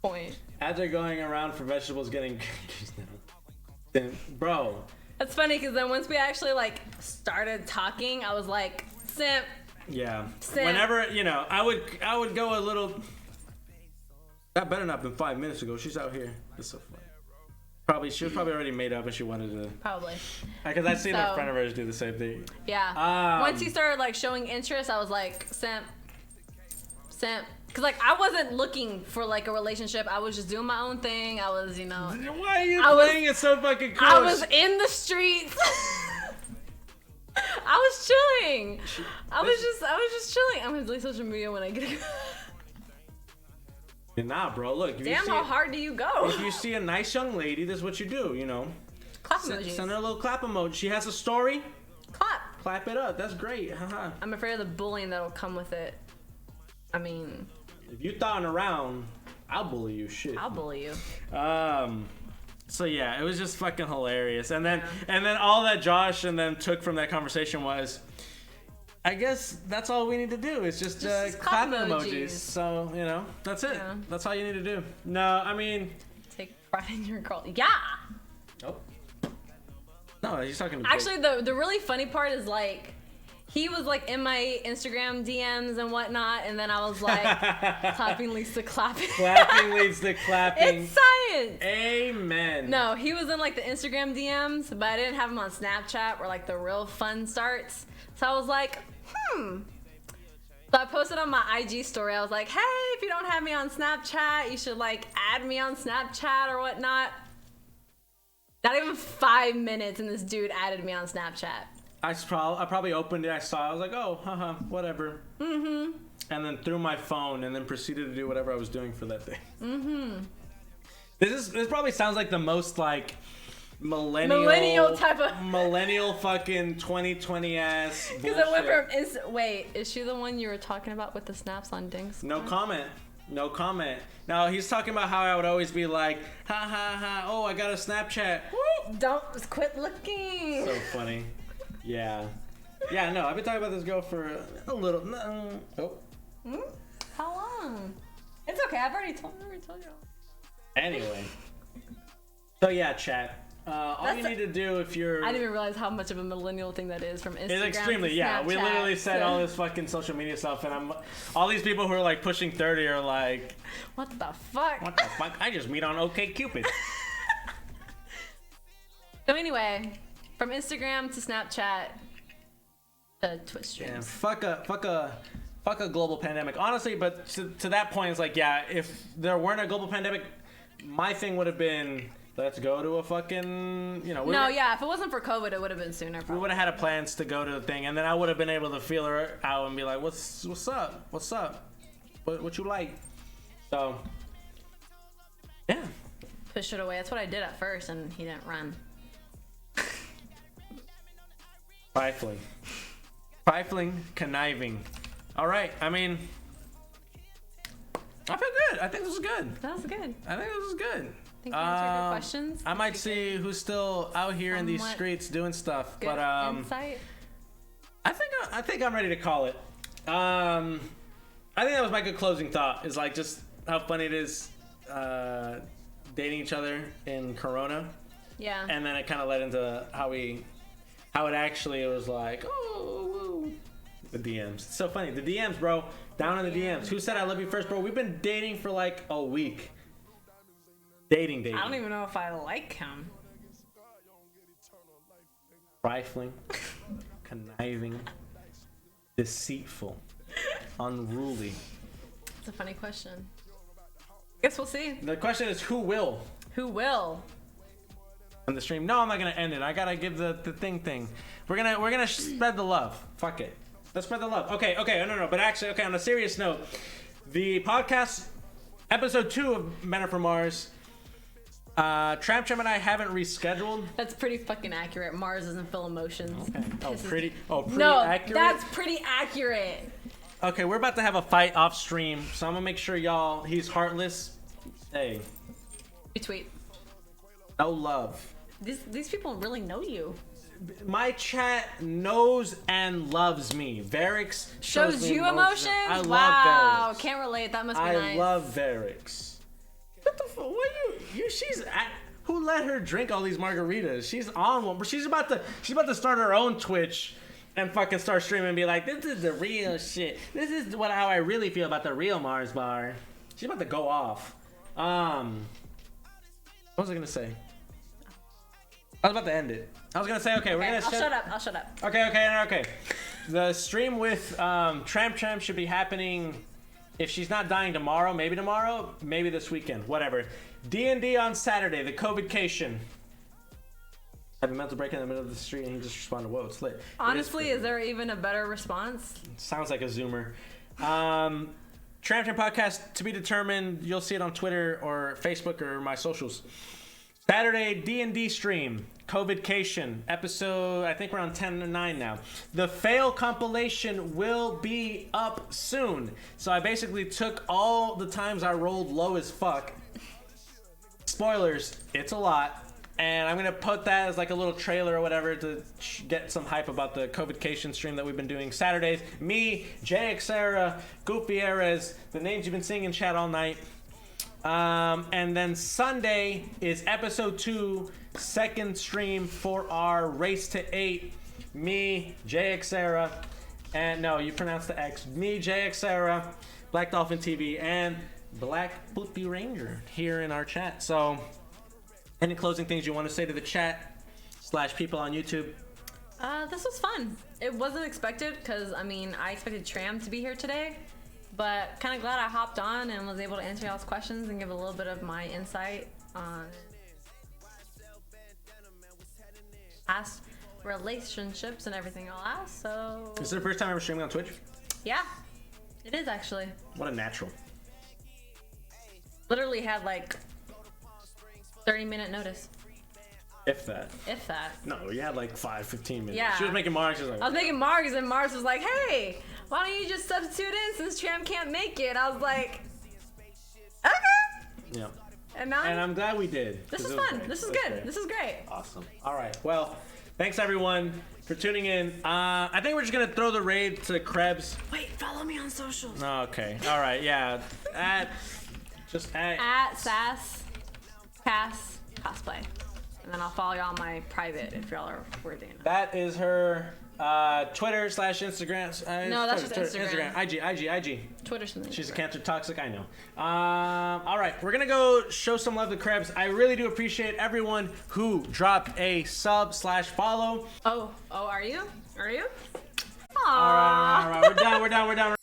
Point. As they're going around for vegetables getting. Bro. That's funny because then once we actually, like, started talking, I was like, simp. Yeah. Simp. Whenever, I would go a little. That better not been 5 minutes ago. She's out here. That's so funny. She was probably already made up and she wanted to. Probably. Because I've seen a friend of hers do the same thing. Yeah. Once he started, like, showing interest, I was like, simp. Because, like, I wasn't looking for, like, a relationship. I was just doing my own thing. I was, Why are you playing it so fucking close? I was in the streets. I was chilling. I was just chilling. I'm gonna delete social media when I get it. Nah, bro. Look. Damn, how hard do you go? If you see a nice young lady, this is what you do. Clap emojis. Send her a little clap emoji. She has a story. Clap it up. That's great. Haha. I'm afraid of the bullying that'll come with it. I mean, if you thawing around, I'll bully you. Shit. I'll bully you. So yeah, it was just fucking hilarious. And then all that Josh and them took from that conversation was, I guess that's all we need to do. It's just clap emojis. So, you know, that's it. Yeah. That's all you need to do. No, I mean... Take pride in your girl. Yeah! Nope. No, he's talking to Actually, the really funny part is, like, he was, like, in my Instagram DMs and whatnot, and then I was like, clapping leads to clapping. Clapping leads to clapping. It's science! Amen. No, he was in, like, the Instagram DMs, but I didn't have him on Snapchat where, like, the real fun starts. So I was like, So I posted on my IG story, I was like, hey, if you don't have me on Snapchat, you should, like, add me on Snapchat or whatnot. Not even 5 minutes, and this dude added me on Snapchat. I probably opened it, I saw it, I was like, oh, haha, whatever. Mm-hmm. And then threw my phone, and then proceeded to do whatever I was doing for that day. Mm-hmm. This probably sounds like the most, like, millennial type of... millennial fucking 2020 ass Because it went from... Wait, is she the one you were talking about with the snaps on Dings? No comment. No comment. Now, he's talking about how I would always be like, ha ha ha, oh, I got a Snapchat. Woo! Don't quit looking. So funny. Yeah. Yeah, no, I've been talking about this girl for a little. Oh. How long? It's okay, I've already told you. Anyway. So, yeah, chat. All you need to do if you're... I didn't even realize how much of a millennial thing that is from Instagram. It's extremely, yeah. We literally said all this fucking social media stuff, and all these people who are like pushing 30 are like, what the fuck? What the fuck? I just meet on OkCupid. So anyway, from Instagram to Snapchat to Twitch streams. Yeah, fuck a global pandemic. Honestly, but to that point, it's like, yeah, if there weren't a global pandemic, my thing would have been... Let's go to a fucking, you know. If it wasn't for COVID, it would have been sooner. Probably. We would have had plans to go to the thing, and then I would have been able to feel her out and be like, "What's up? What's up? What you like?" So, yeah. Push it away. That's what I did at first, and he didn't run. Trifling, conniving. All right. I mean, I feel good. I think this is good. That was good. I think this is good. Think you answered your questions? I might see who's still out here in these streets doing stuff, good but insight. I think I'm ready to call it. I think that was my good closing thought. Is like just how funny it is dating each other in Corona. Yeah. And then it kind of led into how it actually was like, oh, the DMs. It's so funny. The DMs, bro. Down in the DMs. Who said I love you first, bro? We've been dating for like a week. Dating. I don't even know if I like him. Trifling, conniving, deceitful, unruly. It's a funny question. Guess we'll see. The question is, who will? Who will? On the stream. No, I'm not gonna end it. I gotta give the thing. We're gonna spread the love. Fuck it. Let's spread the love. Okay. No. But actually, okay. On a serious note, the podcast episode 2 of Men Are From Mars. Tram and I haven't rescheduled. That's pretty fucking accurate. Mars doesn't feel emotions. Okay. Pretty no, accurate? That's pretty accurate. Okay, we're about to have a fight off stream, so I'm gonna make sure y'all, he's heartless. Hey. Retweet. No love. These people really know you. My chat knows and loves me. Varix shows you emotions? I love Varix. Wow, can't relate. That must be nice. I love Varix. What the fuck? What you? Who let her drink all these margaritas? She's on one, but she's about to start her own Twitch and fucking start streaming and be like, this is the real shit. This is how I really feel about the Real Marzbar. She's about to go off. What was I gonna say? I was about to end it. I was gonna say, okay, we're gonna. I'll shut up. Okay. The stream with Tram should be happening. If she's not dying tomorrow, maybe this weekend, whatever. D&D on Saturday, the COVID-cation. I have a mental break in the middle of the street and he just responded, whoa, it's lit. Honestly, is there even a better response? Sounds like a Zoomer. Tram Podcast to be determined. You'll see it on Twitter or Facebook or my socials. Saturday D&D stream, COVIDcation, episode, I think we're on 10 to 9 now. The fail compilation will be up soon. So I basically took all the times I rolled low as fuck. Spoilers, it's a lot. And I'm going to put that as like a little trailer or whatever to get some hype about the COVIDcation stream that we've been doing Saturdays. Me, JXera, Goofy Erez, the names you've been seeing in chat all night. And then Sunday is episode 2, second stream for our Race to 8. Me, JXera, and no, you pronounced the X. Me, JXera, Black Dolphin TV, and Black Blippi Ranger here in our chat. So... any closing things you want to say to the chat / people on YouTube? This was fun. It wasn't expected because, I mean, I expected Tram to be here today, but kind of glad I hopped on and was able to answer y'all's questions and give a little bit of my insight on past relationships and everything I'll ask. So, is this the first time ever streaming on Twitch? Yeah, it is actually. What a natural. Literally had like 30-minute notice. If that. If that. No, you had like 5-15 minutes. Yeah. She was making Marz. She was like, I was making Marz, and Marz was like, hey, why don't you just substitute in since Tram can't make it? I was like, okay. yeah. And I'm glad we did. This is fun. This is good. Great. This is great. Awesome. All right. Well, thanks everyone for tuning in. I think we're just going to throw the raid to Krebs. Wait, follow me on socials. Okay. All right. Yeah. At Sass Cass Cosplay. And then I'll follow y'all on my private if y'all are worthy enough. That is her Twitter / Instagram. No, that's Twitter, just Instagram. IG. Twitter's the She's a cancer toxic, I know. All right, we're gonna go show some love to Krebs. I really do appreciate everyone who dropped a sub / follow. Oh, are you? Are you? All right. We're done.